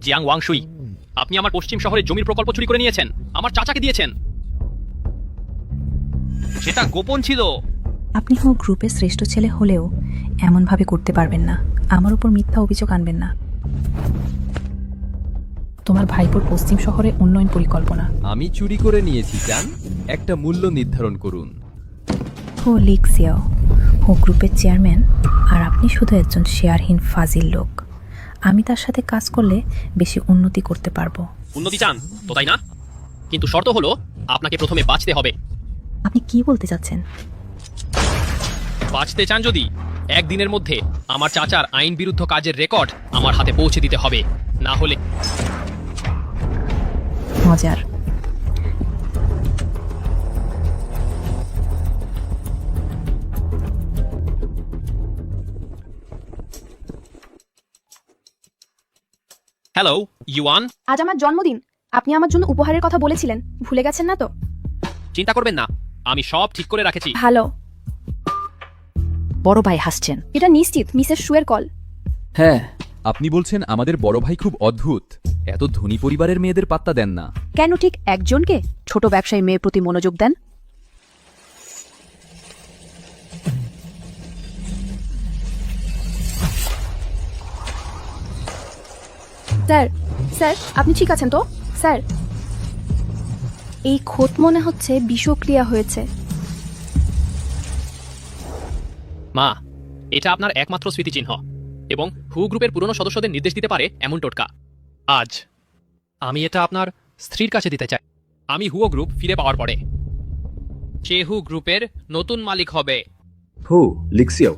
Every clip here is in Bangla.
জিয়াং ওয়াংশুই, আপনি আমার পশ্চিম শহরে জমির প্রকল্প চুরি করে নিয়েছেন, আমার চাচাকে দিয়েছেন। সেটা গোপন ছিল। আপনি হো গ্রুপের শ্রেষ্ঠ ছেলে হলেও এমনভাবে করতে পারবেন না। আমার উপর মিথ্যা অভিযোগ আনবেন না। তোমার ভাইপোর পশ্চিম শহরে উন্নয়ন পরিকল্পনা। আমি চুরি করে নিয়েছি চান, একটা মূল্য নির্ধারণ করুন। হো লিক্সিয়াও, হো গ্রুপের চেয়ারম্যান, আর আপনি শুধু একজন শেয়ারহীন ফাজিল লোক। আমি তার সাথে কাজ করলে বেশি উন্নতি করতে পারবো। উন্নতি চান তো, তাই না? কিন্তু শর্ত হলো আপনাকে প্রথমে বাঁচতে হবে। আপনি কি বলতে চাচ্ছেন? বাঁচতে চান যদি একদিনের মধ্যে আমার চাচার আইন বিরুদ্ধ কাজের রেকর্ড আমার হাতে পৌঁছে দিতে হবে, না হলে। মজার। Hello yuan. আজ আমার জন্মদিন, আপনি আমার জন্য উপহারের কথা বলেছিলেন, ভুলে গেছেন না তো? চিন্তা করবেন না, আমি সব ঠিক করে রাখেছি। ভালো। বড় ভাই হাসছেন। এটা নিশ্চিত মিসেস শুয়ের কল। হ্যাঁ, আপনি বলছেন আমাদের বড় ভাই খুব অদ্ভুত, এত ধনী পরিবারের মেয়েদের পাত্তা দেন না। কেন ঠিক একজনকে ছোট ব্যবসায়ী মেয়ের প্রতি মনোযোগ দেন? স্যার, স্যার আপনি ঠিক আছেন তো? স্যার, এই ক্ষত মনে হচ্ছে বিষক্রিয়া হয়েছে। মা, এটা আপনার একমাত্র স্মৃতিচিহ্ন এবং হু গ্রুপের পুরনো সদস্যদের নির্দেশ দিতে পারে এমন টোটকা। আজ আমি এটা আপনার স্ত্রীর কাছে দিতে চাই। আমি হুও গ্রুপ ফিরে পাওয়ার পরে সে হু গ্রুপের নতুন মালিক হবে। হো লিক্সিয়াও,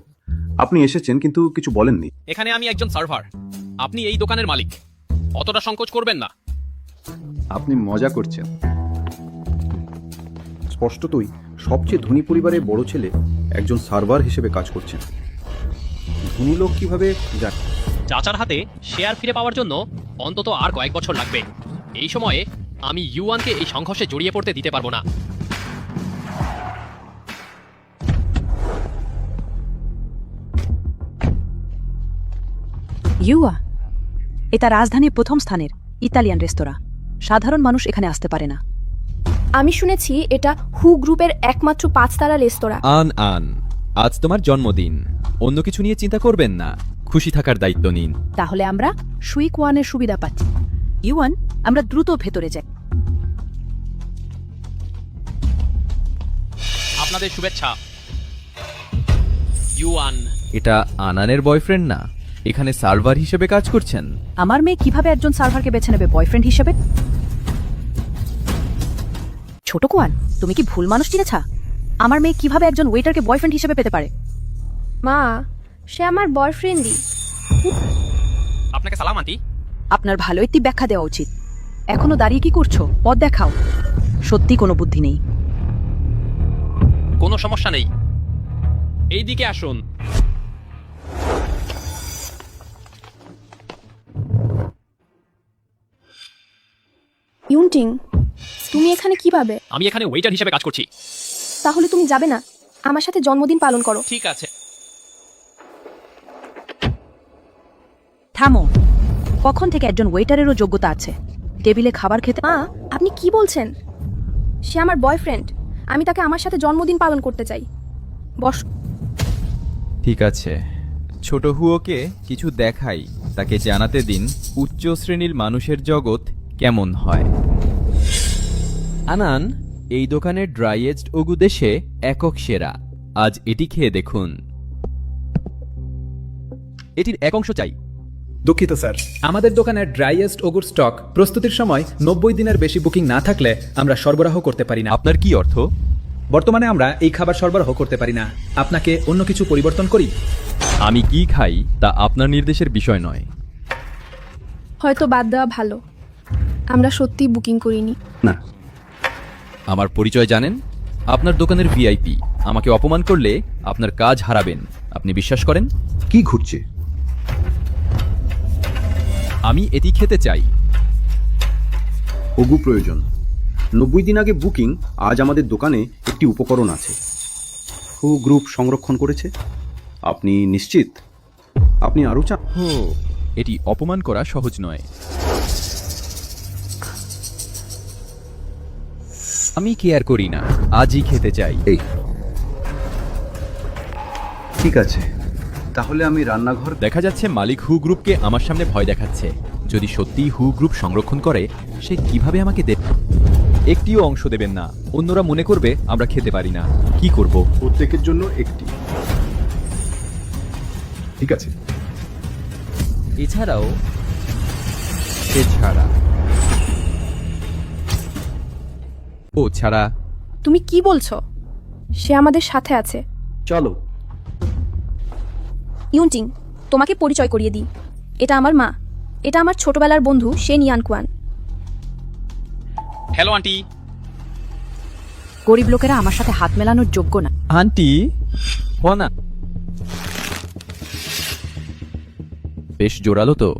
আপনি এসেছেন কিন্তু কিছু বলেননি। এখানে আমি একজন সার্ভার, আপনি এই দোকানের মালিক, অতটা সংকোচ করবেন না। আপনি মজা করছেন। স্পষ্টতই সবচেয়ে ধনী পরিবারের বড় ছেলে একজন সার্ভার হিসেবে কাজ করছেন। ধনী লোক কিভাবে জানে? চাচার হাতে শেয়ার ফিরে পাওয়ার জন্য অন্তত আর কয়েক বছর লাগবে। এই সময়ে আমি ইউয়ানকে এই সংঘর্ষে জড়িয়ে পড়তে দিতে পারবো না। ইউয়া, এটা রাজধানীর প্রথম স্থানের ইতালিয়ান রেস্তোরাঁ। সাধারণ মানুষ এখানে আসতে পারে না। আমি শুনেছি এটা হু গ্রুপের একমাত্র 5 তারা রেস্তোরাঁ। আন, আজ তোমার জন্মদিন, অন্য কিছু নিয়ে চিন্তা করবেন না, খুশি থাকার দায়িত্ব নিন। তাহলে আমরা সুইক ওয়ানের সুবিধা পাচ্ছি। ইউয়ান, আমরা দ্রুত ভেতরে যাই। আপনাদের শুভেচ্ছা। ইউয়ান, এটা আনানের বয়ফ্রেন্ড না, এখানে সার্ভার হিসেবে কাজ করছেন। আমার মেয়ে কিভাবে একজন সার্ভারকে বেছে নেবে বয়ফ্রেন্ড হিসেবে? ছোট কোয়ান, তুমি কি ভুল মানুষ চিনেছা? আমার মেয়ে কিভাবে একজন ওয়েটারকে বয়ফ্রেন্ড হিসেবে পেতে পারে? মা, সে আমার বয়ফ্রেন্ডই। আপনাকে সালাম আন্টি। আপনার ভালো একটি ব্যাখ্যা দেওয়া উচিত। এখনো দাঁড়িয়ে কি করছো? পথ দেখাও। সত্যি কোনো বুদ্ধি নেই। কোনো সমস্যা নেই, এই দিকে আসুন। ইউনটিং, তুমি এখানে কিভাবে? আমি এখানে ওয়েটার হিসেবে কাজ করছি। তাহলে তুমি যাবে না? আমার সাথে জন্মদিন পালন করো। ঠিক আছে। থামো। কখন থেকে একজন ওয়েটারেরও যোগ্যতা আছে টেবিলে খাবার খেতে? মা, আপনি কি বলছেন? সে আমার বয়ফ্রেন্ড, আমি তাকে আমার সাথে জন্মদিন পালন করতে চাই। বস। ঠিক আছে, ছোট হুয়োকে কিছু দেখাই, তাকে জানাতে দিন উচ্চ শ্রেণীর মানুষের জগৎ কেমন হয়। আনান, এই দোকানের ড্রাই এজড ওগু দেশে একক সেরা। আজ এটি খেয়ে দেখুন। এটির এক অংশ চাই। দুঃখিত স্যার, আমাদের দোকানের ড্রাইয়েস্ট ওগুর স্টক প্রস্তুতির সময় 90 দিনের বেশি বুকিং না থাকলে আমরা সরবরাহ করতে পারি না। আপনার কি অর্থ? বর্তমানে আমরা এই খাবার সরবরাহ করতে পারি না। আপনাকে অন্য কিছু পরিবর্তন করি? আমি কি খাই তা আপনার নির্দেশের বিষয় নয়। হয়তো বাদ দেওয়া ভালো, আমরা সত্যিই বুকিং করিনি। না, আমার পরিচয় জানেন? আপনার দোকানের ভিআইপি। আমাকে অপমান করলে আপনার কাজ হারাবেন, আপনি বিশ্বাস করেন? কি ঘটছে? আমি এটি খেতে চাই। ওগু প্রয়োজন। 90 দিন আগে বুকিং। আজ আমাদের দোকানে একটি উপকরণ আছে, হু গ্রুপ সংরক্ষণ করেছে। আপনি নিশ্চিত? আপনি আরও চান? এটি অপমান করা সহজ নয়। আমি কেয়ার করি না, আজই খেতে চাই। এই ঠিক আছে, তাহলে আমি রান্নাঘর দেখা যাচ্ছে মালিক হু গ্রুপকে আমার সামনে ভয় দেখাচ্ছে। যদি সত্যিই হু গ্রুপ সংরক্ষণ করে, সে কিভাবে আমাকে দেবে? একটিও অংশ দেবেন না, অন্যরা মনে করবে আমরা খেতে পারি না। কি করব? প্রত্যেকের জন্য একটি। ঠিক আছে। এছাড়া ও ছাড়া তুমি কি বলছো? সে আমাদের সাথে আছে। চলো। ইউনটিং, তোমাকে পরিচয় করিয়ে দিই। এটা আমার মা, এটা আমার ছোটবেলার বন্ধু শেন ইয়ানকুয়ান। Hello aunty. গরিব লোকেরা আমার সাথে হাত মেলানোর যোগ্য না। আন্টি না, বেশ জোরালো তো।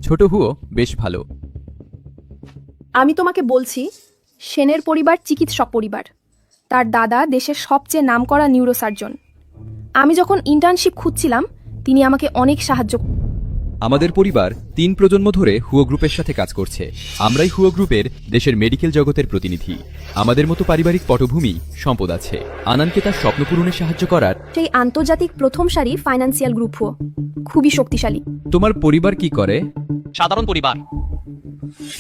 ছোট হুও বেশ ভালো। আমি তোমাকে বলছি, সেনের পরিবার চিকিৎসক পরিবার। তার দাদা দেশের সবচেয়ে নামকরা নিউরোসার্জন। আমি যখন ইন্টার্নশিপ খুঁজছিলাম, তিনি আমাকে অনেক সাহায্য। আমাদের পরিবার 3 প্রজন্ম ধরে হুও গ্রুপের সাথে কাজ করছে। আমরাই হুও গ্রুপের দেশের মেডিকেল জগতের প্রতিনিধি। আমাদের মতো পারিবারিক পটভূমি, সম্পদ আছে। আনানকে তার স্বপ্ন পূরণে সাহায্য করার। সেই আন্তর্জাতিক প্রথম সারি ফাইন্যান্সিয়াল গ্রুপ হো, খুবই শক্তিশালী। তোমার পরিবার কি করে? সাধারণ পরিবার।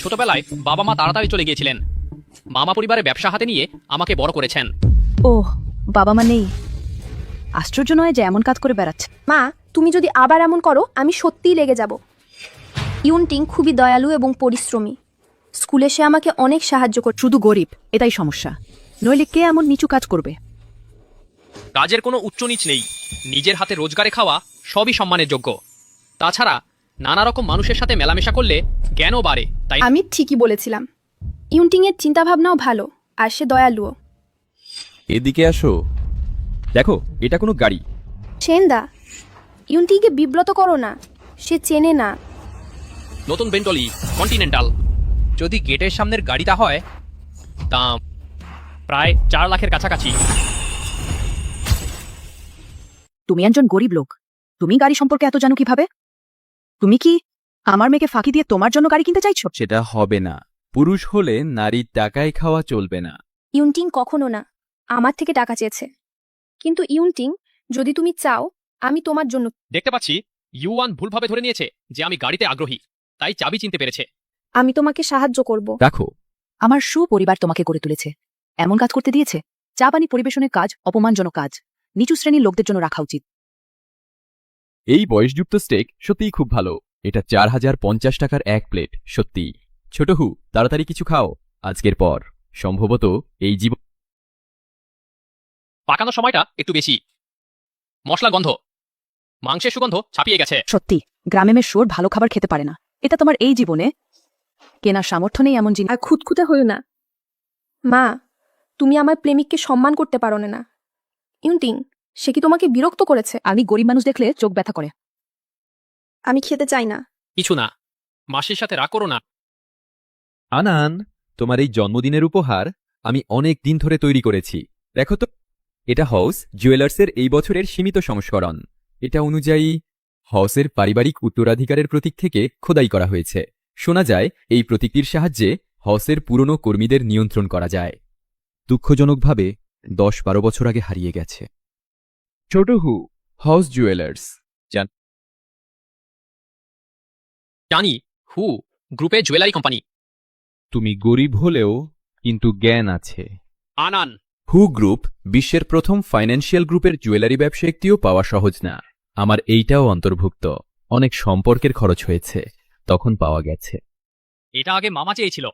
ছোটবেলায় বাবা মা তাড়াতাড়ি চলে গিয়েছিলেন। মামা পরিবারে ব্যবসা হাতে নিয়ে আমাকে বড় করেছেন। ওহ, বাবা মা নেই। আশ্চর্য নয় যে এমন কাজ করে বেড়াচ্ছে। মা, তুমি যদি আবার এমন করো, আমি সত্যিই লেগে যাব। ইউনটিং খুবই দয়ালু এবং পরিশ্রমী। স্কুলে সে আমাকে অনেক সাহায্য করে। শুধু গরিব, এটাই সমস্যা। নইলে কে এমন নিচু কাজ করবে? কাজের কোনো উচ্চ নিচ নেই। নিজের হাতে রোজগারে খাওয়া সবই সম্মানের যোগ্য। তাছাড়া নানা রকম মানুষের সাথে মেলামেশা করলে জ্ঞানও বাড়ে, তাই আমি ঠিকই বলেছিলাম। ইউনটিংয়ের চিন্তাভাবনাও ভালো, আর সে দয়ালুও। এদিকে আসো। দেখো, এটা কোনো গাড়ি। সেনদা, ইউনটিংকে বিব্রত করো না। সে চেনে না। নতুন বেন্টলি কন্টিনেন্টাল। যদি গেটের সামনের গাড়িটা হয়, দাম প্রায় 4 লাখের কাছাকাছি। তুমি একজন গরিব লোক, তুমি গাড়ি সম্পর্কে এত জানো কিভাবে? তুমি কি আমার মেয়েকে ফাঁকি দিয়ে তোমার জন্য গাড়ি কিনতে চাইছো? সেটা হবে না। পুরুষ হলে নারীর টাকায় খাওয়া চলবে না। ইউনটিং কখনো না। আমার থেকে টাকা চেয়েছে। কিন্তু ইউনটিং, যদি তুমি চাও, আমি তোমার জন্য। দেখতে পাচ্ছি ইউয়ান ভুলভাবে ধরে নিয়েছে যে আমি গাড়িতে আগ্রহী, তাই চাবি চিনতে পেরেছে। আমি তোমাকে সাহায্য করব। রাখো। আমার সুপরিবার তোমাকে গড়ে তুলেছে, এমন কাজ করতে দিয়েছে। চা পানি পরিবেশনের কাজ অপমানজনক কাজ, নিচু শ্রেণীর লোকদের জন্য রাখা উচিত। এই বয়সযুক্ত স্টেক সত্যিই খুব ভালো। এটা 4050 টাকার 1 প্লেট। সত্যি। ছোট হু, তাড়াতাড়ি কিছু খাও। আজকের পর সম্ভবত এই জীবন। পাকানোর সময়টা একটু বেশি। মশলা গন্ধ, মাংসের সুগন্ধ ছাপিয়ে গেছে। সত্যি, গ্রামে মেয়ে শোর ভালো খাবার খেতে পারে না। এটা তোমার এই জীবনে কেনার সামর্থ্য নেই এমন জিনিস। আর খুঁতখুঁতে হইও না। মা, তুমি আমার প্রেমিককে সম্মান করতে পারো না। ইউনটিং, সে কি তোমাকে বিরক্ত করেছে? আমি গরিব মানুষ দেখলে চোখ ব্যথা করে। আমি খেতে চাই না। কিছু না, মাসির সাথে রাগ করো না। আনান, তোমার এই জন্মদিনের উপহার আমি অনেক দিন ধরে তৈরি করেছি। দেখো তো, এটা হাউস জুয়েলার্সের এই বছরের সীমিত সংস্করণ। এটা অনুযায়ী হাউসের পারিবারিক উত্তরাধিকারের প্রতীক থেকে খোদাই করা হয়েছে। শোনা যায় এই প্রতীকটির সাহায্যে হাউসের পুরনো কর্মীদের নিয়ন্ত্রণ করা যায়। দুঃখজনকভাবে 10-12 বছর আগে হারিয়ে গেছে। ছোট হু, হাউস জুয়েলার্স। জানি হু গ্রুপে জুয়েলারি কোম্পানি। তুমি গরিব হলেও কিন্তু জ্ঞান আছে। আনান, হু গ্রুপ বিশ্বের প্রথম ফাইন্যান্সিয়াল গ্রুপের জুয়েলারি ব্যবসা একটিও পাওয়া সহজ না। আমার এইটাও অন্তর্ভুক্ত। অনেক সম্পর্কের খরচ হয়েছে, তখন পাওয়া গেছে। এটা আগে মামা চেয়েছিল।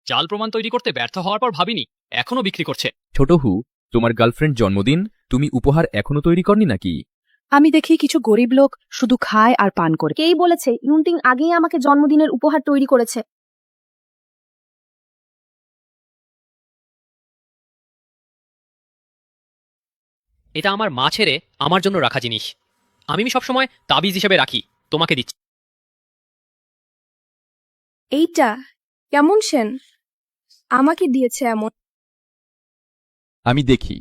জাল প্রমাণ তৈরি করতে ব্যর্থ হওয়ার পর ভাবিনি, এখনো বিক্রি করছে। ছোট হু, তোমার গার্লফ্রেন্ড জন্মদিন, তুমি উপহার এখনো তৈরি করনি নাকি? আমি দেখি কিছু গরিব লোক শুধু খায় আর পান করে। কেই বলেছে ইউনটিং আগেই আমাকে জন্মদিনের উপহার তৈরি করেছে? এটা আমার মা ছেড়ে আমার জন্য রাখা জিনিস। আমি সবসময় তাবিজ হিসেবে রাখি, তোমাকে দিচ্ছি। এইটা কেমন সেন? আমাকে দিয়েছে এমন। আমি দেখি।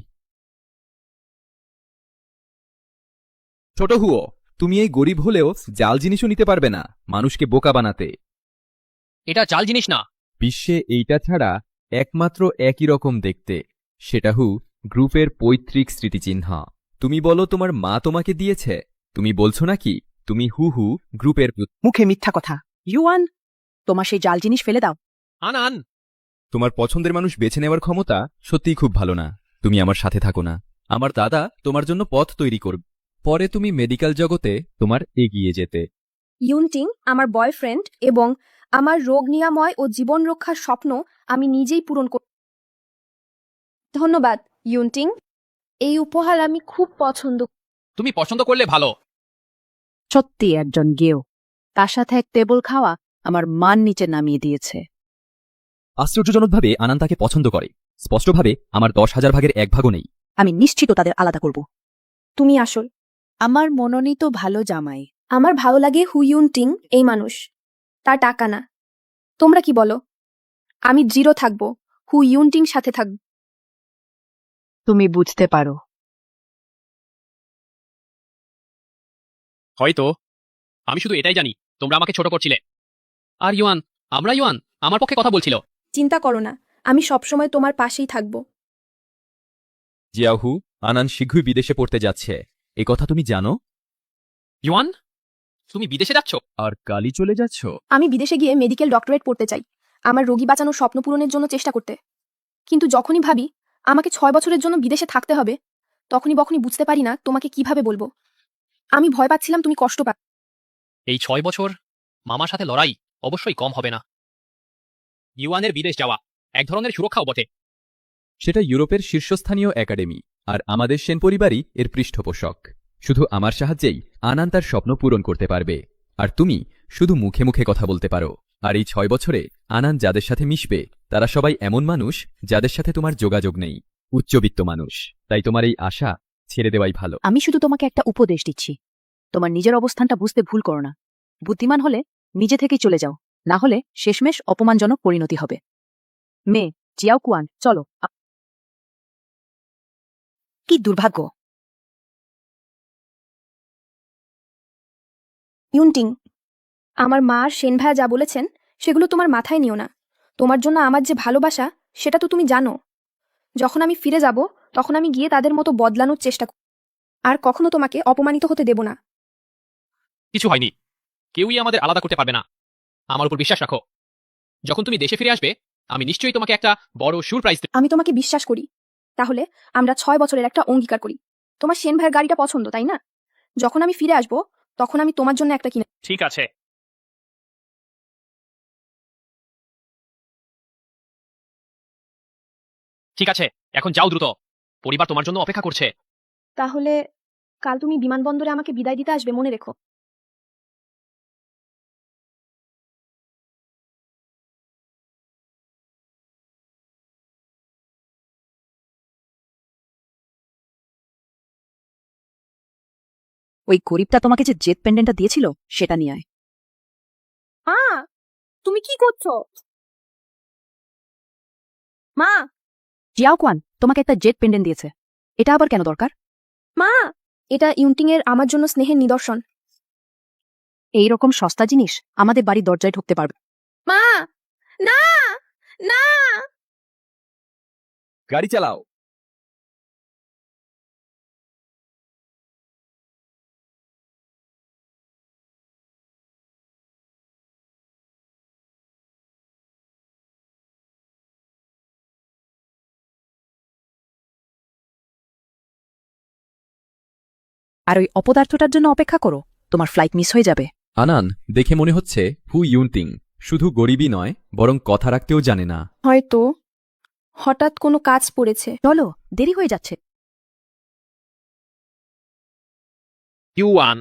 ছোট হুও, তুমি এই গরিব হলেও জাল জিনিসও নিতে পারবে না মানুষকে বোকা বানাতে। এটা জাল জিনিস না। বিশ্বে এইটা ছাড়া একমাত্র একই রকম দেখতে। সেটা গ্রুপের পৈতৃক স্মৃতিচিহ্ন। তুমি বলো তোমার মা তোমাকে দিয়েছে? তুমি বলছো নাকি তুমি গ্রুপের মুখে মিথ্যা কথা। ইউয়ান, তোমার সেই জাল জিনিস ফেলে দাও। আনান, তোমার পছন্দের মানুষ বেছে নেওয়ার ক্ষমতা সত্যিই খুব ভালো না। তুমি আমার সাথে থাকো না। আমার দাদা তোমার জন্য পথ তৈরি করবে। পরে তুমি মেডিকেল জগতে তোমার এগিয়ে যেতে। ইউনটিং আমার বয়ফ্রেন্ড এবং আমার রোগ নিরাময় ও জীবন রক্ষার স্বপ্ন আমি নিজেই পূরণ কর। ধন্যবাদ ইউনটিং, এই উপহার আমি খুব পছন্দ। তুমি পছন্দ করলে ভালো। সত্যি একজন গেও। তার সাথে এক টেবল খাওয়া আমার মান নিচে নামিয়ে দিয়েছে। আশ্চর্যজনকভাবে আনান তাকে পছন্দ করে। স্পষ্টভাবে আমার 10,000 ভাগের 1 ভাগও নেই। আমি নিশ্চিত তাদের আলাদা করব। তুমি আসল। আমার মনোনীত ভালো জামাই। আমার ভালো লাগে ইউনটিং এই মানুষ, তার টাকা না। তোমরা কি বলো? আমি দৃঢ় থাকবো, ইউনটিং সাথে থাকব। তুমি বুঝতে পারো। হয়তো। আমি শুধু এটাই জানি তোমরা আমাকে ছোট করছিলে। আর ইউয়ান, ইউয়ান আমার পক্ষে কথা বলছিল। চিন্তা করো না, আমি সবসময় তোমার পাশেই থাকব। জিয়াহু, আনান শীঘ্রই বিদেশে পড়তে যাচ্ছে। এ কথা তুমি জানো? ইউয়ান, তুমি বিদেশে যাচ্ছ? আর কালই চলে যাচ্ছ? আমি বিদেশে গিয়ে মেডিকেল ডক্টরেট পড়তে চাই, আমার রোগী বাঁচানোর স্বপ্ন পূরণের জন্য চেষ্টা করতে। কিন্তু যখনই ভাবি আমাকে 6 বছরের জন্য বিদেশে থাকতে হবে, তখনই বুঝতে পারি না তোমাকে কিভাবে বলবো। আমি ভয় পাচ্ছিলাম তুমি কষ্ট পা। এই 6 বছর মামার সাথে লড়াই অবশ্যই কম হবে না। ইউয়ানের বিদেশ যাওয়া এক ধরনের সুরক্ষাও বটে। সেটা ইউরোপের শীর্ষস্থানীয় একাডেমি, আর আমাদের সেন পরিবারই এর পৃষ্ঠপোষক। শুধু আমার সাহায্যেই আনান তার স্বপ্ন পূরণ করতে পারবে। আর তুমি শুধু মুখে মুখে কথা বলতে পারো। আর এই 6 বছরে আনান যাদের সাথে মিশবে তারা সবাই এমন মানুষ যাদের সাথে তোমার যোগাযোগ নেই। উচ্চবিত্ত মানুষ। তাই তোমার এই আশা ছেড়ে দেওয়াই ভালো। আমি শুধু তোমাকে একটা উপদেশ দিচ্ছি। তোমার নিজের অবস্থানটা বুঝতে ভুল করো না। বুদ্ধিমান হলে নিজে থেকেই চলে যাও, না হলে শেষমেশ অপমানজনক পরিণতি হবে। মেয়ে জিয়াও কুয়ান, চলো। কি দুর্ভাগ্য। ইউনটিং, আমার মা আর সেন ভাইয়া যা বলেছেন সেগুলো তোমার মাথায় নিও না। তোমার জন্য আমার যে ভালোবাসা সেটা তো তুমি জানো। যখন আমি ফিরে যাব তখন আমি গিয়ে তাদের মতো বদলানোর চেষ্টা করব, আর কখনো তোমাকে অপমানিত হতে দেব না। কিছু হয়নি। কেউই আমাদের আলাদা করতে পারবে না। আমার উপর বিশ্বাস রাখো। যখন তুমি দেশে ফিরে আসবে আমি নিশ্চয়ই তোমাকে একটা বড় সারপ্রাইজ দেব। আমি তোমাকে বিশ্বাস করি। তাহলে আমরা 6 বছরের একটা অঙ্গীকার করি। তোমার সেন ভাইয়ের গাড়িটা পছন্দ, তাই না? যখন আমি ফিরে আসব তখন আমি তোমার জন্য একটা কিনে। ঠিক আছে। ঠিক আছে, এখন যাও দ্রুত। পরিবার তোমার জন্য অপেক্ষা করছে। তাহলে কাল তুমি বিমানবন্দরে আমাকে বিদায় দিতে আসবে, মনে রেখো। ওই গরিবটা তোমাকে যে জেট পেন্ডেন্টটা দিয়েছিল সেটা নিয়ে আয়। মা, তুমি কি করছো? মা, জিয়াও কুয়ান তোমাকে একটা জেট পেন্ডেন্ট দিয়েছে। এটা আবার কেন দরকার? মা, এটা ইউনটিং এর আমার জন্য স্নেহের নিদর্শন। এই রকম সস্তা জিনিস আমাদের বাড়ির দরজায় ঢুকতে পারবে? মা, না, না। গাড়ি চালাও। আর ওই অপদার্থটার জন্য অপেক্ষা করো, তোমার ফ্লাইট মিস হয়ে যাবে। আনান, দেখে মনে হচ্ছে ইউনটিং শুধু গরিবই নয় বরং কথা রাখতেও জানে না। হয়তো হঠাৎ কোনো কাজ পড়েছে। চলো, দেরি হয়ে যাচ্ছে। ইউয়ান,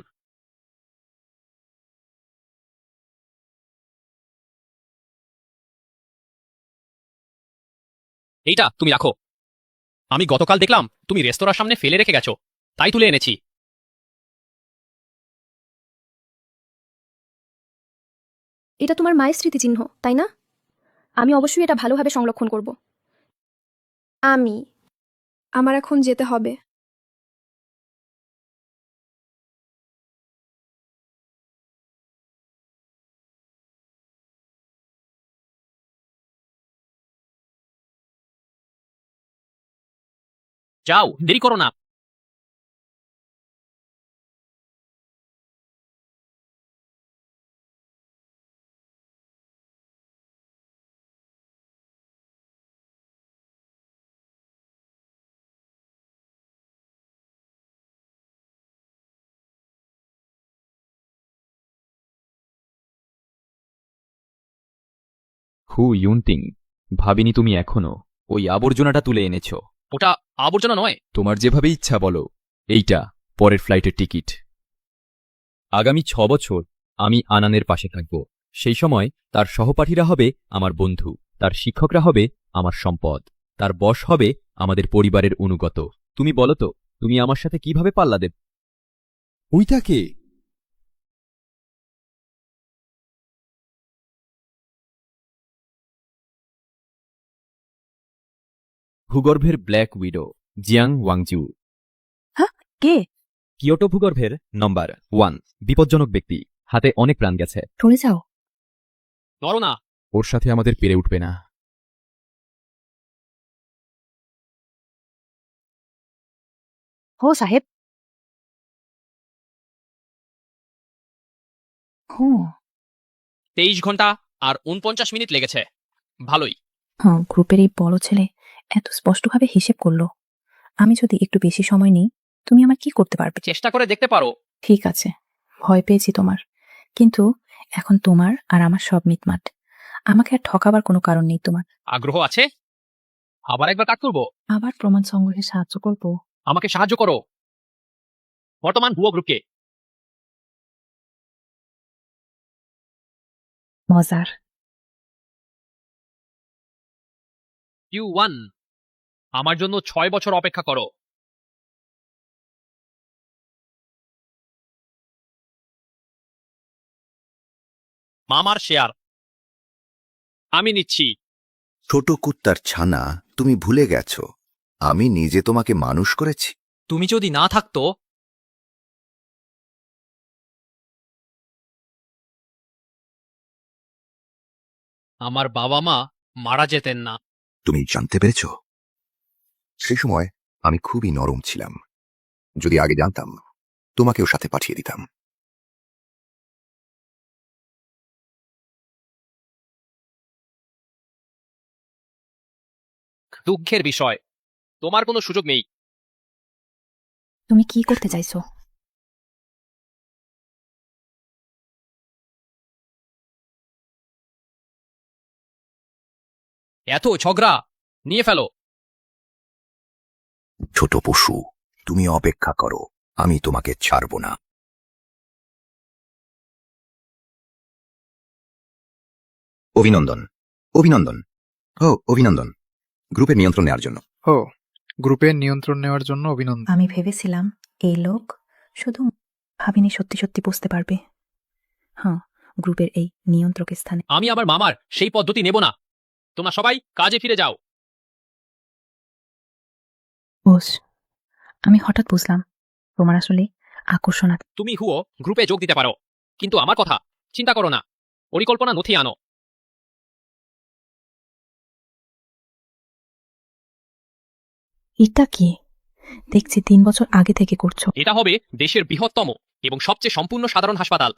এইটা তুমি রাখো। আমি গতকাল দেখলাম তুমি রেস্তোরাঁর সামনে ফেলে রেখে গেছো, তাই তুলে এনেছি। এটা তোমার মায়ের স্মৃতিচিহ্ন, তাই না? আমি অবশ্যই এটা ভালোভাবে সংরক্ষণ করব। আমার এখন যেতে হবে। যাও, দেরি করো না। হু ইউনটিং, ভাবিনি তুমি এখনো ওই আবর্জনাটা তুলে এনেছো। ওটা আবর্জনা নয়। তোমার যেভাবে ইচ্ছা বলো। এইটা পরের ফ্লাইটের টিকিট। আগামী 6 বছর আমি আনানের পাশে থাকব। সেই সময় তার সহপাঠীরা হবে আমার বন্ধু, তার শিক্ষকরা হবে আমার সম্পদ, তার বশ হবে আমাদের পরিবারের অনুগত। তুমি বলো তো, তুমি আমার সাথে কিভাবে পাল্লা দেব? ওইটা কে? ভূগর্ভের ব্ল্যাক উইডো, জিয়াং ওয়াংজু। কে? কিয়োটো ভূগর্ভের নম্বর 1 বিপজ্জনক ব্যক্তি, হাতে অনেক প্রাণ গেছে। চলে যাও। নড়ো না। ওর সাথে আমাদের পেরে উঠবে না। হো সাহেব। হুম। 23 ঘন্টা আর 49 মিনিট লেগেছে। ভালোই। হ্যাঁ, গ্রুপের এই বড় ছেলে এত স্পষ্টভাবে হিসেব করলো। আমি যদি একটু বেশি সময় নিই, তুমি আমার কি করতে পারবে? চেষ্টা করে দেখতে পারো। ঠিক আছে, ভয় পেয়েছি তোমার, কিন্তু এখন তোমার আর আমার সব মিটমাট। আমাকে আর ঠকাবার কোনো কারণ নেই তোমার। আগ্রহ আছে? আবার একবার কাজ করবো। আবার প্রমাণ সংগ্রহে সাহায্য করব। আমাকে সাহায্য করো। বর্তমান ভুয়ো গ্রুপকে। মজার। Q1, আমার জন্য 6 বছর অপেক্ষা করো। মামার শেয়ার আমি নিচ্ছি। ছোট কুত্তার ছানা, তুমি ভুলে গেছো আমি নিজে তোমাকে মানুষ করেছি। তুমি যদি না থাকতো। আমার বাবা মা মারা যেতেন না। তুমি জানতে পেরেছ, সে সময় আমি খুবই নরম ছিলাম। যদি আগে জানতাম, তোমাকেও সাথে পাঠিয়ে দিতাম। দুঃখের বিষয়, তোমার কোনো সুযোগ নেই। তুমি কি করতে চাইছো? এত ঝগড়া, নিয়ে ফেলো। ছোট পশু, তুমি অপেক্ষা করো, আমি তোমাকে ছাড়ব না। অভিনন্দন, অভিনন্দন, অভিনন্দন, গ্রুপের নিয়ন্ত্রণ নেওয়ার জন্য। ও, গ্রুপের নিয়ন্ত্রণ নেওয়ার জন্য অভিনন্দন। আমি ভেবেছিলাম এই লোক শুধু, ভাবিনি সত্যি সত্যি বুঝতে পারবে। হ্যাঁ, গ্রুপের এই নিয়ন্ত্রক স্থানে। আমি আমার মামার সেই পদ্ধতি নেব না। তোমরা সবাই কাজে ফিরে যাও। বস, আমি হঠাৎ বুঝলাম তোমার আসলে আকর্ষণ আছে। তুমি হুও গ্রুপে যোগ দিতে পারো, কিন্তু আমার কথা চিন্তা করো না। পরিকল্পনা নথি আনো। এটা কি? দেখছি 3 বছর আগে থেকে করছো। এটা হবে দেশের বৃহত্তম এবং সবচেয়ে সম্পূর্ণ সাধারণ হাসপাতাল।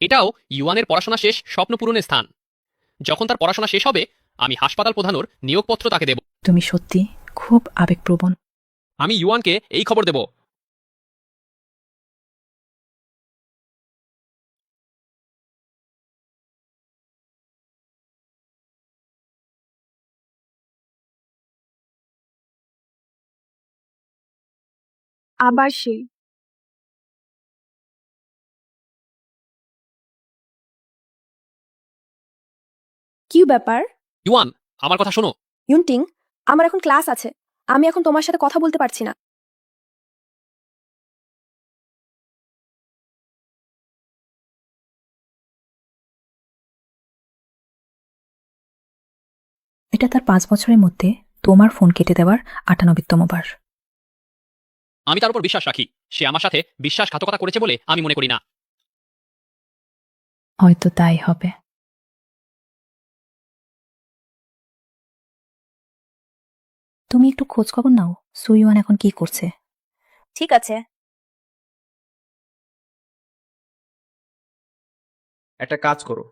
এটাও ইউয়ানের পড়াশোনা শেষ স্বপ্ন পূরণের স্থান। যখন তার পড়াশোনা শেষ হবে, আমি হাসপাতাল প্রধানের নিয়োগপত্র তাকে দেব। তুমি সত্যি খুব আবেগপ্রবণ। আমি ইউয়ানকে এই খবর দেব। আবার সেই কি ব্যাপার? ইউয়ান, আমার কথা শোনো। ইউনটিং, আমার এখন ক্লাস আছে। আমি এখন তোমার সাথে কথা বলতে পারছি না। এটা তার 5 বছরের মধ্যে তোমার ফোন কেটে দেওয়ার 98তম বার। আমি তার উপর বিশ্বাস রাখি। সে আমার সাথে বিশ্বাসঘাতকতা করেছে বলে আমি মনে করি না। হয়তো তাই হবে। তুমি একটু খোঁজ খবর নাও। সুইওয়ান এখন কি করছে? ঠিক আছে। একটা কাজ করো,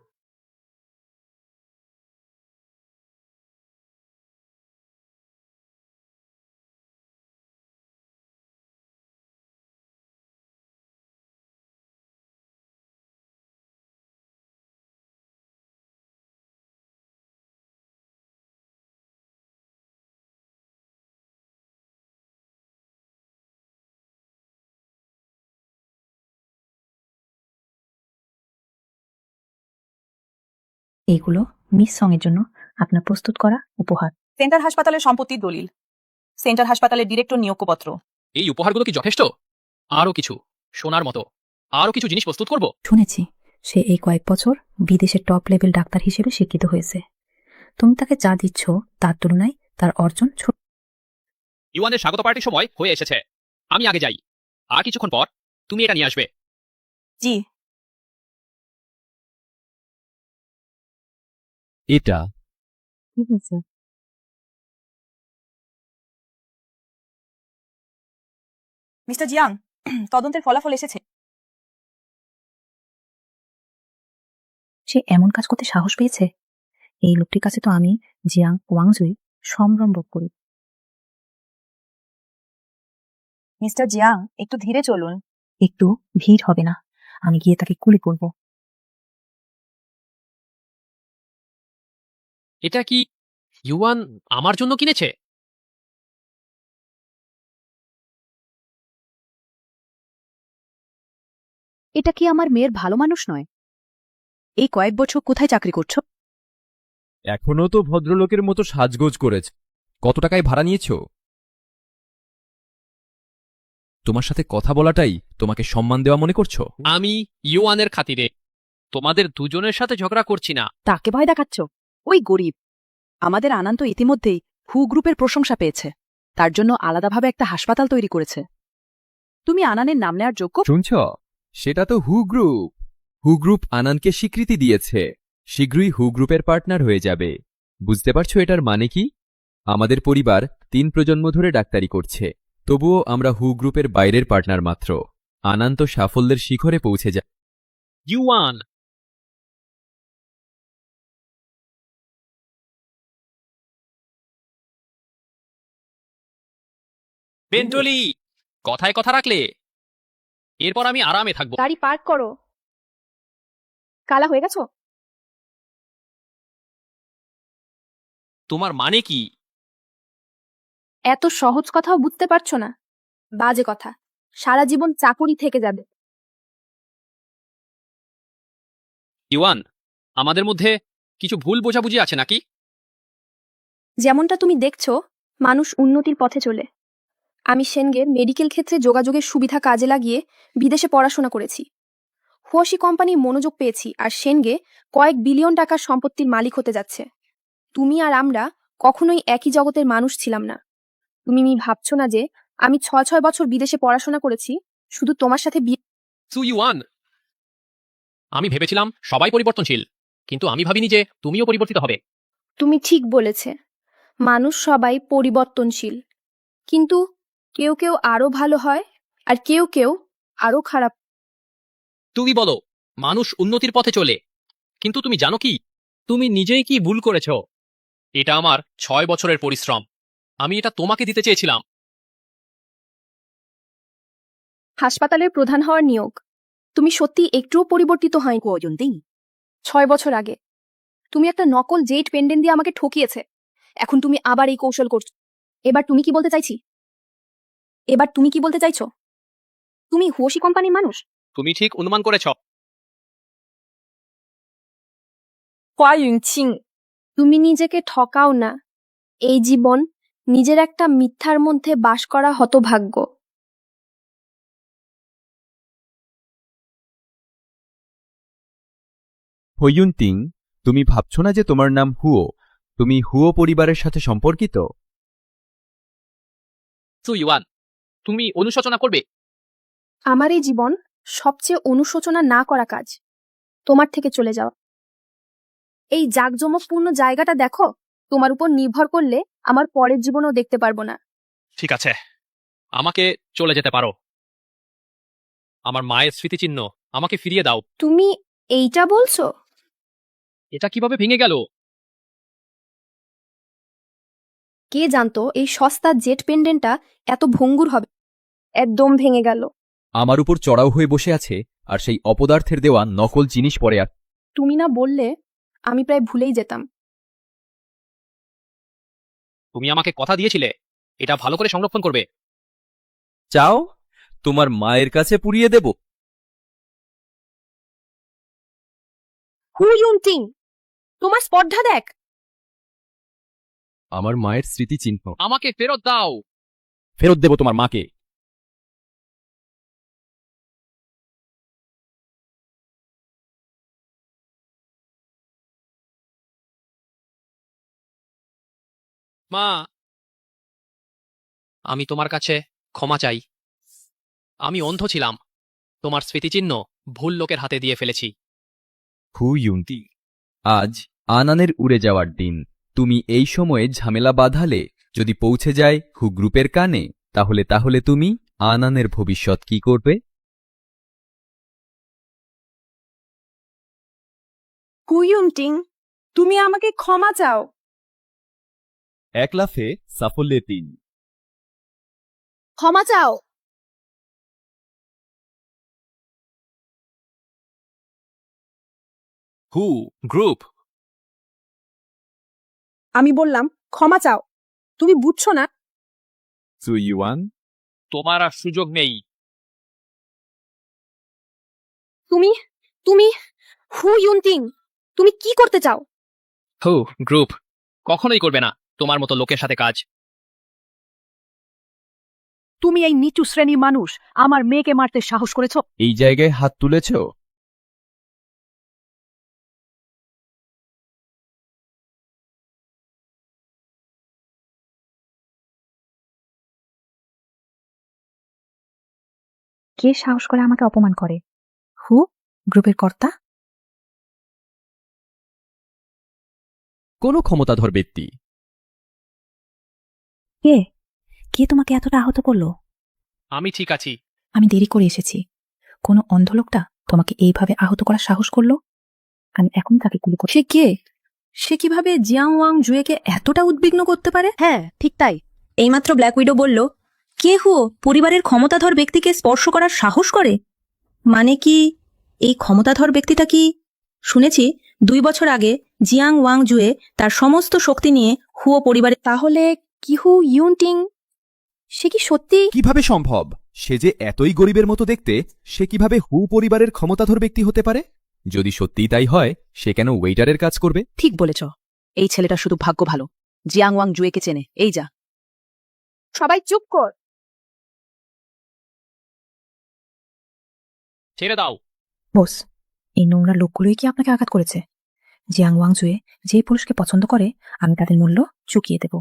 এইগুলো মিস সং এর জন্য আপনার প্রস্তুত করা উপহার। সেন্টার হাসপাতালের সম্পত্তির দলিল, সেন্টার হাসপাতালের ডিরেক্টর নিয়োগপত্র। এই উপহারগুলো কি যথেষ্ট? আরও কিছু সোনার মতো আরও কিছু জিনিস প্রস্তুত করব। শুনেছি সে এই কয়েক বছর বিদেশে টপ লেভেল ডাক্তার হিসেবে স্বীকৃত হয়েছে। তুমি তাকে যা দিচ্ছ তার তুলনায় তার অর্জন ছোট। ইউয়ানের স্বাগত পার্টির সময় হয়ে এসেছে। আমি আগে যাই, আর কিছুক্ষণ পর তুমি এটা নিয়ে আসবে। জি। এটা কি হয়েছে? মিস্টার জিয়াং, তদন্তের ফলাফল এসেছে। সে এমন কাজ করতে সাহস পেয়েছে। এই লোকটির কাছে তো আমি জিয়াং ওয়াংজুই সম্ভ্রম বোধ করি। মিস্টার জিয়াং, একটু ধীরে চলুন। একটু ভিড় হবে না, আমি গিয়ে তাকে গুলি করব। এটা কি ইউয়ান আমার জন্য কিনেছে? এটা কি আমার মেয়ের ভালো মানুষ নয়? এই কয়েক বছর কোথায় চাকরি করছো? এখনো তো ভদ্রলোকের মতো সাজগোজ করেছে। কত টাকায় ভাড়া নিয়েছো? তোমার সাথে কথা বলাটাই তোমাকে সম্মান দেওয়া মনে করছো? আমি ইউয়ানের খাতিরে তোমাদের দুজনের সাথে ঝগড়া করছি না। তাকে ভয় দেখাচ্ছ? ওই গরিব। আমাদের আনন্দ তো ইতিমধ্যেই হু গ্রুপের প্রশংসা পেয়েছে, তার জন্য আলাদাভাবে একটা হাসপাতাল তৈরি করেছে। তুমি আনানের নাম নেওয়ার যোগ্য? শুনছ? সেটা তো হু গ্রুপ। হু গ্রুপ আনানকে স্বীকৃতি দিয়েছে। শীঘ্রই হু গ্রুপের পার্টনার হয়ে যাবে। বুঝতে পারছো এটার মানে কি? আমাদের পরিবার 3 প্রজন্ম ধরে ডাক্তারি করছে, তবুও আমরা হু গ্রুপের বাইরের পার্টনার মাত্র। আনান তো সাফল্যের শিখরে পৌঁছে যায়। ইউয়ান, বেন্টলি, কথায় কথা রাখলে এরপর আমি আরামে থাকবো। গাড়ি পার্ক করো। কালা হয়ে গেছো? তোমার মানে কি? এত সহজ কথাও বুঝতে পারছো না? বাজে কথা। সারা জীবন চাকুরি থেকে যাবে। ইউয়ান, আমাদের মধ্যে কিছু ভুল বোঝাবুঝি আছে নাকি? যেমনটা তুমি দেখছো, মানুষ উন্নতির পথে চলে। আমি সেনগের মেডিকেল ক্ষেত্রে যোগাযোগের সুবিধা কাজে লাগিয়ে বিদেশে পড়াশোনা করেছি। হুয়াশি কোম্পানি মনোযোগ পেয়েছি, আর সেনগে কয়েক বিলিয়ন টাকার সম্পত্তির মালিক হতে যাচ্ছে। তুমি আর আমরা কখনোই একই জগতের মানুষ ছিলাম না। তুমি ভাবছো না যে আমি 6 বছর বিদেশে পড়াশোনা করেছি শুধু তোমার সাথে সু ইউয়ান, আমি ভেবেছিলাম সবাই পরিবর্তনশীল, কিন্তু আমি ভাবিনি যে তুমিও পরিবর্তিত হবে। তুমি ঠিক বলেছে, মানুষ সবাই পরিবর্তনশীল, কিন্তু কেউ কেউ আরো ভালো হয় আর কেউ কেউ আরো খারাপ। তুমি বলো মানুষ উন্নতির পথে চলে, কিন্তু তুমি জানো কি তুমি নিজেই কি ভুল করেছ? এটা আমার 6 বছরের পরিশ্রম। আমি এটা তোমাকে দিতে চেয়েছিলাম। হাসপাতালের প্রধান হওয়ার নিয়োগ। তুমি সত্যি একটুও পরিবর্তিত হয়নি। অজন্তেই 6 বছর আগে তুমি একটা নকল জেট পেন্ডেন্ট দিয়ে আমাকে ঠকিয়েছে। এখন তুমি আবার এই কৌশল করছো। এবার তুমি কি বলতে চাইছো? তুমি হুয়াশি কোম্পানির মানুষ? তুমি ঠিক অনুমান করেছ। তুমি নিজেকে ঠকাও না। এই জীবন নিজের একটা মিথ্যার মধ্যে বাস করা হতভাগ্য। হইয়ুনতিং, তুমি ভাবছো না যে তোমার নাম হুও? তুমি হুও পরিবারের সাথে সম্পর্কিত? সু ইউয়ান, তুমি অনুশোচনা করবে। আমার এই জীবন সবচেয়ে অনুশোচনা না করা কাজ তোমার থেকে চলে যাওয়া। এই জাঁকজমকপূর্ণ জায়গাটা দেখো, তোমার উপর নির্ভর করলে আমার পরের জীবনও দেখতে পারবো না। ঠিক আছে, আমাকে চলে যেতে পারো। আমার মায়ের স্মৃতিচিহ্ন আমাকে ফিরিয়ে দাও। তুমি এইটা বলছো? এটা কিভাবে ভেঙে গেল? কে জানতো এই সস্তা জেট পেন্ডেন্টটা এত ভঙ্গুর হবে। একদম ভেঙে গেল। আমার উপর চড়াও হয়ে বসে আছে আর সেই অপদার্থের দেওয়া নকল জিনিস পরে আছে। তুমি না বললে, আমি প্রায় ভুলেই যেতাম। তুমি আমাকে কথা দিয়েছিলে এটা ভালো করে সংরক্ষণ করবে। চাও তোমার মায়ের কাছে পুড়িয়ে দেব? হু ইউনটিং, তোমার স্পর্ধা দেখ। আমার মায়ের স্মৃতিচিহ্ন আমাকে ফেরত দাও। ফেরত দেব তোমার মাকে। মা, আমি তোমার কাছে ক্ষমা চাই। আমি অন্ধ ছিলাম, তোমার স্মৃতিচিহ্ন ভুল লোকের হাতে দিয়ে ফেলেছি। হু ইউনতি, আজ আনানের উড়ে যাওয়ার দিন। তুমি এই সময়ে ঝামেলা বাঁধালে যদি পৌঁছে যায় হু গ্রুপের কানে, তাহলে তুমি আনানের ভবিষ্যৎ কি করবে? হু ইউনটিং, তুমি আমাকে ক্ষমা চাও। এক লাফে সাফল্যে 3। ক্ষমা চাও। হু গ্রুপ, আমি বললাম ক্ষমা চাও, তুমি বুঝছো না? সুইওয়ান, তোমার আর সুযোগ নেই। তুমি তুমি হু ইউনটিং, তুমি কি করতে চাও? হু গ্রুপ কখনোই করবে না তোমার মতো লোকের সাথে কাজ। তুমি এই নিচু শ্রেণীর মানুষ আমার মেয়েকে মারতে সাহস করেছ? এই জায়গায় হাত তুলেছ? কে সাহস করে আমাকে অপমান করে? হু গ্রুপের কর্তা? কোন ক্ষমতাধর ব্যক্তি। কে কে তোমাকে এতটা আহত করলো? আমি ঠিক আছি। আমি দেরি করে এসেছি। কোনো অন্ধ লোকটা তোমাকে এইভাবে আহত করার সাহস করলো? আমি এখন তাকে গুলি করব। সে কে? সে কিভাবে জিয়াং ওয়াং জুয়েকে এতটা উদ্বিগ্ন করতে পারে? হ্যাঁ, ঠিক তাই। এইমাত্র ব্ল্যাক উইডো বলল, কে হুও পরিবারের ক্ষমতাধর ব্যক্তিকে স্পর্শ করার সাহস করে? মানে কি এই ক্ষমতাধর ব্যক্তিটা কি? শুনেছি 2 বছর আগে জিয়াং ওয়াং জুয়ে তার সমস্ত শক্তি নিয়ে হুও পরিবারে। তাহলে কি হু ইউনটিং সে কি সত্যি? কিভাবে সম্ভব? সে যে এতই গরিবের মতো দেখতে, সে কিভাবে হু পরিবারের ক্ষমতাধর ব্যক্তি হতে পারে? যদি সত্যিই তাই হয়, সে কেন ওয়েটারের কাজ করবে? ঠিক বলেছ, এই ছেলেটা শুধু ভাগ্য ভালো, জিয়াং ওয়াং জুয়েকে চেনে। এই যা। সবাই চুপ কর। ছেড়ে দাও। বস, এই নোংরা লোকগুলোই কি আপনাকে আঘাত করেছে? জিয়াং ওয়াং জুয়ে যে পুরুষকে পছন্দ করে, আমি তাদের মূল্য চুকিয়ে দেব।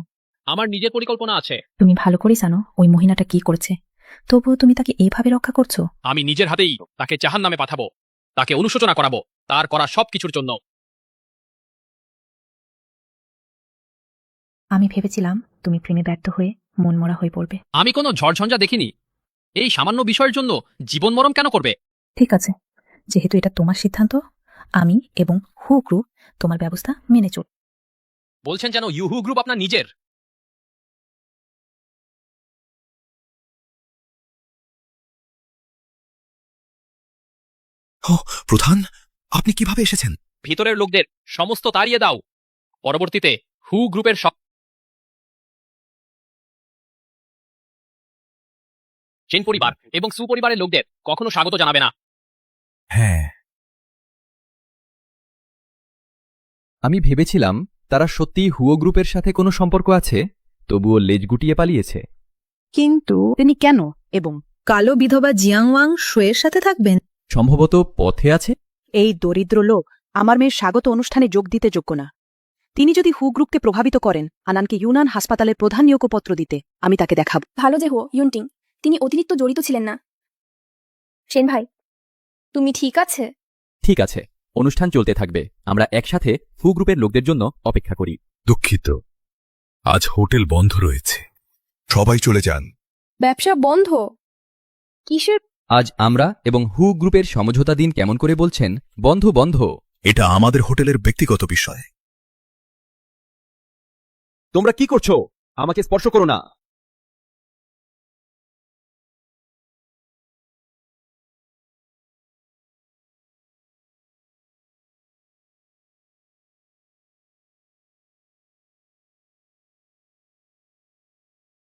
আমার নিজের পরিকল্পনা আছে। তুমি ভালো করেই জানো ওই মহিলাটা কি করেছে, তবুও তুমি তাকে এইভাবে রক্ষা করছো। আমি নিজের হাতেই তাকে জাহান্নামে পাঠাবো, তাকে অনুশোচনা করাবো তার করা সবকিছুর জন্য। আমি ভেবেছিলাম তুমি প্রেমে ব্যর্থ হয়ে মনমরা হয়ে পড়বে। আমি কোনো ঝড়ঝঞ্ঝা দেখিনি। এই সামান্য বিষয়ের জন্য জীবন মরণ কেন করবে? ঠিক আছে, যেহেতু এটা তোমার সিদ্ধান্ত, আমি এবং হু গ্রুপ তোমার ব্যবস্থা মেনে চল। বলছেন যেন ইউহু গ্রুপ আপনার নিজের। প্রধান, আপনি কিভাবে এসেছেন? ভিতরের লোকদের সমস্ত তাড়িয়ে দাও। পরবর্তীতে হু গ্রুপের চেন পরিবার এবং সুপরিবারের লোকদের কখনো স্বাগত জানাবে না। হ্যাঁ, আমি ভেবেছিলাম তারা সত্যিই হুও গ্রুপের সাথে কোনো সম্পর্ক আছে, তবুও লেজ গুটিয়ে পালিয়েছে। কিন্তু তিনি কেন এবং কালো বিধবা জিয়াং ওয়াং শুয়ের সাথে থাকবেন? সম্ভবত পথে আছে। এই দরিদ্র লোক আমার মেয়ের স্বাগত অনুষ্ঠানে যোগ দিতে যোগ্য না। তিনি যদি হু গ্রুপকে প্রভাবিত করেন আনানকে ইউনান হাসপাতালের প্রধান নিয়োগপত্র দিতে, আমি তাকে দেখাব। ভালো যে হু ইউনটিং তিনি অতিরিক্ত জড়িত ছিলেন না। সেন ভাই, তুমি ঠিক আছে? ঠিক আছে, অনুষ্ঠান চলতে থাকবে। আমরা একসাথে হু গ্রুপের লোকদের জন্য অপেক্ষা করি। দুঃখিত, আজ হোটেল বন্ধ রয়েছে। সবাই চলে যান। ব্যবসা বন্ধ? কিসের? আজ আমরা এবং হু গ্রুপের সমঝোতা দিন কেমন করে বলছেন বন্ধ বন্ধ। এটা আমাদের হোটেলের ব্যক্তিগত বিষয়। তোমরা কি করছো? আমাকে স্পর্শ করো না।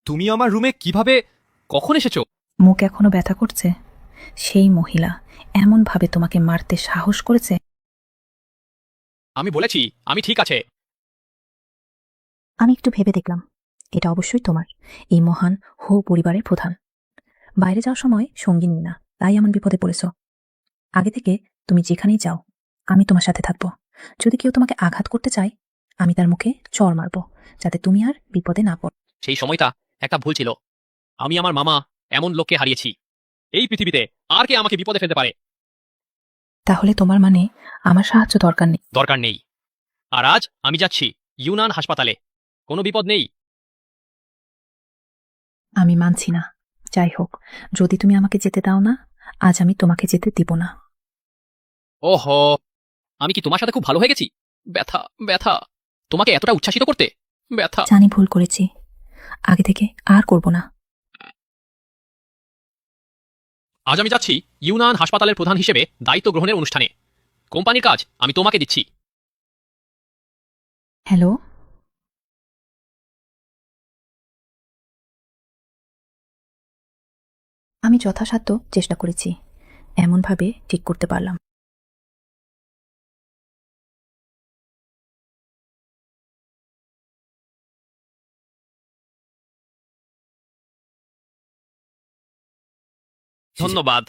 তুমি আমার রুমে কিভাবে কখন এসেছো? মুখ এখনো ব্যথা করছে? সেই মহিলা এমনভাবে তোমাকে মারতে সাহস করেছে? আমি বলেছি আমি ঠিক আছে। আমি একটু ভেবে দেখলাম, এটা অবশ্যই তোমার, এই মহান হো পরিবারের প্রধান। বাইরে যাওয়ার সময় সঙ্গী নিই না, তাই এমন বিপদে পড়েছ। আগে থেকে তুমি যেখানেই যাও আমি তোমার সাথে থাকব। যদি কেউ তোমাকে আঘাত করতে চায় আমি তার মুখে চড় মারব, যাতে তুমি আর বিপদে না পড়ো। সেই সময়টা একটা ভুল ছিল। আমি আমার মামা এমন লোককে হারিয়েছি। এই পৃথিবীতে আর কে আমাকে বিপদে ফেলতে পারে? তাহলে তোমার মানে আমার সাহায্য দরকার নেই? দরকার নেই। আর আজ আমি যাচ্ছি ইউনান হাসপাতালে। কোনো বিপদ নেই। আমি মানছি না। যাই হোক, যদি তুমি আমাকে যেতে দাও না, আজ আমি তোমাকে যেতে দিব না। ওহো, আমি কি তোমার সাথে খুব ভালো হয়ে গেছি? ব্যথা ব্যথা, তোমাকে এতটা উচ্ছ্বাসিত করতে? ব্যথা। জানি ভুল করেছি, আগে থেকে আর করব না। আজ আমি যাচ্ছি ইউনান হাসপাতালের প্রধান হিসেবে দায়িত্ব গ্রহণের অনুষ্ঠানে। কোম্পানির কাজ আমি তোমাকে দিচ্ছি। হ্যালো, আমি যথাসাধ্য চেষ্টা করেছি, এমনভাবে ঠিক করতে পারলাম। ধন্যবাদ।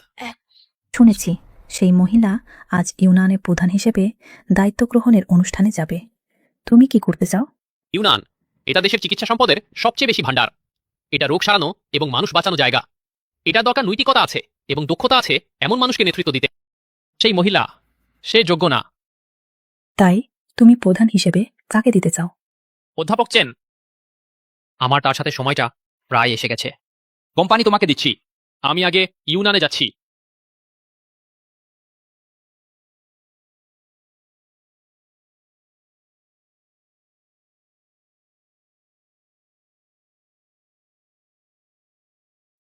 শুনেছি সেই মহিলা আজ ইউনানের প্রধান হিসেবে দায়িত্ব গ্রহণের অনুষ্ঠানে যাবে। তুমি কি করতে চাও? ইউনান এটা দেশের চিকিৎসা সম্পদের সবচেয়ে বেশি ভান্ডার। এটা রোগ সারানো এবং মানুষ বাঁচানো জায়গা। এটার দরকার নৈতিকতা আছে এবং দক্ষতা আছে এমন মানুষকে নেতৃত্ব দিতে। সেই মহিলা, সে যোগ্য না। তাই তুমি প্রধান হিসেবে কাকে দিতে চাও? অধ্যাপক চেন। আমার তার সাথে সময়টা প্রায় এসে গেছে। কোম্পানি তোমাকে দিচ্ছি। আমি আগে ইউনানে যাচ্ছি।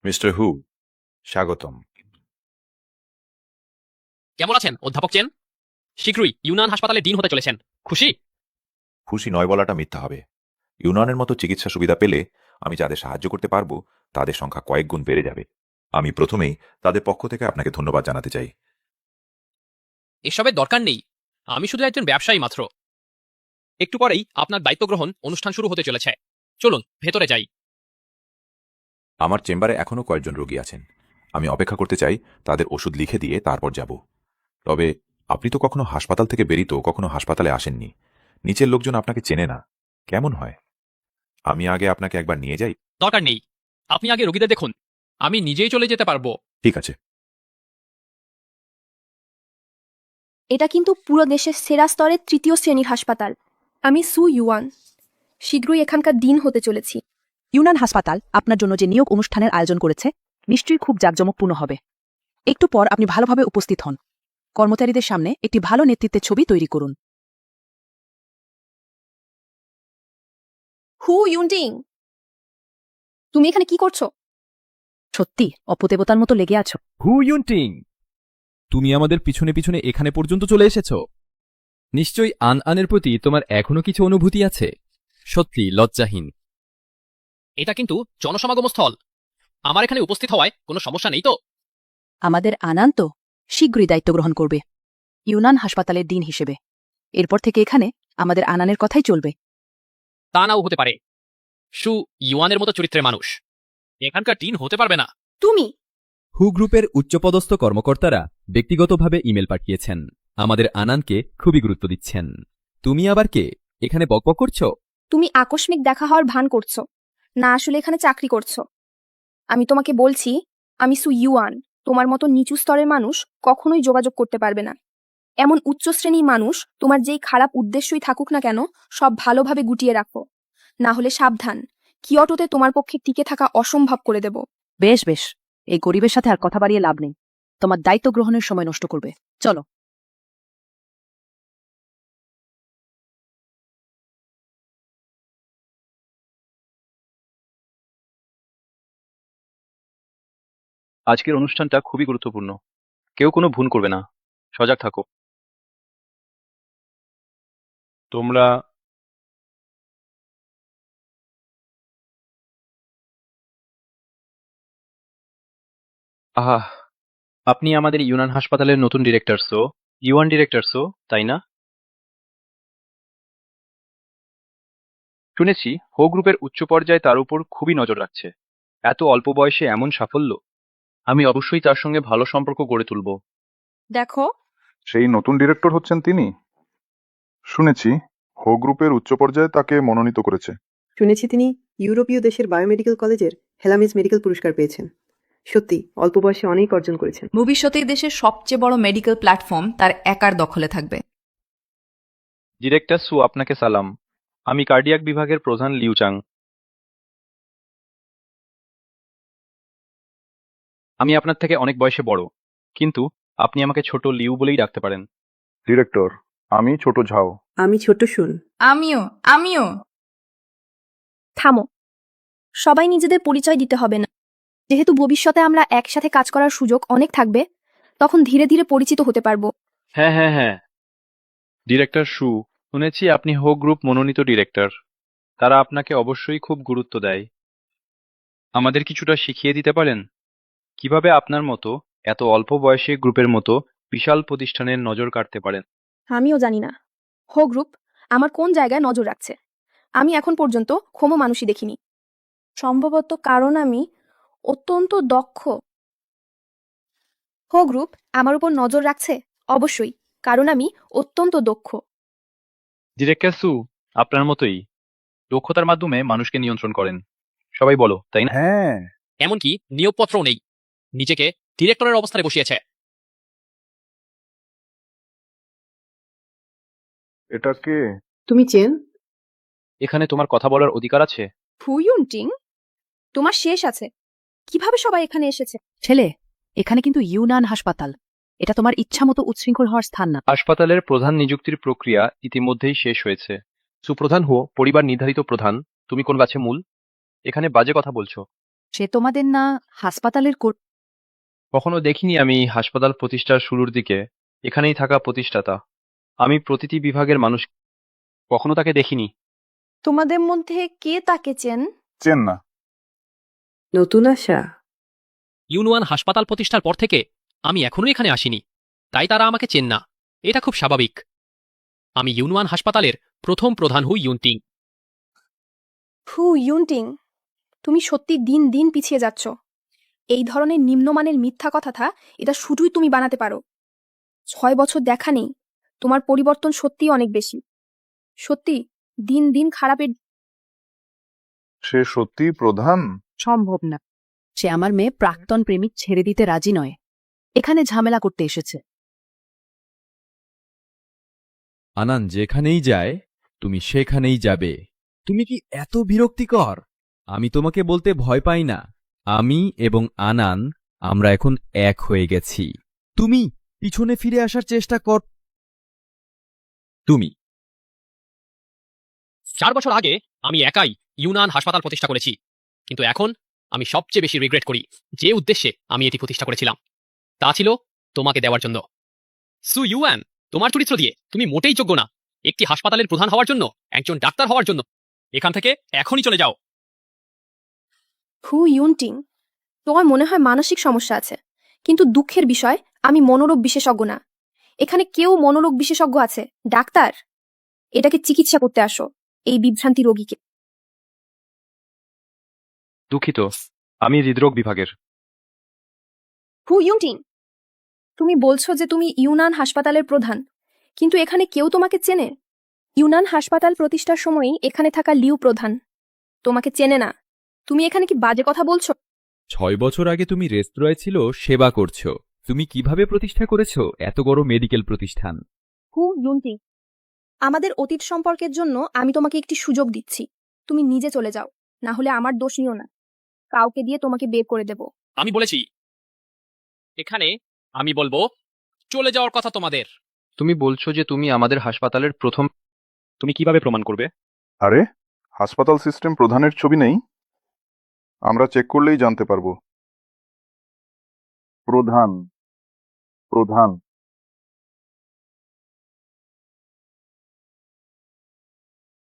মিস্টার হু, স্বাগতম। কেমন আছেন অধ্যাপক চেন? শীঘ্রই ইউনান হাসপাতালে ডিন হতে চলেছেন। খুশি? খুশি নয় বলাটা মিথ্যা হবে। ইউনানের মতো চিকিৎসা সুবিধা পেলে আমি যাদের সাহায্য করতে পারবো তাদের সংখ্যা কয়েক গুণ বেড়ে যাবে। আমি প্রথমেই তাদের পক্ষ থেকে আপনাকে ধন্যবাদ জানাতে চাই। এসবের দরকার নেই। আমি শুধু একজন ব্যবসায়ী মাত্র। একটু পরেই আপনার দায়িত্ব গ্রহণ অনুষ্ঠান শুরু হতে চলেছে। চলুন ভেতরে যাই। আমার চেম্বারে এখনও কয়েকজন রোগী আছেন। আমি অপেক্ষা করতে চাই তাদের ওষুধ লিখে দিয়ে তারপর যাব। তবে আপনি তো কখনো হাসপাতাল থেকে বেরিত কখনো হাসপাতালে আসেননি। নিচের লোকজন আপনাকে চেনে না। কেমন হয়? আমি আগে আপনাকে একবার নিয়ে যাই? দরকার নেই, আপনি আগে রোগীদের দেখুন। আমি নিজেই চলে যেতে পারবো। ঠিক আছে। এটা কিন্তু পুরো দেশের সেরা স্তরের তৃতীয় শ্রেণীর হাসপাতাল। আমি সু ইউয়ান, শীঘ্রই এখানকার ডিন হতে চলেছি। ইউনান হাসপাতাল আপনার জন্য যে নিয়োগ অনুষ্ঠানের আয়োজন করেছে নিশ্চয়ই খুব জাঁকজমকপূর্ণ হবে। একটু পর আপনি ভালোভাবে উপস্থিত হন। কর্মচারীদের সামনে একটি ভালো নেতৃত্বের ছবি তৈরি করুন। হু ইউনটিং, তুমি এখানে কি করছো? সত্যি অপদেবতার মতো লেগে আছো। হু ইউনটিং, তুমি আমাদের পিছনে পিছনে এখানে পর্যন্ত চলে এসেছ। নিশ্চয়ই আনআনের প্রতি তোমার এখনো কিছু অনুভূতি আছে। সত্যি লজ্জাহীন। এটা কিন্তু জনসমাগম স্থল। আমার এখানে উপস্থিত হওয়ায় কোনো সমস্যা নেই তো? আমাদের আনান তো শীঘ্রই দায়িত্ব গ্রহণ করবে ইউনান হাসপাতালের ডিন হিসেবে। এরপর থেকে এখানে আমাদের আনানের কথাই চলবে। তা নাও হতে পারে। সু ইউয়ানের মতো চরিত্রের মানুষ এখানকার ডিন হতে পারবে না। তুমি? হু গ্রুপের উচ্চপদস্থ কর্মকর্তারা ব্যক্তিগতভাবে ইমেল পাঠিয়েছেন। আমাদের আনানকে খুবই গুরুত্ব দিচ্ছেন। তুমি আবার কে? এখানে বকবক করছো? তুমি আকস্মিক দেখা হওয়ার ভান করছো, না আসলে এখানে চাকরি করছো? আমি তোমাকে বলছি, আমি সু ইউয়ান। তোমার মতো নিচু স্তরের মানুষ কখনোই যোগাযোগ করতে পারবে না। এমন উচ্চ শ্রেণীর মানুষ তোমার যেই খারাপ উদ্দেশ্যই থাকুক না কেন সব ভালোভাবে গুটিয়ে রাখো, না হলে সাবধান, কিয়োটোতে তোমার পক্ষে টিকে থাকা অসম্ভব করে দেব। বেশ বেশ, এই গরিবের সাথে আর কথা বাড়িয়ে লাভ নেই। তোমার দায়িত্ব গ্রহণের সময় নষ্ট করবে। চলো। আজকের অনুষ্ঠানটা খুবই গুরুত্বপূর্ণ। কেউ কোনো ভুল করবে না। সজাগ থাকো। তোমরা আহা, আপনি আমাদের ইউনান হাসপাতালের নতুন ডিরেক্টর ইউয়ান ডিরেক্টর তাই না? শুনেছি হো গ্রুপের উচ্চ পর্যায়ে তার উপর খুবই নজর রাখছে। এত অল্প বয়সে এমন সাফল্য, আমি অবশ্যই তার সঙ্গে ভালো সম্পর্ক গড়ে তুলব। দেখো, সেই নতুন ডিরেক্টর হচ্ছেন তিনি? শুনেছি হো গ্রুপের উচ্চ পর্যায়ে তাকে মনোনীত করেছে। শুনেছি তিনি ইউরোপীয় দেশের বায়োমেডিকেল কলেজের হেলামিস মেডিকেল পুরস্কার পেয়েছেন। সত্যি অল্প বয়সে অনেক অর্জন করেছেন। ভবিষ্যতে দেশের সবচেয়ে বড় মেডিকেল প্ল্যাটফর্ম তার একার দখলে থাকবে। ডিরেক্টর সু, আপনাকে সালাম। আমি কার্ডিয়াক বিভাগের প্রধান লিউ চাং। আমি আপনার থেকে অনেক বয়সে বড়, কিন্তু আপনি আমাকে ছোট লিউ বলেই ডাকতে পারেন। ডিরেক্টর, আমি ছোট ঝাও। আমি ছোট শুন। আমিও। থামো, সবাই নিজেদের পরিচয় দিতে হবে না। যেহেতু ভবিষ্যতে আমরা একসাথে কাজ করার সুযোগ অনেক থাকবে, তখন ধীরে ধীরে পরিচিত হতে পারবো। হ্যাঁ। ডিরেক্টর সু, শুনেছি আপনি হো গ্রুপ মনোনীত ডিরেক্টর। তারা আপনাকে অবশ্যই খুব গুরুত্ব দেয়। আমাদের কিছুটা শিখিয়ে দিতে পারেন কিভাবে আপনার মতো এত অল্প বয়সে গ্রুপের মতো বিশাল প্রতিষ্ঠানের নজর কাটতে পারেন? আমিও জানি না হো গ্রুপ আমার কোন জায়গায় নজর রাখছে। আমি এখন পর্যন্ত ক্ষম মানুষই দেখিনি। সম্ভবত কারণ আমি অত্যন্ত দক্ষ। হো গ্রুপ আমার উপর নজর রাখছে অবশ্যই কারণ আমি অত্যন্ত দক্ষ। ডিরেক্টর সু, আপনার মতোই দক্ষতার মাধ্যমে মানুষকে নিয়ন্ত্রণ করেন। সবাই বলো, তাই না? হ্যাঁ। এমনকি নিয়োগপত্রও নেই, নিজেকে ডিরেক্টরের অবস্থানে বসিয়েছে। এটা কে? তুমি চেন? এখানে তোমার কথা বলার অধিকার আছে। ফুইউনটিং, তোমার শেষ আছে। কিভাবে সবাই এখানে এসেছে? ছেলে, এখানে কিন্তু ইউনান হাসপাতাল। এটা তোমার ইচ্ছা মতো উচ্ছৃঙ্খল হওয়ার স্থান না। হাসপাতালের প্রধান নিযুক্তির প্রক্রিয়া ইতিমধ্যেই শেষ হয়েছে। সুপ্রধান হো পরিবার নির্ধারিত প্রধান। তুমি কোন গাছে মূল? এখানে বাজে কথা বলছো। সে তোমাদের না হাসপাতালের কখনো দেখিনি আমি হাসপাতাল প্রতিষ্ঠার শুরুর দিকে এখানেই থাকা প্রতিষ্ঠাতা। আমি প্রতিটি বিভাগের মানুষ, কখনো তাকে দেখিনি। তোমাদের মধ্যে কে তাকে চেন? চেন না? নতুন আসা? ইউনুয়ান হাসপাতাল প্রতিষ্ঠার পর থেকে আমি এখনো এখানে আসিনি, তাই তারা আমাকে চেন না। এটা খুব স্বাভাবিক। আমি ইউনুয়ান হাসপাতালের প্রথম প্রধান হু ইউনটিং। ফুইউনটিং, তুমি সত্যি দিন দিন পিছিয়ে যাচ্ছ। এই ধরনের নিম্নমানের মিথ্যা কথাটা এটা শুধুই তুমি বানাতে পারো। 6 বছর দেখা নেই, তোমার পরিবর্তন সত্যিই অনেক বেশি। সত্যি দিন দিন খারাপের। সে সত্যি প্রধান? সম্ভব না। সে আমার মেয়ে প্রাক্তন প্রেমিক ছেড়ে দিতে রাজি নয়। এখানে ঝামেলা করতে এসেছে। আনান যেখানেই যায় তুমি সেখানেই যাবে। তুমি কি এত বিরক্তিকর? আমি তোমাকে বলতে ভয় পাই না। আমি এবং আনান আমরা এখন এক হয়ে গেছি। তুমি পিছনে ফিরে আসার চেষ্টা কর। তুমি 4 বছর আগে আমি একাই ইউনান হাসপাতাল প্রতিষ্ঠা করেছি, কিন্তু এখন আমি সবচেয়ে বেশি রিগ্রেট করি যে উদ্দেশ্যে আমি এটি প্রতিষ্ঠা করেছিলাম। তা ছিল তোমাকে দেওয়ার জন্য। সু ইউয়ান, তোমার চরিত্র দিয়ে তুমি মোটেই যোগ্য না একটি হাসপাতালের প্রধান হওয়ার জন্য, একজন ডাক্তার হওয়ার জন্য। এখান থেকে এখনই চলে যাও। ফুইউনটিং, তোমার মনে হয় মানসিক সমস্যা আছে, কিন্তু দুঃখের বিষয় আমি মনোরোগ বিশেষজ্ঞ না। এখানে কেউ মনোরোগ বিশেষজ্ঞ আছে? ডাক্তার, এটাকে চিকিৎসা করতে আসো এই বিভ্রান্তি রোগীকে। দুঃখিত, আমি হৃদরোগ বিভাগের। ফুইউনটিং, তুমি বলছো যে তুমি ইউনান হাসপাতালের প্রধান, কিন্তু এখানে কেউ তোমাকে চেনে? ইউনান হাসপাতাল প্রতিষ্ঠার সময়ই এখানে থাকা লিউ প্রধান তোমাকে চেনে না। তুমি এখানে কি বাজে কথা বলছো? 6 বছর আগে তুমি রেস্তোরাঁয় ছিল সেবা করছো। তুমি কিভাবে প্রতিষ্ঠা করেছো এত বড় মেডিকেল প্রতিষ্ঠান? ফুইউনটিং, আমাদের অতীত সম্পর্কের জন্য আমি তোমাকে একটি সুযোগ দিচ্ছি। তুমি নিজে চলে যাও। না হলে আমার দোষ নিও না, কাউকে দিয়ে তোমাকে বের করে দেব। আমি বলেছি এখানে আমি বলবো চলে যাওয়ার কথা তোমাদের। তুমি বলছো যে তুমি আমাদের হাসপাতালের প্রথম। তুমি কিভাবে প্রমাণ করবে? আরে হাসপাতাল সিস্টেম প্রধানের ছবি নেই? আমরা চেক করলেই জানতে পারবো। প্রধান প্রধান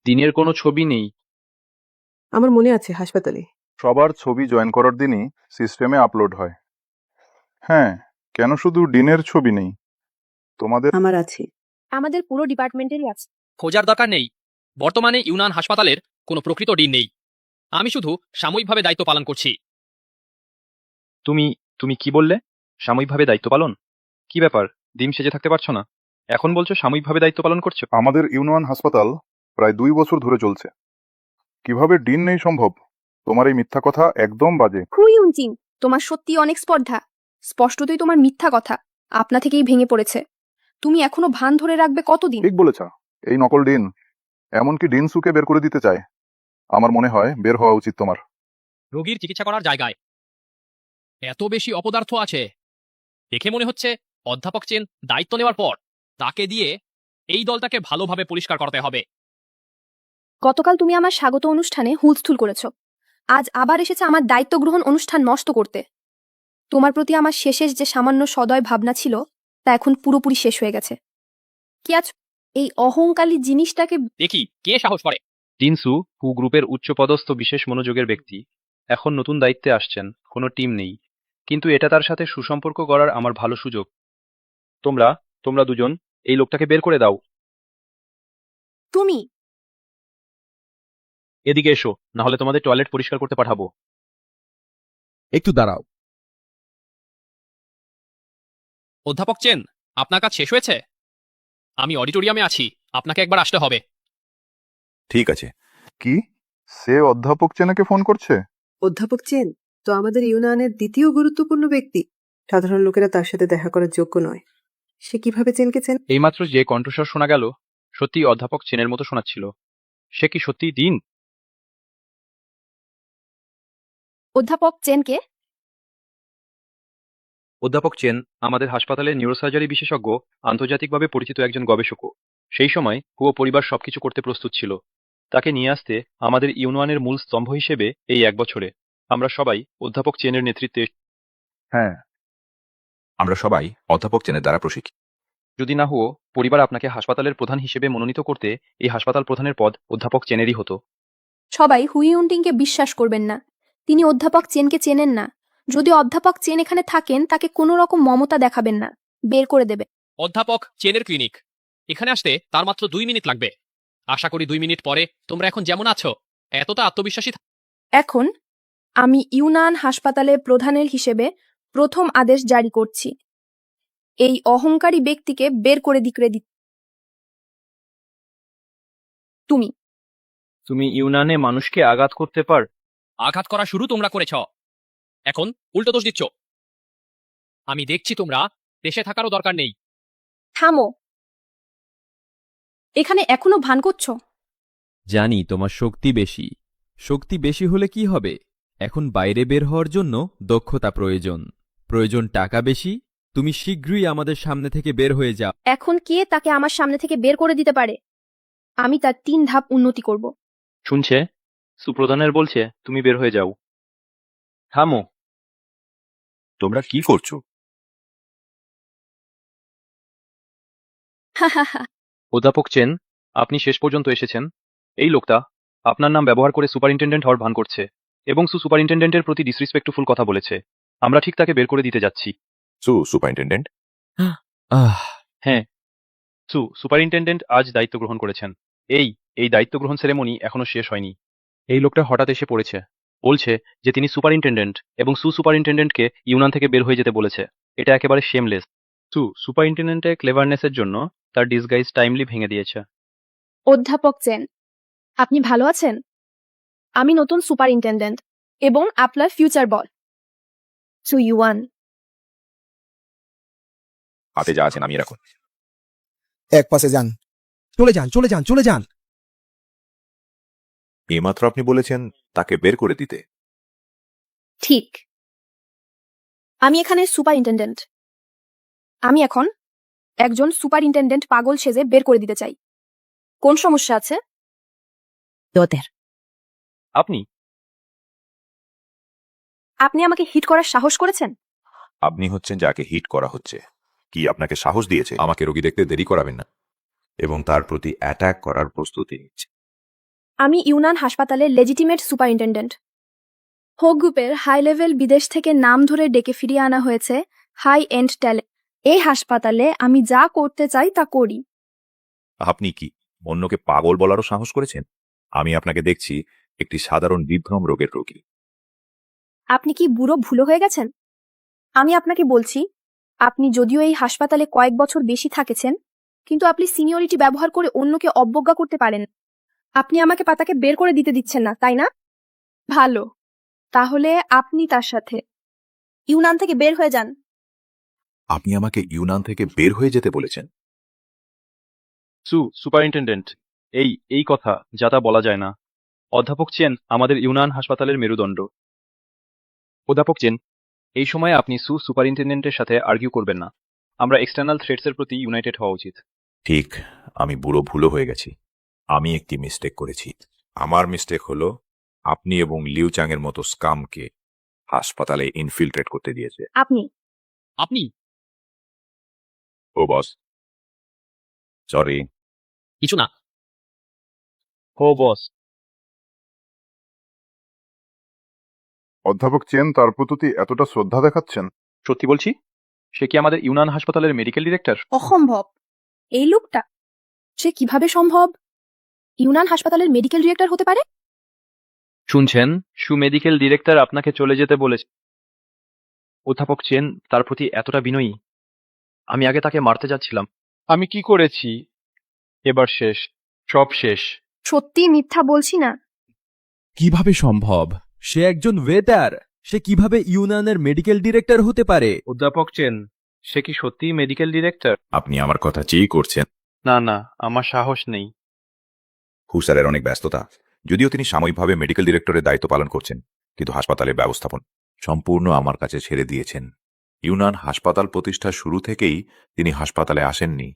দিনের কোনো ছবি নেই। আমার মনে আছে হাসপাতালে। সবার ছবি জয়েন করার দিনই সিস্টেমে আপলোড হয়। হ্যাঁ, কেন শুধু ডিনের ছবি নেই? তোমাদের আমার আছে। আমাদের পুরো ডিপার্টমেন্টেরই আছে। খোঁজার দরকার নেই, বর্তমানে ইউনান হাসপাতালের কোনো প্রকৃত ডিন নেই। আমি শুধু সাময়িকভাবে দায়িত্ব পালন করছি। তুমি তুমি কি বললে? সাময়িকভাবে দায়িত্ব পালন? কি ব্যাপার, ডিম সেজে থাকতে পারছো না? এখন বলছো সাময়িকভাবে দায়িত্ব পালন করছো? আমাদের ইউনিয়ন হাসপাতাল প্রায় 2 বছর ধরে চলছে। কিভাবে ডিন নেই সম্ভব? তোমার এই মিথ্যা কথা একদম বাজে। হুইউনচিং, তোমার সত্যি অনেক স্পর্ধা। স্পষ্টতই তোমার মিথ্যা কথা আপনা থেকেই ভেঙে পড়েছে। তুমি এখনো ভান ধরে রাখবে কতদিন? ঠিক বলেছ, এই নকল ডিন, এমনকি ডিন সুকে বের করে দিতে চায়। আমার মনে হয় বের হওয়া উচিত তোমার। রোগীর চিকিৎসা করার জায়গায় এত বেশি অপদার্থ আছে দেখে মনে হচ্ছে অধ্যাপক চেন দায়িত্ব নেওয়ার পর তাকে দিয়ে এই দলটাকে ভালোভাবে পরিষ্কার করতে হবে। গতকাল তুমি আমার স্বাগত অনুষ্ঠানে হুলস্থুল করেছ, আজ আবার এসেছে আমার দায়িত্ব গ্রহণ অনুষ্ঠান নষ্ট করতে। তোমার প্রতি আমার শেষের যে সামান্য সদয় ভাবনা ছিল তা এখন পুরোপুরি শেষ হয়ে গেছে। কি আজ এই অহংকারী জিনিসটাকে? দেখি কে সাহস করে। ডিনসু হু গ্রুপের উচ্চপদস্থ বিশেষ মনোযোগের ব্যক্তি, এখন নতুন দায়িত্বে আসছেন, কোনো টিম নেই, কিন্তু এটা তার সাথে সুসম্পর্ক গড়ার আমার ভালো সুযোগ। তোমরা তোমরা দুজন এই লোকটাকে বের করে দাও। তুমি এদিকে এসো, না হলে তোমাদের টয়লেট পরিষ্কার করতে পাঠাবো। একটু দাঁড়াও। অধ্যাপক চেন, আপনার কাজ শেষ হয়েছে? আমি অডিটোরিয়ামে আছি, আপনাকে একবার আসতে হবে। ঠিক আছে। কি? সে অধ্যাপক চেনাকে ফোন করছে? অধ্যাপক চেন তো আমাদের ইউনিয়নের দ্বিতীয় গুরুত্বপূর্ণ ব্যক্তি। সাধারণ লোকেরা তার সাথে দেখা করার যোগ্য নয়। সে কিভাবে চেনকে চেন? এইমাত্র যে কণ্ঠস্বর শোনা গেল সত্যি অধ্যাপক চেনের মতো শোনাচ্ছিল। সে কি সত্যি ডিন? অধ্যাপক চেনকে? অধ্যাপক চেন আমাদের হাসপাতালের নিউরোসার্জারি বিশেষজ্ঞ, আন্তর্জাতিকভাবে পরিচিত একজন গবেষকও। সেই সময় হুও পরিবার সবকিছু করতে প্রস্তুত ছিল তাকে নিয়ে আসতে আমাদের ইউনিয়নের মূল স্তম্ভ হিসেবে। এই 1 বছরে আমরা সবাই অধ্যাপক চেনের নেতৃত্বে। হ্যাঁ, আমরা সবাই অধ্যাপক চেনের দ্বারা প্রশিক্ষিত। যদি না হুও পরিবার আপনাকে হাসপাতালের প্রধান হিসেবে মনোনীত করতে, এই হাসপাতাল প্রধানের পদ অধ্যাপক চেনেরই হতো। সবাই হুইউনটিংকে বিশ্বাস করবেন না। তিনি অধ্যাপক চেনকে চেনেন না। যদি অধ্যাপক চেন এখানে থাকেন তাকে কোনো রকম মমতা দেখাবেন না, বের করে দেবে। অধ্যাপক চেনের ক্লিনিক, এখানে আসতে তার মাত্র 2 মিনিট লাগবে। আশা করি 2 মিনিট পরে তোমরা এখন যেমন আছো এতটা আত্মবিশ্বাসী এখন আমি ইউনান হাসপাতালের প্রধানের হিসেবে প্রথম আদেশ জারি করছি, এই অহংকারী ব্যক্তিকে বের করে দিকরে দিত। তুমি তুমি ইউনানে মানুষকে আঘাত করতে পার? আঘাত করা শুরু তোমরা করেছ, এখন উল্টো দোষ দিচ্ছ। আমি দেখছি তোমরা দেশে থাকারও দরকার নেই। থামো, এখানে এখনো ভান করছো? জানি তোমার শক্তি বেশি। শক্তি বেশি হলে কি হবে? এখন বাইরে বের হওয়ার জন্য দক্ষতা প্রয়োজন। প্রয়োজন টাকা বেশি। তুমি শীঘ্রই আমাদের সামনে থেকে বের হয়ে যাও। এখন কে তাকে আমার সামনে থেকে বের করে দিতে পারে? আমি তার 3 ধাপ উন্নতি করব। শুনছে? সুপ্রধানের বলছে তুমি বের হয়ে যাও। থামো। তোমরা কি করছো? অধ্যাপক চেন, আপনি শেষ পর্যন্ত এসেছেন। এই লোকটা আপনার নাম ব্যবহার করে সুপারিনটেন্ডেন্ট হওয়ার ভান করছে এবং সুপারিনটেন্ডেন্টের প্রতি ডিসরেসপেক্টফুল কথা বলেছে। আমরা ঠিক তাকে বের করে দিতে যাচ্ছি। সুপারিনটেন্ডেন্ট? হ্যাঁ, সুপারিনটেন্ডেন্ট আজ দায়িত্ব গ্রহণ করেছেন। এই দায়িত্ব গ্রহণ সেরেমনি এখনো শেষ হয়নি। এই লোকটা হঠাৎ এসে পড়েছে, বলছে যে তিনি সুপারিনটেন্ডেন্ট এবং সুপারিনটেন্ডেন্টকে ইউনান থেকে বের হয়ে যেতে বলেছে। এটা একেবারে শেমলেস। সুপারিনটেন্ডেন্টের ক্লেভারনেসের জন্য তার ডিসগাইজ টাইমলি ভেঙে দিয়েছে। অধ্যাপক চেন, আপনি ভালো আছেন? আমি নতুন সুপারিনটেন্ডেন্ট এবং আপনার ফিউচার বস ইউয়ান। হাতে যা আছে নামিয়ে রাখুন। এক পাশে যান, চলে যান, চলে যান, চলে যান। এইমাত্র আপনি বলেছেন তাকে বের করে দিতে। ঠিক। আমি এখানে সুপারিনটেন্ডেন্ট। আমি এখন একজন সুপারিনটেন্ডেন্ট পাগল সেজে বের করে দিতে চাই। কোন সমস্যা আছে? তোদের আপনি আপনি আমাকে হিট করার সাহস করেছেন? আপনি হচ্ছেন যাকে হিট করা হচ্ছে। কি আপনাকে সাহস দিয়েছে আমাকে রোগী দেখতে দেরি করাবেন না এবং তার প্রতি অ্যাটাক করার প্রস্তুতি নিচ্ছে? আমি ইউনান হাসপাতালের লেজিটিমেট সুপারিনটেন্ডেন্ট। হোক গ্রুপের হাই লেভেল বিদেশ থেকে নাম ধরে ডেকে ফিরিয়ে আনা হয়েছে হাই এন্ড ট্যালেন্ট। এই হাসপাতালে আমি যা করতে চাই তা করি। আপনি কি অন্যকে পাগল বলারও সাহস করেছেন? আমি আপনাকে দেখছি একটি সাধারণ বিভ্রম রোগের রোগী। আপনি কি বুড়ো ভুলো হয়ে গেছেন? আমি আপনাকে বলছি, আপনি যদিও এই হাসপাতালে কয়েক বছর বেশি থাকেছেন, কিন্তু আপনি সিনিয়রিটি ব্যবহার করে অন্যকে অবজ্ঞা করতে পারেন। আপনি আমাকে পাতাকে বের করে দিতে দিচ্ছেন না, তাই না? ভালো, তাহলে আপনি তার সাথে ইউনান থেকে বের হয়ে যান। আপনি আমাকে ইউনান থেকে বের হয়ে যেতে বলেছেন? সুপারিনটেন্ডেন্ট, এই কথা যা তা বলা যায় না। অধ্যাপক চেন আমাদের ইউনান হাসপাতালের মেরুদণ্ড। অধ্যাপক চেন, এই সময়ে আপনি সুপারিনটেন্ডেন্টের সাথে আর্গিউ করবেন না। আমরা এক্সটার্নাল থ্রেটসের প্রতি ইউনাইটেড হওয়া উচিত। ঠিক, আমি বুড়ো ভুলো হয়ে গেছি। আমি একটি মিস্টেক করেছি। আমার মিস্টেক হলো আপনি এবং লিউ চাং এর মতো স্কামকে হাসপাতালে ইনফিল্ট্রেট করতে দিয়েছে। আপনি ও বস, সরি। কিছু না। হো বস। অধ্যাপক চেন তার প্রতি এতটা শ্রদ্ধা দেখাচ্ছেন? সত্যি বলছি, সে কি আমাদের ইউনান হাসপাতালের মেডিকেল ডিরেক্টর? অসম্ভব। এই লোকটা, সে কিভাবে সম্ভব ইউনান হাসপাতালের মেডিকেল ডিরেক্টর হতে পারে? শুনছেন, মেডিকেল ডিরেক্টর আপনাকে চলে যেতে বলেছে। অধ্যাপক চেন তার প্রতি এতটা বিনয়ী। আমি আগে তাকে মারতে যাচ্ছিলাম। আমি কি করেছি? এবার শেষ, সব শেষ। সত্যি মিথ্যা বলছি না। কিভাবে সম্ভব? সে একজন ওয়েটার। সে কিভাবে ইউনানের মেডিকেল ডিরেক্টর হতে পারে? অধ্যাপক চেন, সে কি সত্যিই মেডিকেল ডিরেক্টর? আপনি আমার কথা চেয়েই করছেন। না, আমার সাহস নেই। হুসারের অনেক ব্যস্ততা, যদিও তিনি সাময়িকভাবে মেডিকেল ডিরেক্টরের দায়িত্ব পালন করছেন, কিন্তু হাসপাতালের ব্যবস্থাপন সম্পূর্ণ আমার কাছে ছেড়ে দিয়েছেন। ইউনান হাসপাতাল প্রতিষ্ঠার শুরু থেকেই তিনি হাসপাতালে আসেননি,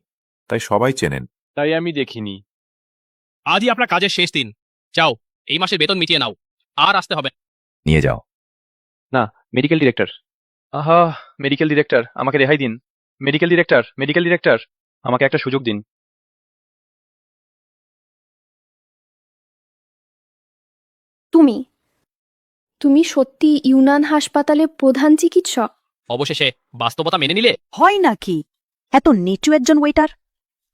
তাই সবাই চেনেন। তাই আমি দেখিনি। আজই আপনার কাজের শেষ দিন। যাও, এই মাসের বেতন মিটিয়ে নাও। আর আসতে হবে না। নিয়ে যাও। না, মেডিকেল ডিরেক্টর। মেডিকেল ডিরেক্টর, আমাকে রেহাই দিন। মেডিকেল ডিরেক্টর, আমাকে একটা সুযোগ দিন। তুমি সত্যি ইউনান হাসপাতালের প্রধান চিকিৎসক? অবশেষে বাস্তবতা মেনে নিলে। হয় নাকি? এত নিচু একজন ওয়েটার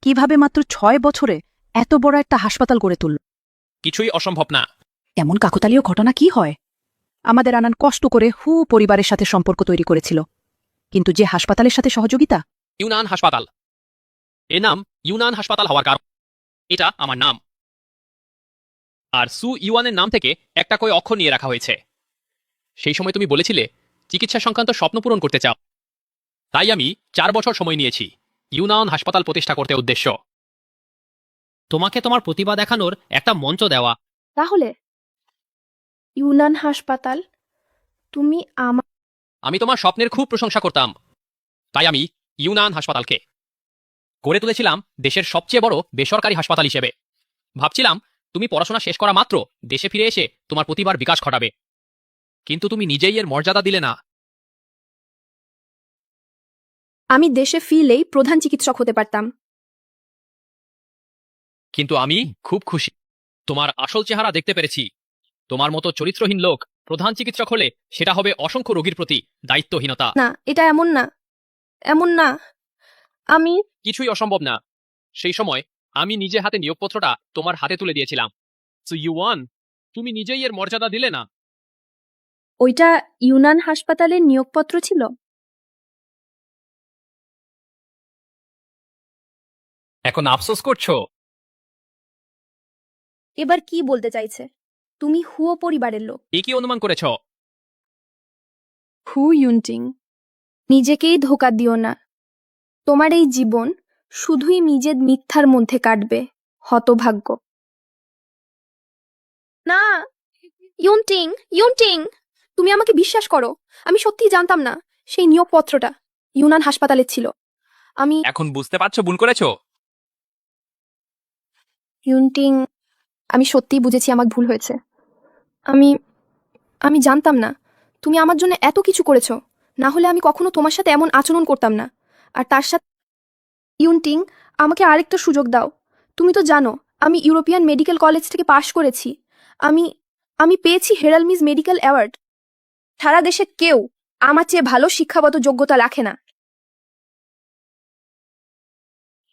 কিভাবে মাত্র 6 বছরে এত বড় একটা হাসপাতাল গড়ে তুলল? কিছুই অসম্ভব না। এমন কাকতালীয় ঘটনা কি হয়? আমাদের আনান কষ্ট করে পরিবারের সাথে সম্পর্ক তৈরি করেছিল, কিন্তু যে হাসপাতালের সাথে সহযোগিতা। ইউনান হাসপাতাল, এ নাম ইউনান হাসপাতাল হওয়ার কারণ এটা আমার নাম। আর ইউয়ানের নাম থেকে একটা করে অক্ষর নিয়ে রাখা হয়েছে। সেই সময় তুমি বলেছিলে চিকিৎসা সংক্রান্ত স্বপ্ন পূরণ করতে চাও, তাই আমি 4 বছর সময় নিয়েছি ইউনান হাসপাতাল প্রতিষ্ঠা করতে উদ্দেশ্য। তোমাকে তোমার প্রতিভা দেখানোর একটা মঞ্চ দেওয়া। তাহলে ইউনান হাসপাতাল, তুমি আমি তোমার স্বপ্নের খুব প্রশংসা করতাম, তাই আমি ইউনান হাসপাতালকে গড়ে তুলেছিলাম দেশের সবচেয়ে বড় বেসরকারি হাসপাতাল হিসেবে। ভাবছিলাম তুমি পড়াশোনা শেষ করা মাত্র দেশে ফিরে এসে তোমার প্রতিভার বিকাশ ঘটাবে, কিন্তু তুমি নিজেই এর মর্যাদা দিলে না। আমি দেশে ফিরলেই প্রধান চিকিৎসক হতে পারতাম। কিন্তু আমি খুব খুশি তোমার আসল চেহারা দেখতে পেরেছি। তোমার মতো চরিত্রহীন লোক প্রধান চিকিৎসক হলে সেটা হবে অসংখ্য রোগীর প্রতি দায়িত্বহীনতা। না, এটা এমন না। আমি কিছুই অসম্ভব না। সেই সময় আমি নিজে হাতে নিয়োগপত্রটা তোমার হাতে তুলে দিয়েছিলাম। ইউয়ান, তুমি নিজেই এর মর্যাদা দিলে না। ওইটা ইউনান হাসপাতালের নিয়োগপত্র ছিল। এখন আফসোস করছো? এবার কি বলতে চাইছে? তুমি হুও পরিবারের লোক। এ কি অনুমান করেছ? হু ইউনটিং, নিজেকেই ধোঁকা দিও না। তোমার এই জীবন শুধুই নিজের মিথ্যার মধ্যে কাটবে, হতভাগ্য। না, ইউনটিং, ইউনটিং, তুমি আমাকে বিশ্বাস করো, আমি সত্যিই জানতাম না সেই নিয়োগপত্রটা ইউনান হাসপাতালে ছিল। আমি এখন বুঝতে পারছো ভুল করেছো? ইউনটিং, আমি সত্যিই বুঝেছি আমার ভুল হয়েছে। আমি আমি জানতাম না তুমি আমার জন্য এত কিছু করেছো, না হলে আমি কখনো তোমার সাথে এমন আচরণ করতাম না। আর তার সাথে ইউনটিং, আমাকে আরেকটা সুযোগ দাও। তুমি তো জানো আমি ইউরোপিয়ান মেডিকেল কলেজ থেকে পাশ করেছি। আমি আমি পেয়েছি হেরালমিজ মেডিকেল অ্যাওয়ার্ড। সারা দেশে কেউ আমার চেয়ে ভালো শিক্ষাগত যোগ্যতা রাখে না।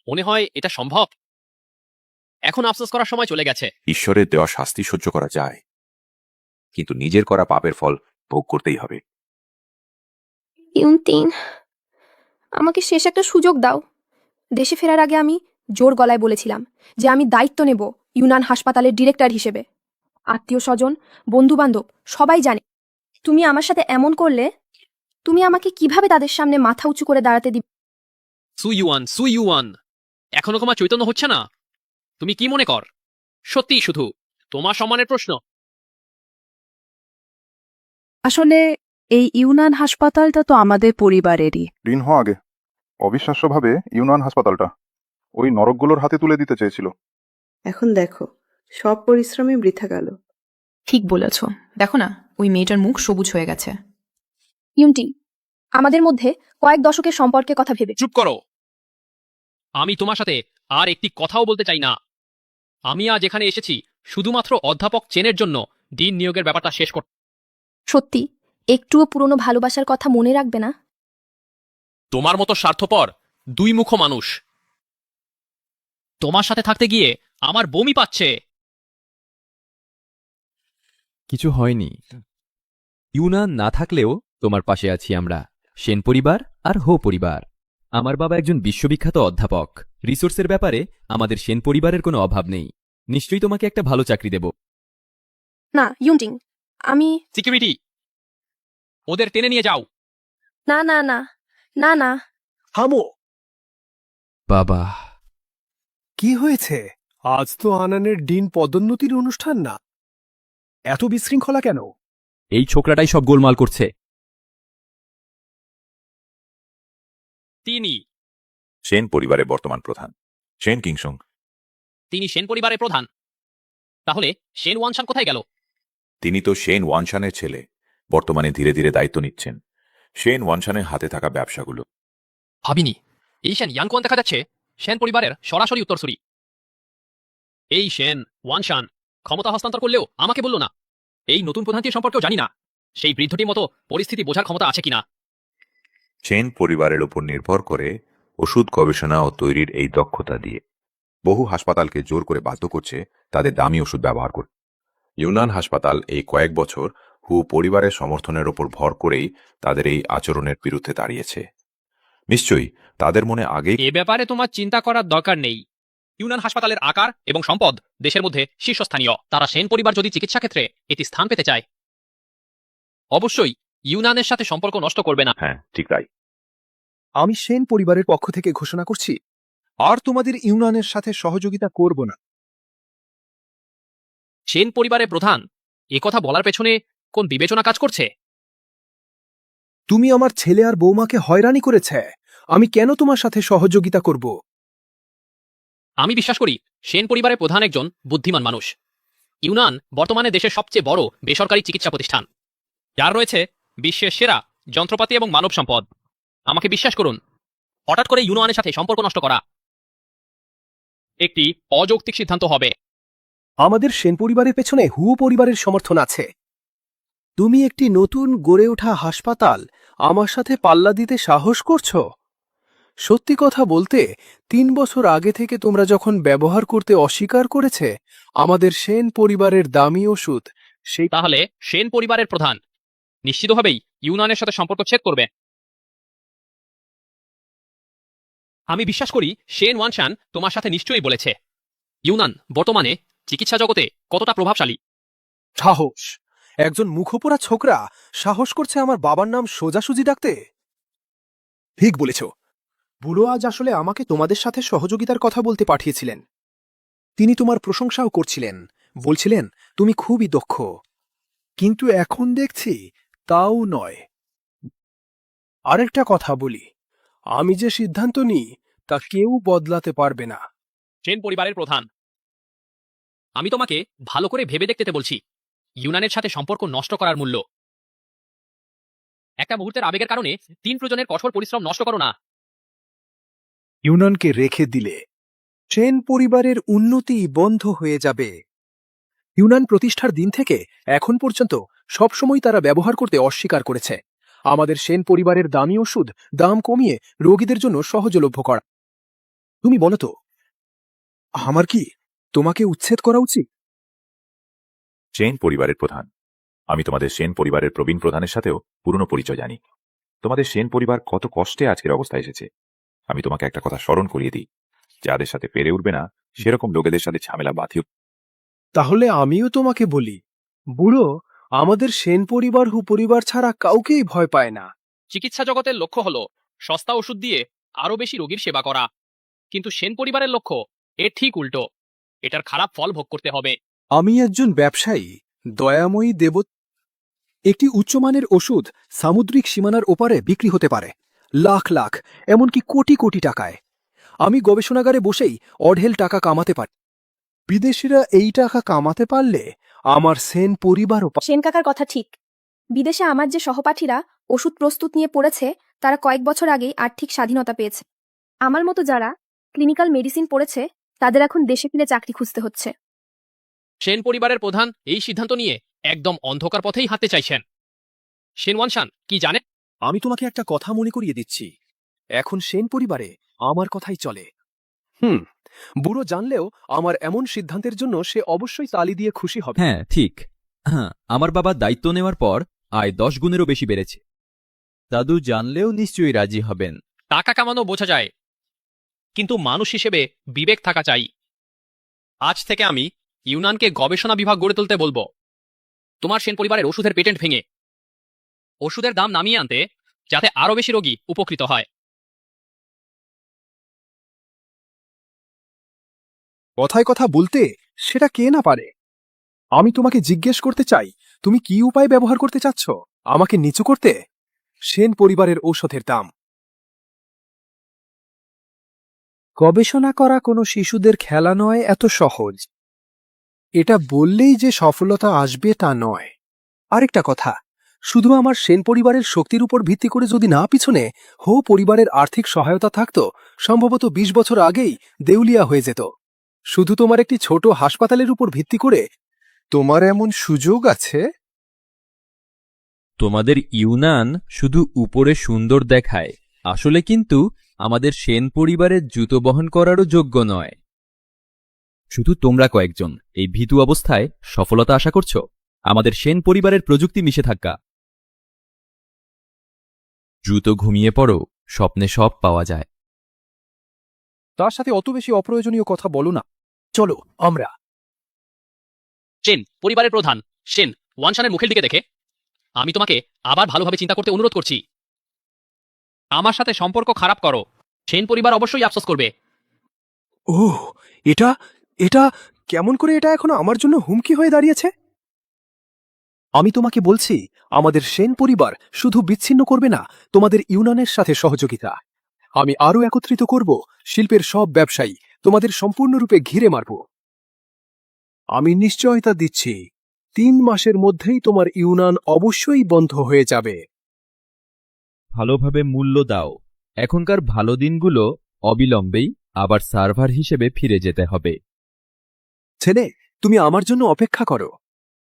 মনে হয় এটা সম্ভব? এখন আফসোস করার সময় চলে গেছে। ঈশ্বরের দেওয়া শাস্তি সহ্য করা যায়, কিন্তু নিজের করা পাপের ফল ভোগ করতেই হবে। ইউনটিং, আমাকে শেষ একটা সুযোগ দাও। দেশে ফেরার আগে আমি জোর গলায় বলেছিলাম যে আমি দায়িত্ব নেব ইউনান হাসপাতালের ডিরেক্টর হিসেবে। আত্মীয় স্বজন, বন্ধু বান্ধব সবাই জানে তুমি আমার সাথে এমন করলে তুমি আমাকে কিভাবে তাদের সামনে মাথা উঁচু করে দাঁড়াতে দিবে। সুইউয়ান, এখনো তোমার চৈতন্য হচ্ছে না? তুমি কি মনে কর সত্যি শুধু তোমার সম্মানের প্রশ্ন? আসলে এই ইউনান হাসপাতালটা তো আমাদের পরিবারেরই। ডিন হওয়া আগে অবিশ্বাস্যভাবে ইউনান হাসপাতালটা ওই নরকগুলোর হাতে তুলে দিতে চেয়েছিল। এখন দেখো, সব পরিশ্রমই বৃথা গেল। ঠিক বলেছ, দেখো না ওই মেয়েটার মুখ সবুজ হয়ে গেছে। ইউনটিং, আমাদের মধ্যে কয়েক দশকের সম্পর্কের কথা ভেবে চুপ করো। আমি তোমার সাথে আর একটি কথাও বলতে চাই না। আমি আজ এখানে এসেছি শুধুমাত্র অধ্যাপক চেনের জন্য ডিন নিয়োগের ব্যাপারটা শেষ করতে। সত্যি একটুও পুরনো ভালোবাসার কথা মনে রাখবে না? তোমার মতো স্বার্থপর দুই মুখ মানুষ তোমার সাথে থাকতে গিয়ে আমার বমি পাচ্ছে। কিছু হয়নি। ইউনান না থাকলেও তোমার পাশে আছি আমরা, সেন পরিবার আর হো পরিবার। আমার বাবা একজন বিশ্ববিখ্যাত অধ্যাপক। রিসোর্সের ব্যাপারে আমাদের সেন পরিবারের কোনো অভাব নেই। নিশ্চয়ই তোমাকে একটা ভালো চাকরি দেব। না ইউনটিং, আমি সিকিউরিটি, ওদের টেনে নিয়ে যাও। না না না না না। থামো। বাবা, কি হয়েছে? আজ তো আনানের ডিন পদোন্নতির অনুষ্ঠান না, এত বিশৃঙ্খলা কেন? এই ছোকরাটাই সব গোলমাল করছে। তিনি সেন পরিবারের বর্তমান প্রধান সেন কিংসং। তিনি সেন পরিবারের প্রধান। তাহলে সেন ওয়ানশান কোথায় গেল? তিনি তো শেন ওয়ানশানের ছেলে, বর্তমানে ধীরে ধীরে দায়িত্ব নিচ্ছেন শেন ওয়ানশানের হাতে থাকা ব্যবসাগুলো। ভাবিনি এই সেন ইয়াংকুয়ান দেখা যাচ্ছে সেন পরিবারের সরাসরি উত্তরসূরি। এই সেন ওয়ানশান ক্ষমতা হস্তান্তর করলেও আমাকে বলল না। এই নতুন প্রধানটির সম্পর্কেও জানি না সেই বৃদ্ধটির মতো পরিস্থিতি বোঝার ক্ষমতা আছে কিনা। সেন পরিবারের উপর নির্ভর করে ওষুধ গবেষণা ও তৈরির এই দক্ষতা দিয়ে বহু হাসপাতালকে জোর করে বাধ্য করছে তাদের দামি ওষুধ ব্যবহার করতে। ইউনান হাসপাতাল এই কয়েক বছর হু পরিবারের সমর্থনের ওপর ভর করেই তাদের এই আচরণের বিরুদ্ধে দাঁড়িয়েছে। নিশ্চয়ই তাদের মনে আগেই এ ব্যাপারে তোমার চিন্তা করার দরকার নেই। ইউনান হাসপাতালের আকার এবং সম্পদ দেশের মধ্যে শীর্ষস্থানীয়। তারা সেন পরিবার যদি চিকিৎসা ক্ষেত্রে এটি স্থান পেতে চায়, অবশ্যই ইউনানের সাথে সম্পর্ক নষ্ট করবে না। হ্যাঁ, ঠিক তাই। আমি সেন পরিবারের পক্ষ থেকে ঘোষণা করছি, আর তোমাদের ইউনানের সাথে সহযোগিতা করব না। সেন পরিবারের প্রধান এ কথা বলার পেছনে কোন বিবেচনা কাজ করছে? তুমি আমার ছেলে আর বৌমাকে হয়রানি করেছে, আমি কেন তোমার সাথে সহযোগিতা করব? আমি বিশ্বাস করি সেন পরিবারের প্রধান একজন বুদ্ধিমান মানুষ। ইউনান বর্তমানে দেশের সবচেয়ে বড় বেসরকারি চিকিৎসা প্রতিষ্ঠান, যার রয়েছে বিশ্বের সেরা যন্ত্রপাতি এবং মানব সম্পদ। আমাকে বিশ্বাস করুন, হঠাৎ করে ইউনানের সাথে সম্পর্ক নষ্ট করা একটি অযৌক্তিক সিদ্ধান্ত হবে। আমাদের সেন পরিবারের পেছনে হুও পরিবারের সমর্থন আছে। তুমি একটি নতুন গড়ে ওঠা হাসপাতাল আমার সাথে পাল্লা দিতে সাহস করছো? সত্যি কথা বলতে 3 বছর আগে থেকে তোমরা যখন ব্যবহার করতে অস্বীকার করেছে আমাদের সেন পরিবারের দামি ওষুধ, সেই তাহলে সেন পরিবারের প্রধান নিশ্চিতভাবেই ইউনানের সাথে সম্পর্ক ছেদ করবে। আমি বিশ্বাস করি শেন ওয়ানশান তোমার সাথে নিশ্চয়ই বলেছে ইউনান বর্তমানে চিকিৎসা জগতে কতটা প্রভাবশালী। সাহস! একজন মুখোপোড়া ছোকরা সাহস করছে আমার বাবার নাম সোজাসুজি ডাকতে? ঠিক বলেছ। বুড়ো আজ আসলে আমাকে তোমাদের সাথে সহযোগিতার কথা বলতে পাঠিয়েছিলেন। তিনি তোমার প্রশংসাও করছিলেন, বলছিলেন তুমি খুবই দক্ষ, কিন্তু এখন দেখছি তাও নয়। আরেকটা কথা বলি, আমি যে সিদ্ধান্ত নিই তা কেউ বদলাতে পারবে না। সেন পরিবারের প্রধান, আমি তোমাকে ভালো করে ভেবে দেখতে বলছি ইউনানের সাথে সম্পর্ক নষ্ট করার মূল্য। একটা মুহূর্তের আবেগের কারণে 3 প্রজনের কঠোর পরিশ্রম নষ্ট করো না। ইউনানকে রেখে দিলে সেন পরিবারের উন্নতি বন্ধ হয়ে যাবে। ইউনান প্রতিষ্ঠার দিন থেকে এখন পর্যন্ত সবসময় তারা ব্যবহার করতে অস্বীকার করেছে আমাদের সেন পরিবারের দামি ওষুধ দাম কমিয়ে রোগীদের জন্য সহজলভ্য করা। তুমি বলো তো, আমার কি তোমাকে উচ্ছেদ করা উচিত? সেন পরিবারের প্রধান, আমি তোমাদের সেন পরিবারের প্রবীণ প্রধানের সাথেও পুরনো পরিচয় জানি। তোমাদের সেন পরিবার কত কষ্টে আজকের অবস্থায় এসেছে। আমি তোমাকে একটা কথা স্মরণ করিয়ে দিই, যাদের সাথে পেরে উঠবে না সেরকম লোকেদের সাথে ঝামেলা বাঁধিও। তাহলে আমিও তোমাকে বলি, বুড়ো, আমাদের সেন পরিবার পরিবার ছাড়া কাউকেই ভয় পায় না। চিকিৎসা জগতের লক্ষ্য হলো সস্তা ওষুধ দিয়ে আরো বেশি রোগীর সেবা করা, কিন্তু সেন পরিবারের লক্ষ্য এর ঠিক উল্টো। এটার খারাপ ফল ভোগ করতে হবে। আমি একজন ব্যবসায়ী, দয়াময়ী দেব। একটি উচ্চমানের ওষুধ সামুদ্রিক সীমানার ওপারে বিক্রি হতে পারে লাখ লাখ, এমনকি কোটি কোটি টাকায়। আমি গবেষণাগারে বসেই অঢেল টাকা কামাতে পারি। বিদেশিরা এই টাকা কামাতে পারলে আমার সেন পরিবারও সেন কাকার কথা ঠিক। বিদেশে আমার যে সহপাঠীরা ওষুধ প্রস্তুত নিয়ে পড়েছে তারা কয়েক বছর আগেই আর্থিক স্বাধীনতা পেয়েছে। আমার মতো যারা ক্লিনিক্যাল মেডিসিন পড়েছে তাদের এখন দেশে ফিরে চাকরি খুঁজতে হচ্ছে। সেন পরিবারের প্রধান এই সিদ্ধান্ত নিয়ে একদম অন্ধকার পথেই হাঁটতে চাইছেন। সেন ওয়ানশান কি জানে? আমি তোমাকে একটা কথা মনে করিয়ে দিচ্ছি, এখন সেন পরিবারে আমার কথাই চলে। বুড়ো জানলেও আমার এমন সিদ্ধান্তের জন্য সে অবশ্যই তালি দিয়ে খুশি হবে। হ্যাঁ, ঠিক। হ্যাঁ, আমার বাবা দায়িত্ব নেওয়ার পর আয় 10 গুণেরও বেশি বেড়েছে। দাদু জানলেও নিশ্চয়ই রাজি হবেন। টাকা কামানো বোঝা যায়, কিন্তু মানুষ হিসেবে বিবেক থাকা চাই। আজ থেকে আমি ইউনানকে গবেষণা বিভাগ গড়ে তুলতে বলবো। তোমার সেন পরিবারের ওষুধের পেটেন্ট ভেঙে ওষুধের দাম নামিয়ে আনতে, যাতে আরো বেশি রোগী উপকৃত হয়। কথায় কথা বলতে সেটা কে না পারে। আমি তোমাকে জিজ্ঞেস করতে চাই, তুমি কি উপায় ব্যবহার করতে চাচ্ছ আমাকে নিচু করতে? সেন পরিবারের ঔষধের দাম। গবেষণা করা কোনো শিশুদের খেলা নয়, এত সহজ। এটা বললেই যে সফলতা আসবে তা নয়। আরেকটা কথা, শুধু আমার সেন পরিবারের শক্তির উপর ভিত্তি করে যদি না পিছনে পরিবারের আর্থিক সহায়তা থাকত, সম্ভবত 20 বছর আগেই দেউলিয়া হয়ে যেত। শুধু তোমার একটি ছোট হাসপাতালের উপর ভিত্তি করে তোমার এমন সুযোগ আছে? তোমাদের ইউনান শুধু উপরে সুন্দর দেখায়, আসলে কিন্তু আমাদের সেন পরিবারের জুতো বহন করারও যোগ্য নয়। শুধু তোমরা কয়েকজন এই ভীতু অবস্থায় সফলতা আশা করছো? আমাদের সেন পরিবারের প্রযুক্তি নিষেধাজ্ঞা। দ্রুত ঘুমিয়ে পড়ো, স্বপ্নে সব পাওয়া যায়। তার সাথে অত বেশি অপ্রয়োজনীয় কথা বলো না। চলো আমরা। সেন পরিবারের প্রধান সেন ওয়ানশানের মুখের দিকে দেখে আমি তোমাকে আবার ভালোভাবে চিন্তা করতে অনুরোধ করছি। আমার সাথে সম্পর্ক খারাপ করো, সেন পরিবার অবশ্যই আফসোস করবে। ওহ, এটা এটা কেমন করে এটা এখন আমার জন্য হুমকি হয়ে দাঁড়িয়েছে? আমি তোমাকে বলছি, আমাদের সেন পরিবার শুধু বিচ্ছিন্ন করবে না তোমাদের ইউনানের সাথে সহযোগিতা। আমি আরও একত্রিত করব শিল্পের সব ব্যবসায়ী, তোমাদের সম্পূর্ণরূপে ঘিরে মারব। আমি নিশ্চয়তা দিচ্ছি 3 মাসের মধ্যেই তোমার ইউনান অবশ্যই বন্ধ হয়ে যাবে। ভালোভাবে মূল্য দাও। এখনকার ভালো দিনগুলো অবিলম্বেই আবার সার্ভার হিসেবে ফিরে যেতে হবে। ছেলে, তুমি আমার জন্য অপেক্ষা করো।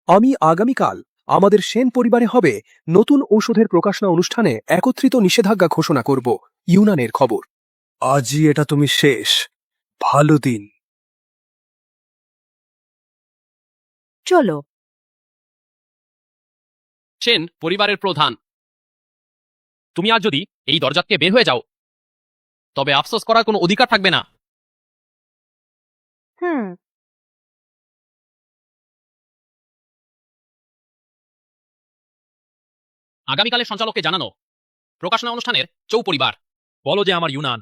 আমি আগামীকাল আমাদের সেন পরিবারে হবে নতুন ঔষধের প্রকাশনা অনুষ্ঠানে একত্রিত নিষেধাজ্ঞা ঘোষণা করব ইউনানের খবর। আজই এটা তুমি শেষ। ভালো দিন। চলো। সেন পরিবারের প্রধান, তুমি আজ যদি এই দরজা থেকে বের হয়ে যাও তবে আফসোস করার কোনো অধিকার থাকবে না। আগামীকালের সঞ্চালককে জানানো প্রকাশনা অনুষ্ঠানের চৌপরিবার বলো যে আমার ইউনান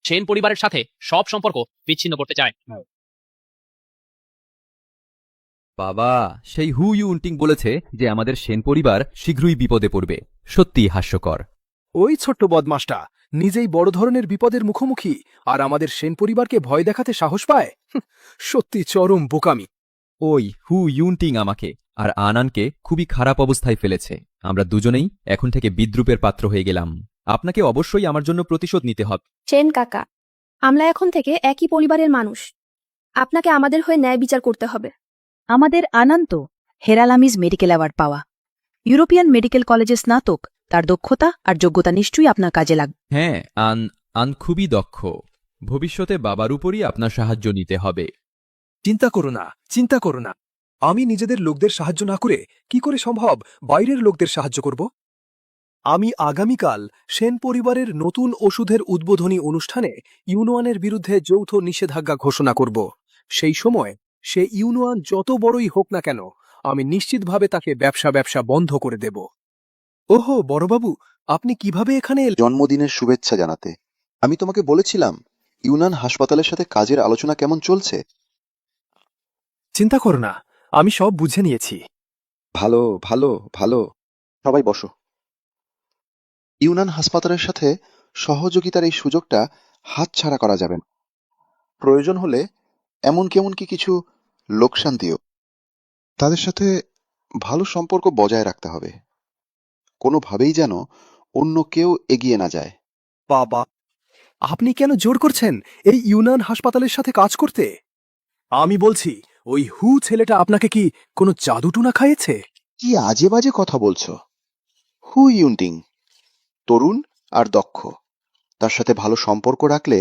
সেন পরিবারের সাথে সব সম্পর্ক বিচ্ছিন্ন করতে চায়। বাবা, সেই হু ইউনটিং বলেছে যে আমাদের সেন পরিবার শীঘ্রই বিপদে পড়বে। সত্যি হাস্যকর। ওই ছোট্ট বদমাসটা নিজেই বড় ধরনের বিপদের মুখোমুখি আর আমাদের সেন পরিবারকে ভয় দেখাতে সাহস পায়। সত্যি চরম বোকামি। ওই হু ইউনটিং আমাকে আর আনানকে খুবই খারাপ অবস্থায় ফেলেছে। আমরা দুজনেই এখন থেকে বিদ্রুপের পাত্র হয়ে গেলাম। আপনাকে অবশ্যই আমার জন্য প্রতিশোধ নিতে হবে। সেন কাকা, আমরা এখন থেকে একই পরিবারের মানুষ। আপনাকে আমাদের হয়ে ন্যায় বিচার করতে হবে। আমাদের আনন্দ হেরালামিজ মেডিকেল অ্যাওয়ার্ড পাওয়া, ইউরোপিয়ান মেডিকেল কলেজে স্নাতক। তার দক্ষতা আর যোগ্যতা নিশ্চয়ই আপনার কাজে লাগবে। হ্যাঁ, আন খুবই দক্ষ। ভবিষ্যতে বাবার উপরই আপনার সাহায্য নিতে হবে। চিন্তা করো না। আমি নিজেদের লোকদের সাহায্য না করে কি করে সম্ভব বাইরের লোকদের সাহায্য করব? আমি আগামীকাল সেন পরিবারের নতুন ওষুধের উদ্বোধনী অনুষ্ঠানে ইউনোয়ানের বিরুদ্ধে যৌথ নিষেধাজ্ঞা ঘোষণা করব। সেই সময় সে ইউনোয়ান যত বড়ই হোক না কেন, আমি নিশ্চিতভাবে তাকে ব্যবসা বন্ধ করে দেব। ওহো বড়বাবু, আপনি কিভাবে এখানে এলেন? জন্মদিনের শুভেচ্ছা জানাতে। আমি তোমাকে বলেছিলাম ইউনান হাসপাতালের সাথে কাজের আলোচনা কেমন চলছে। চিন্তা করো না, আমি সব বুঝে নিয়েছি। ভালো ভালো ভালো, সবাই বসো। ইউনান হাসপাতালের সাথে সহযোগিতার এই সুযোগটা হাতছাড়া করা যাবে না। প্রয়োজন হলে এমনকি কিছু লোকসান দিও। তাদের সাথে ভালো সম্পর্ক বজায় রাখতে হবে। কোনোভাবেই যেন অন্য কেউ এগিয়ে না যায়। বাবা, আপনি কেন জোর করছেন এই ইউনান হাসপাতালের সাথে কাজ করতে? আমি বলছি, ওই হু ছেলেটা আপনাকে কি কোনো জাদুটুনা খাইয়েছে? কি আজে বাজে কথা বলছো? হু ইউনটিং তরুণ আর দক্ষ। তার সাথে ভালো সম্পর্ক রাখলে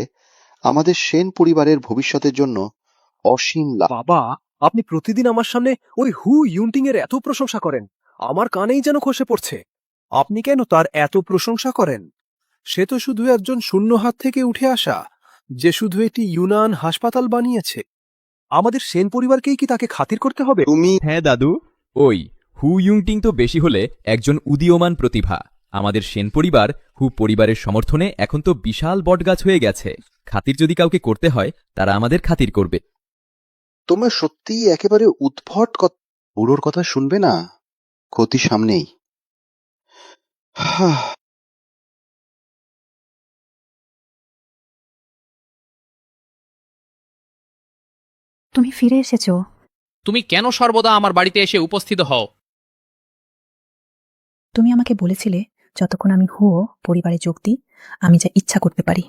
আমাদের সেন পরিবারের ভবিষ্যতের জন্য অসীম লাভ। বাবা, আপনি প্রতিদিন আমার সামনে ওই হু ইউনটিং এর এত প্রশংসা করেন, আমার কানেই যেন খসে পড়ছে। আপনি কেন তার এত প্রশংসা করেন? সে তো শুধু একজন শূন্য হাত থেকে উঠে আসা, যে শুধু একটি ইউনান হাসপাতাল বানিয়েছে। আমাদের সেন পরিবারকেই কি তাকে খাতির করতে হবে? তুমি হ্যাঁ দাদু, ওই হু ইউনটিং তো বেশি হলে একজন উদীয়মান প্রতিভা। আমাদের সেন পরিবার হু পরিবারের সমর্থনে এখন তো বিশাল বটগাছ হয়ে গেছে। খাতির যদি কাউকে করতে হয়, তারা আমাদের খাতির করবে। তোমার সত্যিই একেবারে উদ্ভট কথা। বুড়োর কথা শুনবে না, ক্ষতি সামনেই। তুমি ফিরে এসেছো। তুমি কেন সর্বদা আমার বাড়িতে এসে উপস্থিত হও? তুমি আমাকে বলেছিলে যতক্ষণ আমি হুও পরিবারে যোগ দিই, আমি যা ইচ্ছা করতে পারি।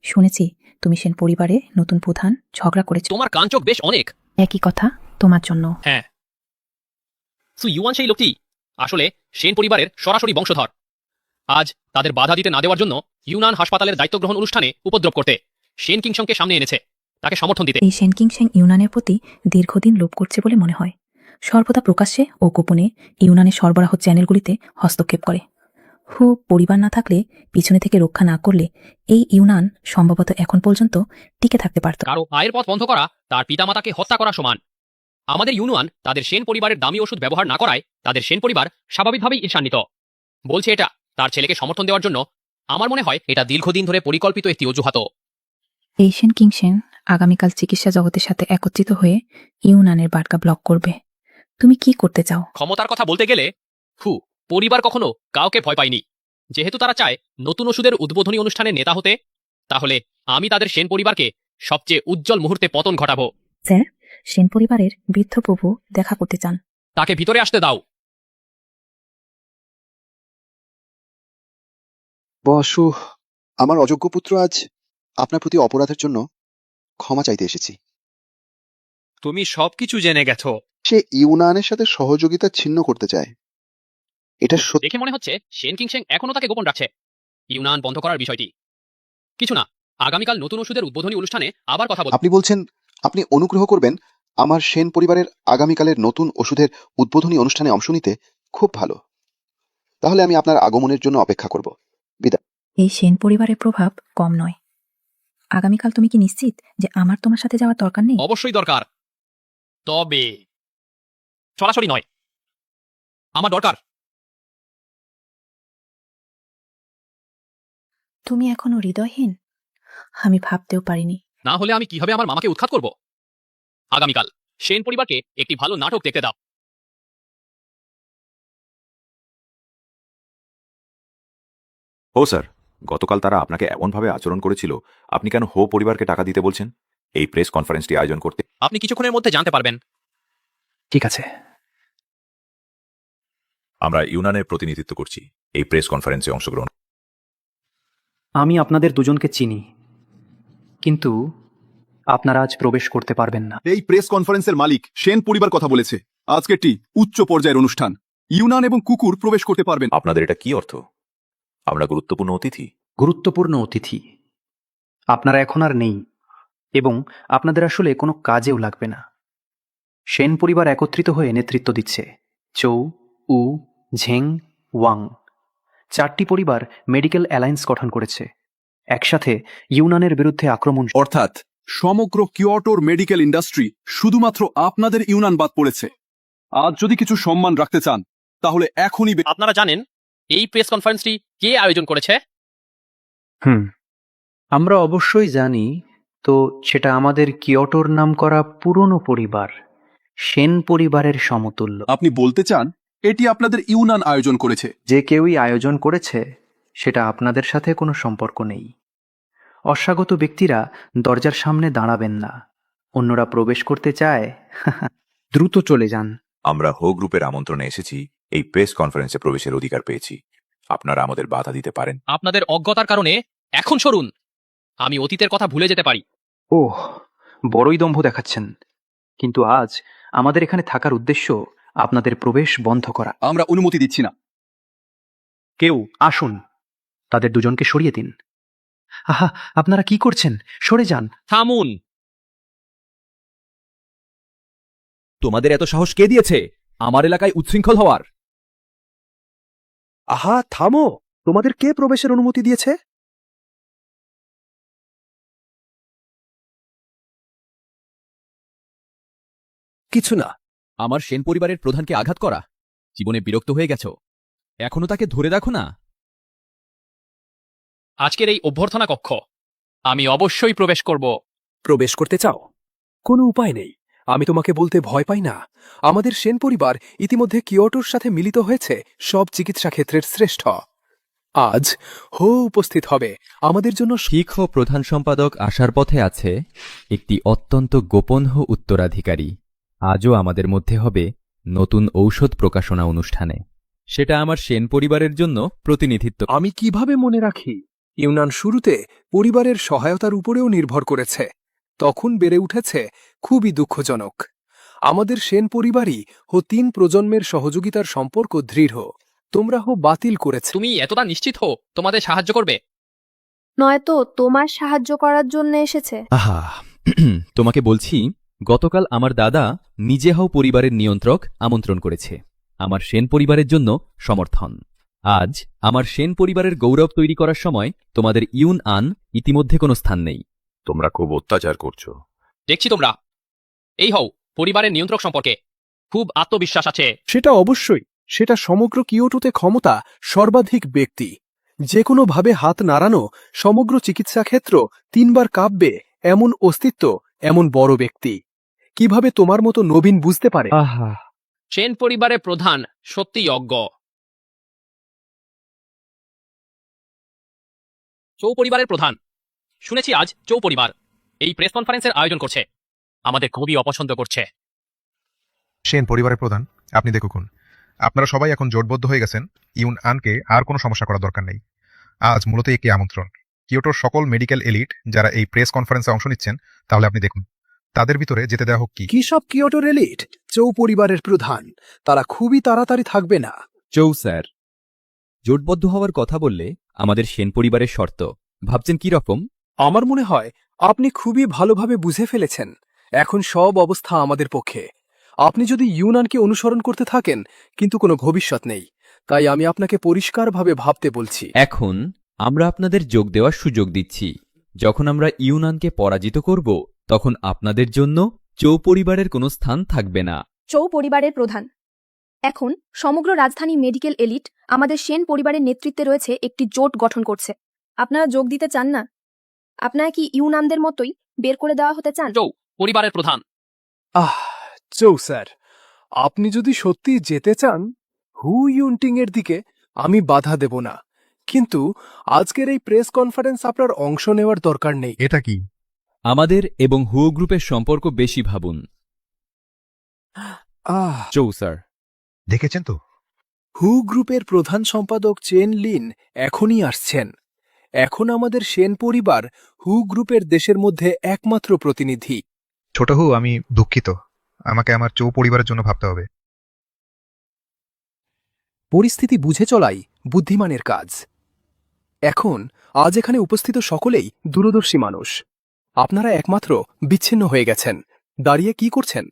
শুনেছি তুমি সেন পরিবারে নতুন প্রধান ঝগড়া করেছো। তোমার কান চোখ বেশ অনেক। একই কথা তোমার জন্য। হ্যাঁ, ইউয়ান সেই লোকটি আসলে সেন পরিবারের সরাসরি বংশধর। আজ তাদের বাধা দিতে না দেওয়ার জন্য ইউনান হাসপাতালের দায়িত্ব গ্রহণ অনুষ্ঠানে উপদ্রব করতে সেন কিংসংকে সামনে এনেছে, তাকে সমর্থন দিতে। এই সেন কিংসেং ইউনানের প্রতি দীর্ঘদিন লোভ করছে বলে মনে হয়। সর্বদা প্রকাশ্যে ও গোপনে ইউনানের সরবরাহ চ্যানেলগুলিতে হস্তক্ষেপ করে। হু পরিবার না থাকলে, পিছনে থেকে রক্ষা না করলে এই ইউনান সম্ভবত এখন পর্যন্ত টিকে থাকতে পারত। কারো আয়ের পথ বন্ধ করা তার পিতামাতাকে হত্যা করা সমান। আমাদের ইউনিয়ন তাদের সেন পরিবারের দামি ওষুধ ব্যবহার না করায় তাদের সেন পরিবার স্বাভাবিকভাবেই ঈর্ষান্বিত। বলছে এটা তার ছেলেকে সমর্থন দেওয়ার জন্য। আমার মনে হয় এটা দীর্ঘদিন ধরে পরিকল্পিত একটি অজুহাত। এই সেন কিংসেন আগামীকাল চিকিৎসা জগতের সাথে একত্রিত হয়ে ইউনানের বার্তা ব্লক করবে। তুমি কি করতে চাও? ক্ষমতার কথা বলতে গেলে পরিবার কখনো কাউকে ভয় পায়নি। যেহেতু তারা চায় নতুন ওষুধের উদ্বোধনী অনুষ্ঠানে নেতা হতে, তাহলে আমি তাদের সেন পরিবারকে সবচেয়ে উজ্জ্বল মুহূর্তে পতন ঘটাবো। স্যার, সেন পরিবারের বৃদ্ধ প্রভু দেখা করতে চান। তাকে ভিতরে আসতে দাও। বসু, আমার অযোগ্য পুত্র আজ আপনার প্রতি অপরাধের জন্য ক্ষমা চাইতে এসেছি। তুমি সবকিছু জেনে গেছো। সে ইউনানের সাথে সহযোগিতা ছিন্ন করতে চায়। এটা সত্যি। দেখে মনে হচ্ছে সেন কিংসেং এখনো তাকে গোপন রাখছে ইউনান বন্ধ করার বিষয়টি। কিছু না, আগামীকাল নতুন ওষুধের উদ্বোধনী অনুষ্ঠানে আবার কথা বলবো। আপনি বলছেন আপনি অনুগ্রহ করবেন আমার সেন পরিবারের আগামীকালের নতুন ওষুধের উদ্বোধনী অনুষ্ঠানে অংশ নিতে। খুব ভালো, তাহলে আমি আপনার আগমনের জন্য অপেক্ষা করব। বিদায়। এই সেন পরিবারের প্রভাব কম নয়। আগামীকাল তুমি কি নিশ্চিত যে আমার তোমার সাথে যাওয়ার দরকার নেই? অবশ্যই দরকার, তবে সরাসরি নয়। আমার দরকার। তুমি এখনো হৃদয়হীন? আমি ভাবতেও পারিনি। না হলে আমি কিভাবে আমার মামাকে উৎখাত করব? আগামীকাল সেন পরিবারকে একটি ভালো নাটক দেখতে দাও। ও স্যার, গতকাল তারা আপনাকে এমনভাবে আচরণ করেছিল, আপনি কেন হো পরিবারকে টাকা দিতে বলছেন এই প্রেস কনফারেন্সটি আয়োজন করতে? আপনি কিছুক্ষণের মধ্যে জানতে পারবেন। ঠিক আছে। আমরা ইউনানের প্রতিনিধিত্ব করছি এই প্রেস কনফারেন্সে অংশগ্রহণ। আমি আপনাদের দুজনকে চিনি, কিন্তু আপনারা আজ প্রবেশ করতে পারবেন না। এই প্রেস কনফারেন্সের মালিক সেন পরিবার কথা বলেছে। আজকে একটি উচ্চ পর্যায়ের অনুষ্ঠান, ইউনান এবং কুকুর প্রবেশ করতে পারবেন। আপনাদের এটা কি অর্থ? আমরা গুরুত্বপূর্ণ অতিথি? গুরুত্বপূর্ণ অতিথি আপনারা এখন আর নেই, এবং আপনাদের আসলে কোনো কাজেও লাগবে না। সেন পরিবার একত্রিত হয়ে নেতৃত্ব দিচ্ছে। চৌ, উ, ঝেং, ওয়াং, 4টি পরিবার মেডিকেল অ্যালায়েন্স গঠন করেছে। একসাথে ইউনানের বিরুদ্ধে আক্রমণ। অর্থাৎ সমগ্র কিয়োটোর মেডিকেল ইন্ডাস্ট্রি শুধুমাত্র আপনাদের ইউনান বাদ পড়েছে। আজ যদি কিছু সম্মান রাখতে চান তাহলে এখনই। আপনারা জানেন এই প্রেস কনফারেন্সটি কে আয়োজন করেছে? আমরা অবশ্যই জানি, তো সেটা আমাদের কিয়োটোর নাম করা পুরনো পরিবার, সেন পরিবারের সমতুল্য। আপনি বলতে চান এটি আপনাদের ইউনান আয়োজন করেছে? যে কেউই আয়োজন করেছে সেটা আপনাদের সাথে কোনো সম্পর্ক নেই। অস্বাগত ব্যক্তিরা দরজার সামনে দাঁড়াবেন না। অন্যরা প্রবেশ করতে চায়, দ্রুত চলে যান। আমরা হো গ্রুপের আমন্ত্রণে এসেছি, এই প্রেস কনফারেন্সে প্রবেশের অধিকার পেয়েছি। আপনারা আমাদের বাধা দিতে পারেন? আপনাদের অজ্ঞতার কারণে এখন সরুন। আমি অতীতের কথা ভুলে যেতে পারি। ওহ, বড়ই দম্ভ দেখাচ্ছেন, কিন্তু আজ আমাদের এখানে থাকার উদ্দেশ্য আপনাদের প্রবেশ বন্ধ করা। আমরা অনুমতি দিচ্ছি না। কেউ আসুন, তাদের দুজনকে সরিয়ে দিন। আহা, আপনারা কি করছেন? সরে যান। থামুন। তোমাদের এত সাহস কে দিয়েছে আমার এলাকায় উচ্ছৃঙ্খল হওয়ার? আহা, থামো! তোমাদের কে প্রবেশের অনুমতি দিয়েছে? কিছু না। আমার সেন পরিবারের প্রধানকে আঘাত করা? জীবনে বিরক্ত হয়ে গেছো? এখনো তাকে ধরে রাখো না? আজকের এই অভ্যর্থনা কক্ষ আমি অবশ্যই প্রবেশ করব। প্রবেশ করতে চাও? কোনো উপায় নেই। আমি তোমাকে বলতে ভয় পাই না। আমাদের সেন পরিবার ইতিমধ্যে কিয়োটোর সাথে মিলিত হয়েছে সব চিকিৎসা ক্ষেত্রের শ্রেষ্ঠ। আজ হো উপস্থিত হবে আমাদের জন্য। শিখ প্রধান সম্পাদক আসার পথে আছে একটি অত্যন্ত গোপন উত্তরাধিকারী। আজও আমাদের মধ্যে হবে নতুন ঔষধ প্রকাশনা অনুষ্ঠানে। সেটা আমার সেন পরিবারের জন্য প্রতিনিধিত্ব। আমি কিভাবে মনে রাখি? ইউনান শুরুতে পরিবারের সহায়তার উপরেও নির্ভর করেছে, তখন বেড়ে উঠেছে খুবই দুঃখজনক। আমাদের সেন পরিবারই 3 প্রজন্মের সহযোগিতার সম্পর্ক দৃঢ়। তোমরা বাতিল করেছে। তুমি এতটা নিশ্চিত হো তোমাদের সাহায্য করবে? নয়তো তোমার সাহায্য করার জন্য এসেছে। আহা, তোমাকে বলছি, গতকাল আমার দাদা নিজে হও পরিবারের নিয়ন্ত্রক আমন্ত্রণ করেছে আমার সেন পরিবারের জন্য সমর্থন। আজ আমার সেন পরিবারের গৌরব তৈরি করার সময় তোমাদের ইউনআন ইতিমধ্যে কোনো স্থান নেই। তোমরা খুব অত্যাচার করছো। দেখছি তোমরা এই হও পরিবারের নিয়ন্ত্রক সম্পর্কে খুব আত্মবিশ্বাস আছে। সেটা অবশ্যই। সেটা সমগ্র কিয়োটোতে ক্ষমতা সর্বাধিক ব্যক্তি। যে কোনোভাবে হাত নাড়ানো সমগ্র চিকিৎসা ক্ষেত্র 3 বার কাঁপবে এমন অস্তিত্ব, এমন বড় ব্যক্তি। কিভাবে তোমার মতো নবীন বুঝতে পারে? আহা, সেন পরিবারের প্রধান সত্যিই অজ্ঞ। চৌ পরিবারের প্রধান, শুনেছি আজ চৌ পরিবার এই প্রেস কনফারেন্সের আয়োজন করছে। আমাদের খুবই অপছন্দ করছে। সেন পরিবারের প্রধান, আপনি দেখুন, আপনারা সবাই এখন জোটবদ্ধ হয়ে গেছেন। ইউনআনকে আর কোনো সমস্যা করার দরকার নেই। আজ মূলত একটি আমন্ত্রণ। কিয়োটোর সকল মেডিকেল এলিট যারা এই প্রেস কনফারেন্সে অংশ নিচ্ছেন, তাহলে আপনি দেখুন তাদের ভিতরে যেতে দেওয়া হোক। কি সব কিয়োটোর এলিট? চৌ পরিবারের প্রধান, তারা খুবই তাড়াতাড়ি থাকবে না। চৌ স্যার, জোটবদ্ধ হওয়ার কথা বললে আমাদের সেন পরিবারের শর্ত ভাবছেন কি রকম? আমার মনে হয় আপনি খুবই ভালোভাবে বুঝে ফেলেছেন। এখন সব অবস্থা আমাদের পক্ষে। আপনি যদি ইউনানকে অনুসরণ করতে থাকেন, কিন্তু কোনো ভবিষ্যৎ নেই। তাই আমি আপনাকে পরিষ্কারভাবে ভাবতে বলছি। এখন আমরা আপনাদের যোগ দেওয়ার সুযোগ দিচ্ছি। যখন আমরা ইউনানকে পরাজিত করব, তখন আপনাদের জন্য চৌ পরিবারের কোনো স্থান থাকবে না। চৌ পরিবারের প্রধান, এখন সমগ্র রাজধানী মেডিকেল এলিট আমাদের সেন পরিবারের নেতৃত্বে রয়েছে একটি জোট গঠন করছে। আপনারা যোগ দিতে চান না? আপনারা কি ইউনানদের মতোই বের করে দেওয়া হতে চান? চৌ পরিবারের প্রধান, চৌ স্যার, আপনি যদি সত্যি যেতে চান হু ইউনটিং এর দিকে, আমি বাধা দেব না, কিন্তু আজকের এই প্রেস কনফারেন্স আপনার অংশ নেওয়ার দরকার নেই। এটা কি? আমাদের এবং হুও গ্রুপের সম্পর্ক বেশি ভাবুন। চৌ স্যার, দেখেছেন তো? হু গ্রুপের প্রধান সম্পাদক চেন লিন এখনই আসছেন। এখন আমাদের সেন পরিবার হু গ্রুপের দেশের মধ্যে একমাত্র প্রতিনিধি। ছোট হু, আমি দুঃখিত। আমাকে আমার চৌ পরিবারের জন্য ভাবতে হবে। পরিস্থিতি বুঝে চলাই বুদ্ধিমানের কাজ। এখন আজ এখানে উপস্থিত সকলেই দূরদর্শী মানুষ। আপনারা একমাত্র বিচ্ছিন্ন হয়ে গেছেন। দাঁড়িয়ে কি করছেন?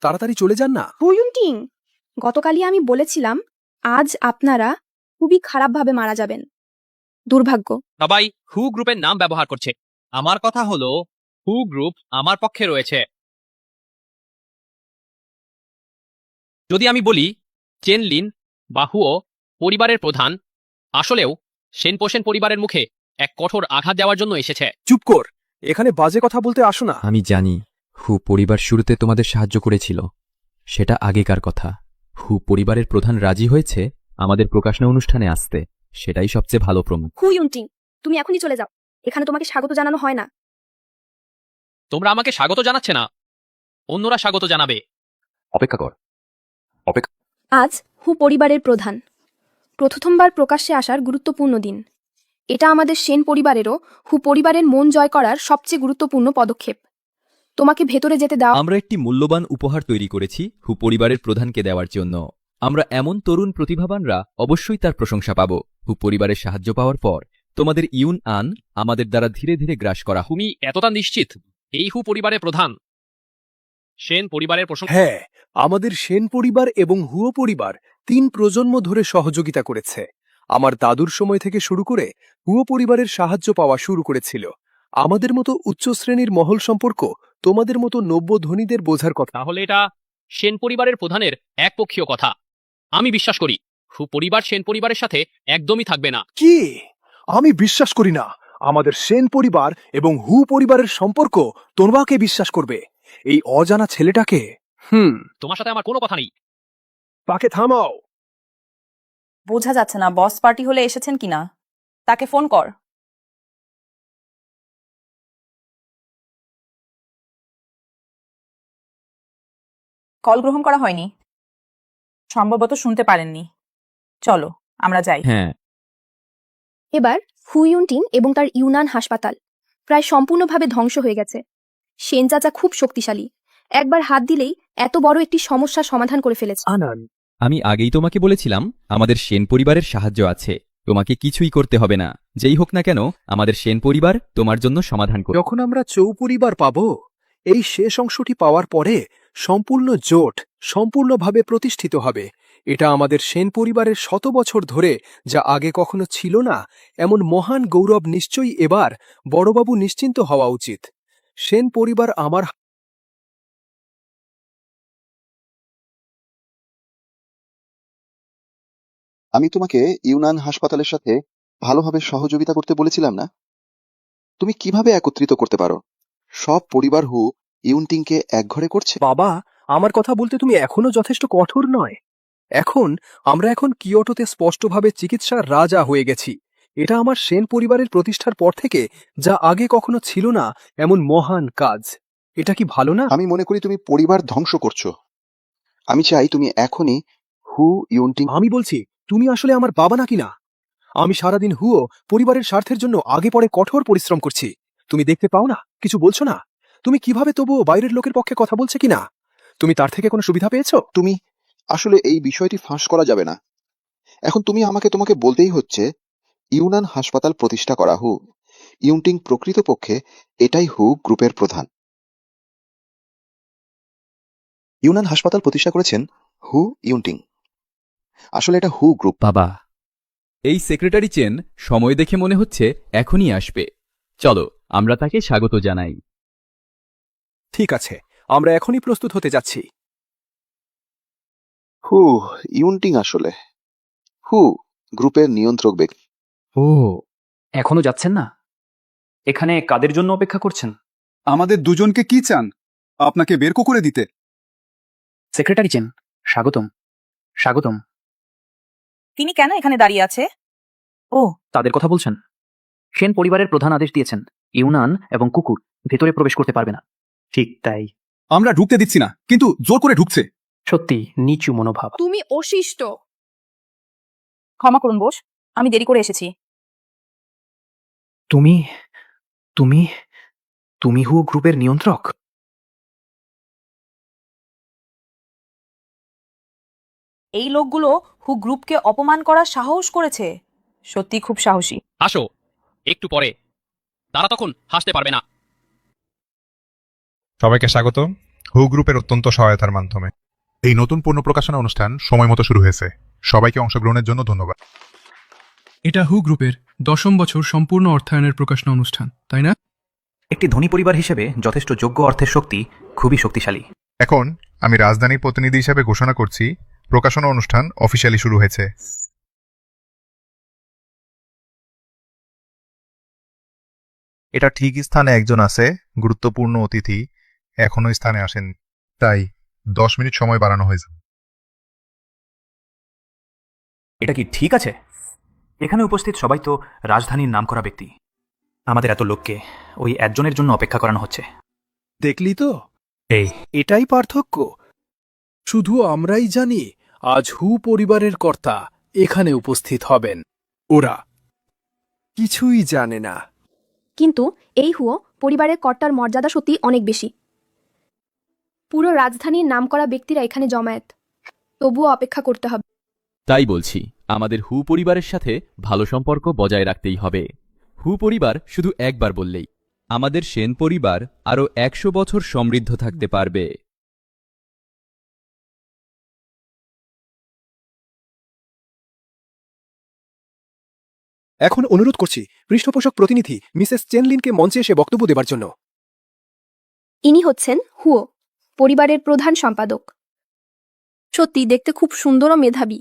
তাড়াতাড়ি চলে যান না। হুইউনটিং, গতকালই আমি বলেছিলাম আজ আপনারা খুবই খারাপভাবে মারা যাবেন। দুর্ভাগ্য। সবাই হু গ্রুপের নাম ব্যবহার করছে। আমার কথা হলো হু গ্রুপ আমার পক্ষে রয়েছে। যদি আমি বলি চেন লিন বা হুও পরিবারের প্রধান আসলেও সেনপোষেন পরিবারের মুখে এক কঠোর আঘাত দেওয়ার জন্য এসেছে। চুপ কর, এখানে বাজে কথা বলতে আসো না। আমি জানি হু পরিবার শুরুতে তোমাদের সাহায্য করেছিল, সেটা আগেকার কথা। হু পরিবারের প্রধান রাজি হয়েছে আমাদের প্রকাশনা অনুষ্ঠানে আসতে, সেটাই সবচেয়ে ভালো প্রমাণ। হুইউনটিং, তুমি এখনই চলে যাও। এখানে তোমাকে স্বাগত জানানো হয় না। তোমরা আমাকে স্বাগত জানাচ্ছে না, অন্যরা স্বাগত জানাবে। অপেক্ষা কর। আজ হু পরিবারের প্রধান প্রথমবার প্রকাশ্যে আসার গুরুত্বপূর্ণ দিন। এটা আমাদের সেন পরিবারেরও হু পরিবারের মন জয় করার সবচেয়ে গুরুত্বপূর্ণ পদক্ষেপ। তোমাকে ভেতরে যেতে দাও। আমরা একটি মূল্যবান উপহার তৈরি করেছি হু পরিবারের প্রধানকে দেওয়ার জন্য। আমরা এমন তরুণ প্রতিভাবানরা অবশ্যই তার প্রশংসা পাব। হু পরিবারের সাহায্য পাওয়ার পর তোমাদের ইউন আন আমাদের দ্বারা ধীরে ধীরে গ্রাস করা হবে। তুমি এতটা নিশ্চিত এই হু পরিবারের প্রধান সেন পরিবারের প্রশংসা? হ্যাঁ, আমাদের সেন পরিবার এবং হুও পরিবার 3 প্রজন্ম ধরে সহযোগিতা করেছে। আমার দাদুর সময় থেকে শুরু করে হুও পরিবারের সাহায্য পাওয়া শুরু করেছিল। আমাদের মতো উচ্চ শ্রেণীর মহল সম্পর্ক তোমাদের মতো নব্য ধনীদের বোঝার কথা। তাহলে এটা সেন পরিবারের প্রধানের একপক্ষীয় কথা। আমি বিশ্বাস করি হু পরিবার সেন পরিবারের সাথে একদমই থাকবে না। কি? আমি বিশ্বাস করি না। আমাদের সেন পরিবার এবং হু পরিবারের সম্পর্ক তোমাকে বিশ্বাস করবে। এই অজানা ছেলেটাকে তোমার সাথে আমার কোনো কথা নেই। তাকে থামাও। বোঝা যাচ্ছে না বস পার্টি হলে এসেছেন কিনা। তাকে ফোন কর। কল গ্রহণ করা হয়নি, সম্ভবত শুনতে পারেননি। চলো আমরা যাই। হ্যাঁ, এবার হুইউনটিং এবং তার ইউনান হাসপাতাল প্রায় সম্পূর্ণভাবে ধ্বংস হয়ে গেছে। সেন চাচা খুব শক্তিশালী। একবার হাত দিলেই এত বড় একটি সমস্যার সমাধান করে ফেলেছে। আনান, আমি আগেই তোমাকে বলেছিলাম আমাদের সেন পরিবারের সাহায্য আছে, তোমাকে কিছুই করতে হবে না। যেই হোক না কেন আমাদের সেন পরিবার তোমার জন্য সমাধান করবে। যখন আমরা চৌপরিবার পাব, এই শেষ অংশটি পাওয়ার পরে সম্পূর্ণ জোট সম্পূর্ণভাবে প্রতিষ্ঠিত হবে। এটা আমাদের সেন পরিবারের 100 বছর ধরে যা আগে কখনো ছিল না, এমন মহান গৌরব নিশ্চয়ই এবার বড়বাবু নিশ্চিন্ত হওয়া উচিত। সেন পরিবার আমার আমি তোমাকে ইউনান হাসপাতালের সাথে ভালোভাবে সহযোগিতা করতে বলেছিলাম না? তুমি কিভাবে একত্রিত করতে পারো? সব পরিবার হু ইউনটিংকে একঘরে করছে। বাবা, আমার কথা বলতে তুমি এখনো যথেষ্ট কঠোর নয়। আমরা এখন কিয়োটোতে স্পষ্টভাবে চিকিৎসার রাজা হয়ে গেছি। এটা আমার সেন পরিবারের প্রতিষ্ঠার পর থেকে যা আগে কখনো ছিল না এমন মহান কাজ। এটা কি ভালো না? আমি মনে করি তুমি পরিবার ধ্বংস করছো। আমি চাই তুমি এখনই হু ইউনটিং। আমি বলছি, তুমি আসলে আমার বাবা নাকি না? আমি সারাদিন হুও পরিবারের স্বার্থের জন্য আগে পরে কঠোর পরিশ্রম করছি। তুমি দেখতে পাও না, কিছু বলছো না? তুমি কিভাবে তবুও বাইরের লোকের পক্ষে কথা বলছে কিনা? তুমি তার থেকে কোনো সুবিধা পেয়েছো? তুমি আসলে এই বিষয়টি ফাঁস করা যাবে না। এখন তোমাকে বলতেই হচ্ছে ইউনান হাসপাতাল প্রতিষ্ঠা করা হু ইউনটিং প্রকৃতপক্ষে এটাই হু গ্রুপের প্রধান। ইউনান হাসপাতাল প্রতিষ্ঠা করেছেন হু ইউনটিং। আসলে এটা হু গ্রুপ। বাবা, এই সেক্রেটারি চেন সময় দেখে মনে হচ্ছে এখনই আসবে। চলো আমরা তাকে স্বাগত জানাই। ঠিক আছে, আমরা এখনই প্রস্তুত হতে যাচ্ছি। হু ইউনটিং আসলে হু গ্রুপের নিয়ন্ত্রক ব্যক্তি। ও, এখনো যাচ্ছেন না? এখানে কাদের জন্য অপেক্ষা করছেন? আমাদের দুজনকে কি চান? আপনাকে বের করে দিতে? সেক্রেটারি চেন, স্বাগতম। স্বাগতম। তিনি কেন এখানে দাঁড়িয়ে আছে? ও, তাদের কথা বলছেন। সেন পরিবারের প্রধান আদেশ দিয়েছেন ইউনান এবং কুকুর ভেতরে প্রবেশ করতে পারবে না। ঠিক তাই। আমরা ঢুকতে দিচ্ছি না, কিন্তু জোর করে ঢুকছে। সত্যি নিচু মনোভাব। তুমি অশিষ্ট। ক্ষমা করুন বোস, আমি দেরি করে এসেছি। তুমি তুমি তুমি হুও গ্রুপের নিয়ন্ত্রক? এই লোকগুলো হু গ্রুপকে অপমান করার সাহস করেছে। সত্যি খুব সাহসী। আসো, একটু পরে। তারা তখন হাসতে পারবে না। সবাইকে স্বাগত হু গ্রুপের অত্যন্ত সহায়তার মাধ্যমে এই নতুন পণ্য প্রকাশনা অনুষ্ঠান সময় মতো শুরু হয়েছে। সবাইকে অংশগ্রহণের জন্য ধন্যবাদ। এটা হু গ্রুপের 10ম বছর সম্পূর্ণ অর্থায়নের প্রকাশনা অনুষ্ঠান, তাই না? একটি ধনী পরিবার হিসেবে যথেষ্ট যোগ্য অর্থের শক্তি খুবই শক্তিশালী। এখন আমি রাজধানীর প্রতিনিধি হিসেবে ঘোষণা করছি প্রকাশনা অনুষ্ঠান অফিসিয়ালি শুরু হয়েছে। এটা ঠিক স্থানে একজন আছে, গুরুত্বপূর্ণ অতিথি এখনো স্থানে আসেন, তাই 10 মিনিট সময় বাড়ানো হয়েছে। এটা কি ঠিক আছে? এখানে উপস্থিত সবাই তো রাজধানীর নামকরা ব্যক্তি। আমাদের এত লোককে ওই একজনের জন্য অপেক্ষা করানো হচ্ছে। দেখলি তো, এই এটাই পার্থক্য। শুধু আমরাই জানি আজ হু পরিবারের কর্তা এখানে উপস্থিত হবেন। ওরা কিছুই জানে না। কিন্তু এই হুও পরিবারের কর্তার মর্যাদা সত্যি অনেক বেশি। পুরো রাজধানীর নামকরা ব্যক্তিরা এখানে জমায়েত। তবুও অপেক্ষা করতে হবে। তাই বলছি, আমাদের হু পরিবারের সাথে ভালো সম্পর্ক বজায় রাখতেই হবে। হু পরিবার শুধু একবার বললেই আমাদের সেন পরিবার আরও 100 বছর সমৃদ্ধ থাকতে পারবে। এখন অনুরোধ করছি পৃষ্ঠপোষক প্রতিনিধি মিসেস চেনলিনকে মঞ্চে এসে বক্তব্য দেবার জন্য। ইনি হচ্ছেন হুও, পরিবারের প্রধান সম্পাদক। সত্যি দেখতে খুব সুন্দর ও মেধাবী।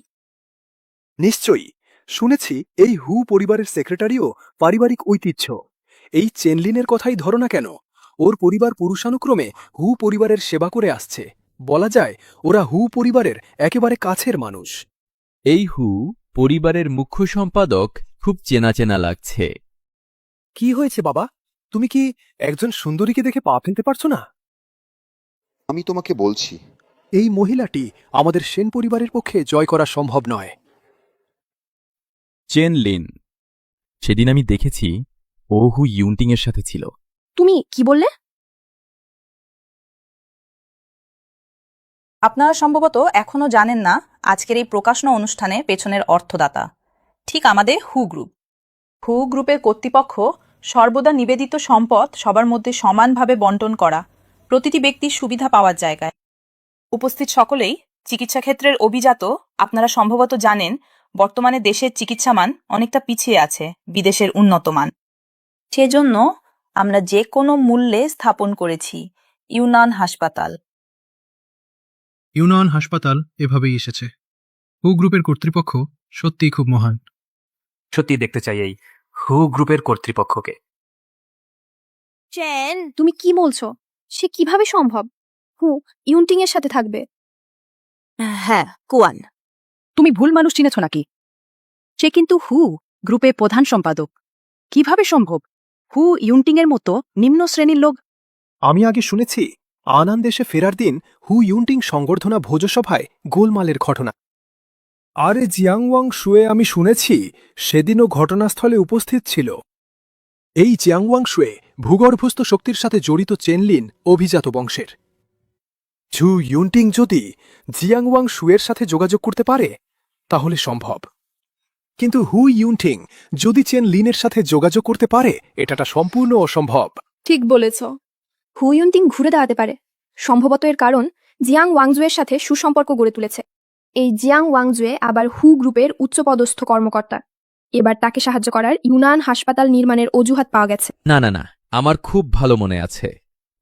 নিশ্চয়ই, শুনেছি এই হু পরিবারের সেক্রেটারিও পারিবারিক ঐতিহ্য। এই চেনলিনের কথাই ধরো না কেন, ওর পরিবার পুরুষানুক্রমে হু পরিবারের সেবা করে আসছে। বলা যায় ওরা হু পরিবারের একেবারে কাছের মানুষ। এই হু পরিবারের মুখ্য সম্পাদক খুব চেনা চেনা লাগছে। কি হয়েছে বাবা, তুমি কি একজন সুন্দরীকে দেখে পা ফেলতে পারছো না? আমি তোমাকে বলছি, এই মহিলাটি আমাদের সেন পরিবারের পক্ষে জয় করা সম্ভব নয়। চেন লিন, সেদিন আমি দেখেছি ও হু ইউনটিং এর সাথে ছিল। তুমি কি বললে? আপনারা সম্ভবত এখনো জানেন না আজকের এই প্রকাশনা অনুষ্ঠানে পেছনের অর্থদাতা ঠিক আমাদের হু গ্রুপ। হু গ্রুপের কর্তৃপক্ষ সর্বদা নিবেদিত সম্পদ সবার মধ্যে সমানভাবে বন্টন করা, প্রতিটি ব্যক্তির সুবিধা পাওয়ার জায়গায়। উপস্থিত সকলেই চিকিৎসা ক্ষেত্রের অভিজাত। আপনারা সম্ভবত জানেন বর্তমানে দেশের চিকিৎসা মান অনেকটা পিছিয়ে আছে বিদেশের উন্নত মান। সেজন্য আমরা যে কোনো মূল্যে স্থাপন করেছি ইউনান হাসপাতাল। ইউনান হাসপাতাল এভাবেই এসেছে। হু গ্রুপের কর্তৃপক্ষ সত্যিই খুব মহান। সত্যি দেখতে চাই এই হু গ্রুপের কর্তৃপক্ষকে। চেন, তুমি কি বলছো? সে কিভাবে সম্ভব? হু ইউনটিং এর সাথে থাকবে? হ্যাঁ, কুয়ান, তুমি ভুল মানুষ চিনেছ নাকি? সে কিন্তু হু গ্রুপের প্রধান সম্পাদক। কিভাবে সম্ভব? হু ইউনটিং এর মতো নিম্ন শ্রেণীর লোক। আমি আগে শুনেছি আনান দেশে ফেরার দিন হু ইউনটিং সংবর্ধনা ভোজসভায় গোলমালের ঘটনা। আরে জিয়াংওয়াং শুয়ে আমি শুনেছি সেদিনও ঘটনাস্থলে উপস্থিত ছিল। এই জিয়াংওয়াং শুয়ে ভূগর্ভস্থ শক্তির সাথে জড়িত চেনলিন অভিজাত বংশের। ঝু ইউনটিং যদি জিয়াংওয়াং শুয়ের সাথে যোগাযোগ করতে পারে তাহলে সম্ভব, কিন্তু হু ইউনটিং যদি চেনলিনের সাথে যোগাযোগ করতে পারে এটাটা সম্পূর্ণ অসম্ভব। ঠিক বলেছ। হু ইউনটিং ঘুরে দাঁড়াতে পারে। সম্ভবত এর কারণ জিয়াং ওয়াংজুয়ের সাথে সুসম্পর্ক গড়ে তুলেছে। এই জিয়াং ওয়াংজুয়ে আবার হু গ্রুপের উচ্চপদস্থ কর্মকর্তা। এবার তাকে সাহায্য করার ইউনান হাসপাতাল নির্মাণের অজুহাত পাওয়া গেছে। না না না, আমার খুব ভালো মনে আছে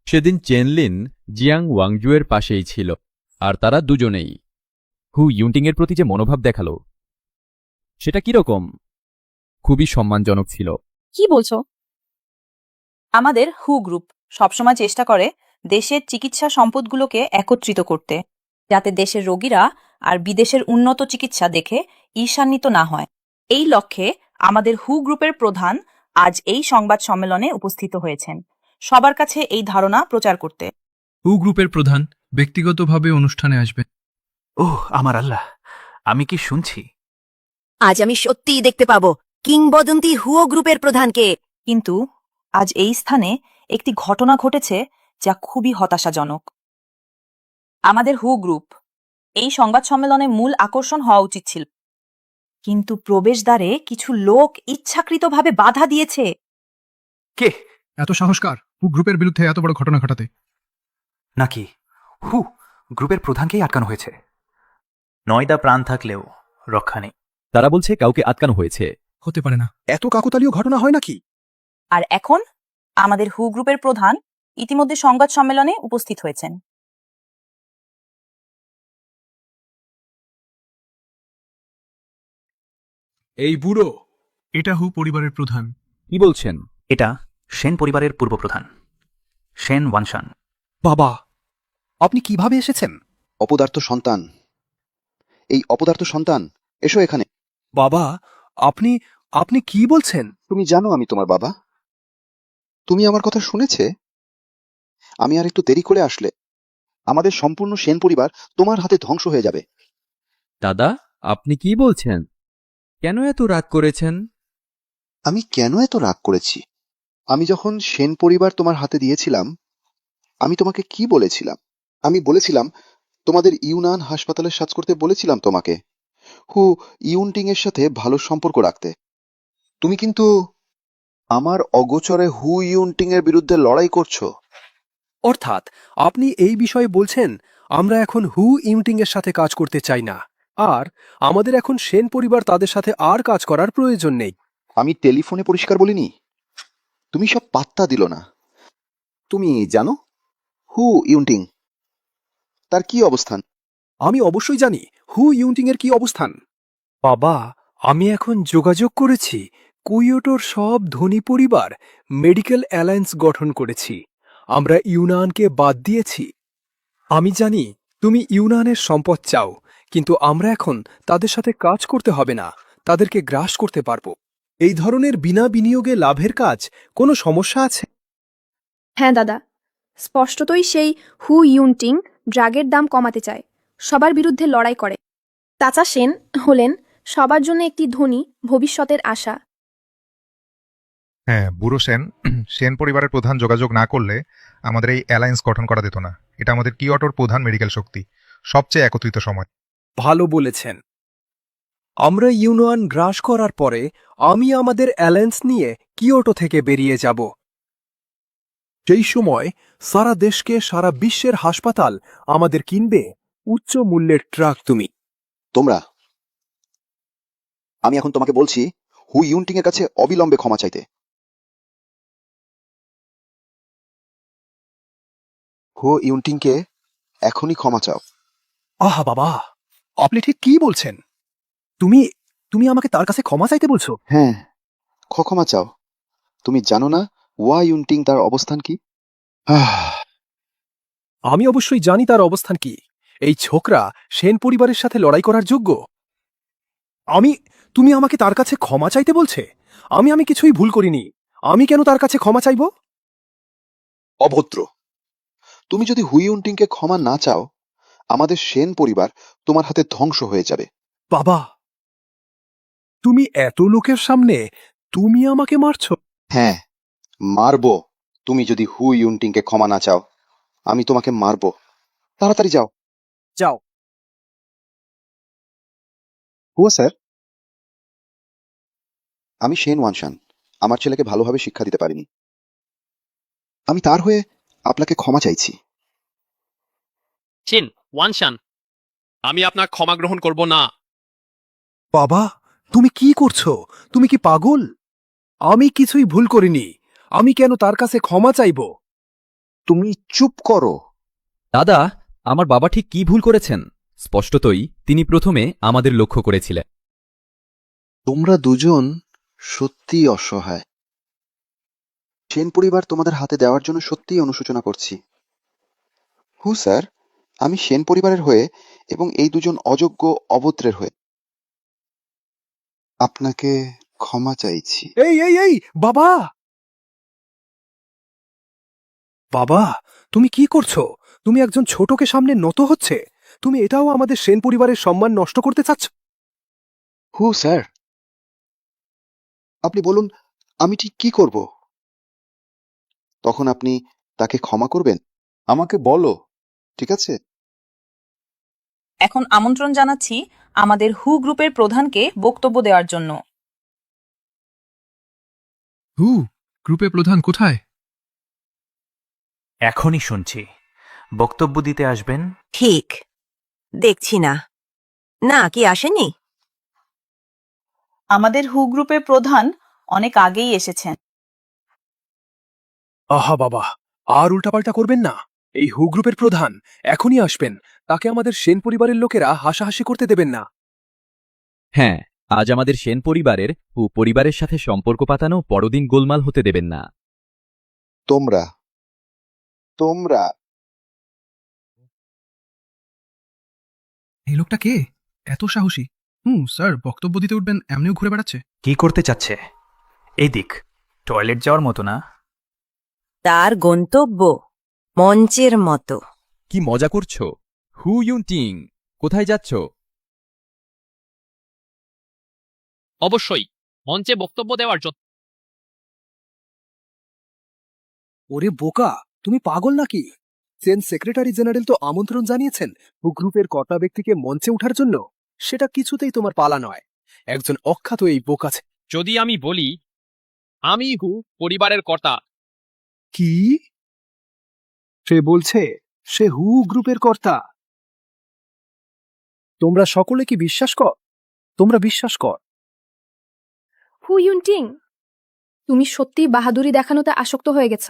সেদিন চেনলিন জিয়াং ওয়াংজুয়ের পাশেই ছিল, আর তারা দুজনেই হু ইউনটিং এর প্রতি যে মনোভাব দেখালো সেটা কিরকম? খুবই সম্মানজনক ছিল। কি বলছো? আমাদের হু গ্রুপ সবসময় চেষ্টা করে দেশের চিকিৎসা সম্পদগুলোকে একত্রিত করতে। যাতে দেশের রোগীরা আর বিদেশের উন্নত চিকিৎসা দেখে ঈর্ষান্বিত না হয়। এই লক্ষ্যে আমাদের হু গ্রুপের প্রধান আজ এই সংবাদ সম্মেলনে উপস্থিত হয়েছেন, সবার কাছে এই ধারণা প্রচার করতে। হু গ্রুপের প্রধান ব্যক্তিগতভাবে অনুষ্ঠানে আসবেন। ওহ আমার আল্লাহ, আমি কি শুনছি? আজ আমি সত্যিই দেখতে পাবো কিংবদন্তি হুও গ্রুপের প্রধানকে। কিন্তু আজ এই স্থানে একটি ঘটনা ঘটেছে যা খুবই হতাশাজনক। আমাদের হু গ্রুপ এই সংবাদ সম্মেলনে মূল আকর্ষণ হওয়া উচিত ছিল, কিন্তু প্রবেশদ্বারে কিছু লোক ইচ্ছাকৃতভাবে বাধা দিয়েছে। কে? এত সাহসকার হু গ্রুপের বিরুদ্ধে এত বড় ঘটনা ঘটাতে? নাকি হু গ্রুপের প্রধানকেই আটকানো হয়েছে? নয়দা প্রাণ থাকলেও রক্ষা নেই। তারা বলছে কাউকে আটকানো হয়েছে। হতে পারে না। এত কাকতালীয় ঘটনা হয় নাকি? আর এখন আমাদের হু গ্রুপের প্রধান ইতিমধ্যে সংবাদ সম্মেলনে উপস্থিত হয়েছেন। এই বুড়ো, এটা হু পরিবারের প্রধান। কি বলছেন? এটা সেন পরিবারের পূর্বপ্রধান সেন ওয়ানশান। বাবা, আপনি কিভাবে এসেছেন? অপদার্থ সন্তান, এই অপদার্থ সন্তান, এসো এখানে। বাবা, আপনি আপনি কি বলছেন? তুমি জানো আমি তোমার বাবা। তুমি আমার কথা শুনেছে? আমি আর একটু দেরি করে আসলে আমাদের সম্পূর্ণ সেন পরিবার তোমার হাতে ধ্বংস হয়ে যাবে। দাদা, আপনি কি বলছেন? কেন এত রাগ করেছেন? আমি কেন এত রাগ করেছি? আমি যখন সেন পরিবার তোমার হাতে দিয়েছিলাম, আমি তোমাকে কি বলেছিলাম? আমি বলেছিলাম তোমাদের ইউনান হাসপাতালে সাজ করতে বলেছিলাম তোমাকে, হু ইউনটিং এর সাথে ভালো সম্পর্ক রাখতে। তুমি কিন্তু আমার অগোচরে হু ইউনটিং এর বিরুদ্ধে লড়াই করছো। অর্থাৎ আপনি এই বিষয়ে বলছেন আমরা এখন হু ইউটিং এর সাথে কাজ করতে চাই না, আর আমাদের এখন সেন পরিবার তাদের সাথে আর কাজ করার প্রয়োজন নেই। আমি টেলিফোনে পরিষ্কার বলিনি? তুমি সব পাত্তা দিল না। তুমি জানো হু ইউনটিং তার কি অবস্থান? আমি অবশ্যই জানি হু ইউটিং এর কি অবস্থান। বাবা, আমি এখন যোগাযোগ করেছি কুইয়োটোর সব ধনী পরিবার মেডিকেল অ্যালায়েন্স গঠন করেছি। আমরা ইউনানকে বাদ দিয়েছি। আমি জানি তুমি ইউনানের সম্পদ চাও, কিন্তু আমরা এখন তাদের সাথে কাজ করতে হবে না, তাদেরকে গ্রাস করতে পারবো। এই ধরনের বিনা বিনিয়োগে লাভের কাজ কোনো সমস্যা আছে? হ্যাঁ দাদা, স্পষ্টতই সেই হু ইউনটিং ড্রাগের দাম কমাতে চায়, সবার বিরুদ্ধে লড়াই করে। চাচা সেন হলেন সবার জন্য একটি ধনী ভবিষ্যতের আশা। হ্যাঁ, বুড়ো সেন সেন পরিবারের প্রধান যোগাযোগ না করলে আমাদের এই অ্যালায়েন্স গঠন করা যেত না। এটা আমাদের কিয়োটোর প্রধান মেডিকেল শক্তি, সবচেয়ে একত্রিত সময়। ভালো বলেছেন। আমরা ইউনান গ্রাস করার পরে আমি আমাদের অ্যালায়েন্স নিয়ে কিয়োটো থেকে বেরিয়ে যাব। সেই সময় সারা দেশকে, সারা বিশ্বের হাসপাতাল আমাদের কিনবে উচ্চ মূল্যের ট্রাক। তোমরা, আমি এখন তোমাকে বলছি হু ইউনটিং এর কাছে অবিলম্বে ক্ষমা চাইতে। হু ইউনটিংকে এখনই ক্ষমা চাও। আহা বাবা, আপনি ঠিক কি বলছেন? তুমি আমাকে তার কাছে ক্ষমা চাইতে বলছো? হ্যাঁ, ক্ষমা চাও। তুমি জানো না ওয়া ইউনটিং তার অবস্থান কি? আমি অবশ্যই জানি তার অবস্থান কি। এই ছোকরা সেন পরিবারের সাথে লড়াই করার যোগ্য। তুমি আমাকে তার কাছে ক্ষমা চাইতে বলছে? আমি কিছুই ভুল করিনি। আমি কেন তার কাছে ক্ষমা চাইব? অভদ্র। তুমি যদি হু ইউনটিংকে ক্ষমা না চাও, আমাদের সেন পরিবার তোমার হাতে ধ্বংস হয়ে যাবে। বাবা, তুমি এত লোকের সামনে তুমি আমাকে মারছ? হ্যাঁ, মারবো। তুমি যদি হু ইউনটিংকে ক্ষমা না চাও, আমি তোমাকে মারবো। তাড়াতাড়ি যাও। যাও। হুয়া স্যার, আমি শেন ওয়ানশান আমার ছেলেকে ভালোভাবে শিক্ষা দিতে পারিনি। আমি তার হয়ে আপনাকে ক্ষমা চাইছি। শিন ওয়ানশান, আমি আপনার ক্ষমা গ্রহণ করব না। বাবা, তুমি কি করছো? তুমি কি পাগল? আমি কিছুই ভুল করিনি। আমি কেন তার কাছে ক্ষমা চাইব? তুমি চুপ করো। দাদা, আমার বাবা ঠিক কি ভুল করেছেন? স্পষ্টতই তিনি প্রথমে আমাদের লক্ষ্য করেছিলেন। তোমরা দুজন সত্যিই অসহায়। সেন পরিবার তোমাদের হাতে দেওয়ার জন্য সত্যিই অনুশোচনা করছি। হু স্যার, আমি সেন পরিবারের হয়ে এবং এই দুজন অযোগ্য অভদ্রের হয়ে আপনাকে ক্ষমা চাইছি। এই এই এই বাবা বাবা, তুমি কি করছো? তুমি একজন ছোটকে সামনে নত হচ্ছে, তুমি এটাও আমাদের সেন পরিবারের সম্মান নষ্ট করতে চাচ্ছ? হু স্যার, আপনি বলুন আমি ঠিক কি করব? তখন আপনি তাকে ক্ষমা করবেন? আমাকে বলো, ঠিক আছে? এখন আমন্ত্রণ জানাচ্ছি আমাদের হু গ্রুপের প্রধানকে বক্তব্য দেওয়ার জন্য। হু গ্রুপের প্রধান কোথায়? এখনই শুনছি। বক্তব্য দিতে আসবেন? ঠিক দেখছি না। না, কি আসেনি? আমাদের হু গ্রুপের প্রধান অনেক আগেই এসেছেন। আহা বাবা, আর উল্টাপাল্টা করবেন না। এই হু গ্রুপের প্রধান এখনই আসবেন, তাকে আমাদের সেন পরিবারের লোকেরা হাসাহাসি করতে দেবেন না। হ্যাঁ, আজ আমাদের সেন পরিবারের হু পরিবারের সাথে সম্পর্ক পাতানো বড়দিন গোলমাল হতে দেবেন না। তোমরা তোমরা এই লোকটা কে? এত সাহসী! স্যার, বক্তব্য দিতে উঠবেন এমনিও ঘুরে বেড়াচ্ছে। কি করতে চাচ্ছে? এই দিক, টয়লেট যাওয়ার মতো না। তার গন্তব্য মঞ্চের মতো। কি মজা করছো? হু ইউনটিং, কোথায় যাচ্ছ? অবশ্যই মঞ্চে বক্তব্য দেওয়ার জন্য। ওরে বোকা, তুমি পাগল নাকি? সেন সেক্রেটারি জেনারেল তো আমন্ত্রণ জানিয়েছেন হু গ্রুপের কর্তা ব্যক্তিকে মঞ্চে ওঠার জন্য। সেটা কিছুতেই তোমার পালা নয়। একজন অখ্যাত এই বোকা। যদি আমি বলি আমি হু পরিবারের কর্তা। কি? সে বলছে সে হু গ্রুপের কর্তা? তোমরা সকলে কি বিশ্বাস কর? তোমরা বিশ্বাস কর? হু ইউনটিং, তুমি সত্যিই বাহাদুরি দেখানোতে আসক্ত হয়ে গেছ।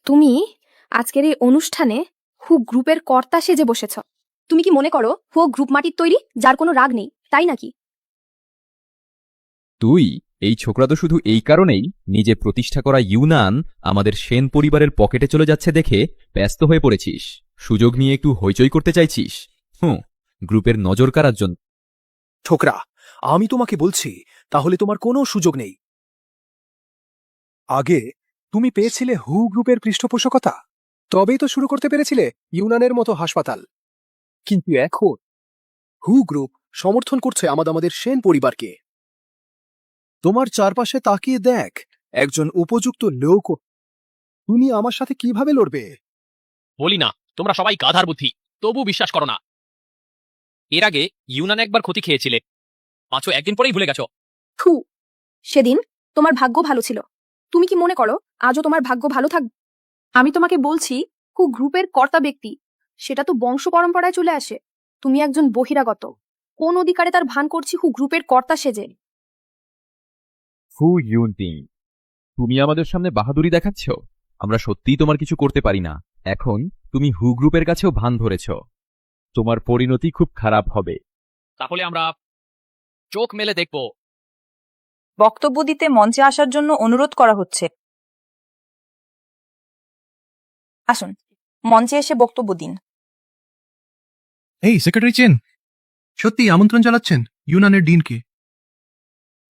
তুমি আজকের এই অনুষ্ঠানে হু গ্রুপের কর্তা সেজে বসেছ। তুমি কি মনে করো হু গ্রুপ মাটির তৈরি, যার কোনো রাগ নেই, তাই নাকি? তুই, এই ছোকরা তো শুধু এই কারণেই নিজে প্রতিষ্ঠা করা ইউনান আমাদের সেন পরিবারের পকেটে চলে যাচ্ছে দেখে ব্যস্ত হয়ে পড়েছিস। সুযোগ নিয়ে একটু হইচই করতে চাইছিস। গ্রুপের নজর কাড়ার জন্য। ছোকরা, আমি তোমাকে বলছি, তাহলে তোমার কোনো সুযোগ নেই। আগে তুমি পেয়েছিলে হু গ্রুপের পৃষ্ঠপোষকতা, তবেই তো শুরু করতে পেরেছিলে ইউনানের মতো হাসপাতাল। কিন্তু এখন হু গ্রুপ সমর্থন করছে আমাদের সেন পরিবারকে। তোমার চারপাশে তাকিয়ে দেখ, একজন উপযুক্ত লোক। তুমি আমার সাথে কিভাবে লড়বে? বলি না, তোমরা সবাই গাধার বুদ্ধি, তবু বিশ্বাস করো না। এর আগে ইউনান একবার ক্ষতি খেয়েছিলে, মাত্র একদিন পরেই ভুলে গেছো। থু, সেদিন তোমার ভাগ্য ভালো ছিল। তুমি কি মনে করো আজও তোমার ভাগ্য ভালো থাকবে? আমি তোমাকে বলছি, হু গ্রুপের কর্তা ব্যক্তি, সেটা তো বংশ পরম্পরায় চলে আসে। তুমি একজন বহিরাগত, কোন অধিকারে তার ভান করছি হু গ্রুপের কর্তা সেজে? হু ইউনটিং, তুমি আমাদের সামনে বাহাদুরি দেখাচ্ছ? আমরা সত্যিই তোমার কিছু করতে পারি না। এখন তুমি হু গ্রুপের কাছেও ভান ধরেছ। তোমার পরিণতি খুব খারাপ হবে। তাহলে আমরা চোখ মেলে দেখব। বক্তব্য দিতে মঞ্চে আসার জন্য অনুরোধ করা হচ্ছে। আসুন, মঞ্চে এসে বক্তব্য দিন। এই সেক্রেটারি চেন, সত্যি আমন্ত্রণ জানাচ্ছেন ইউনানের ডিনকে?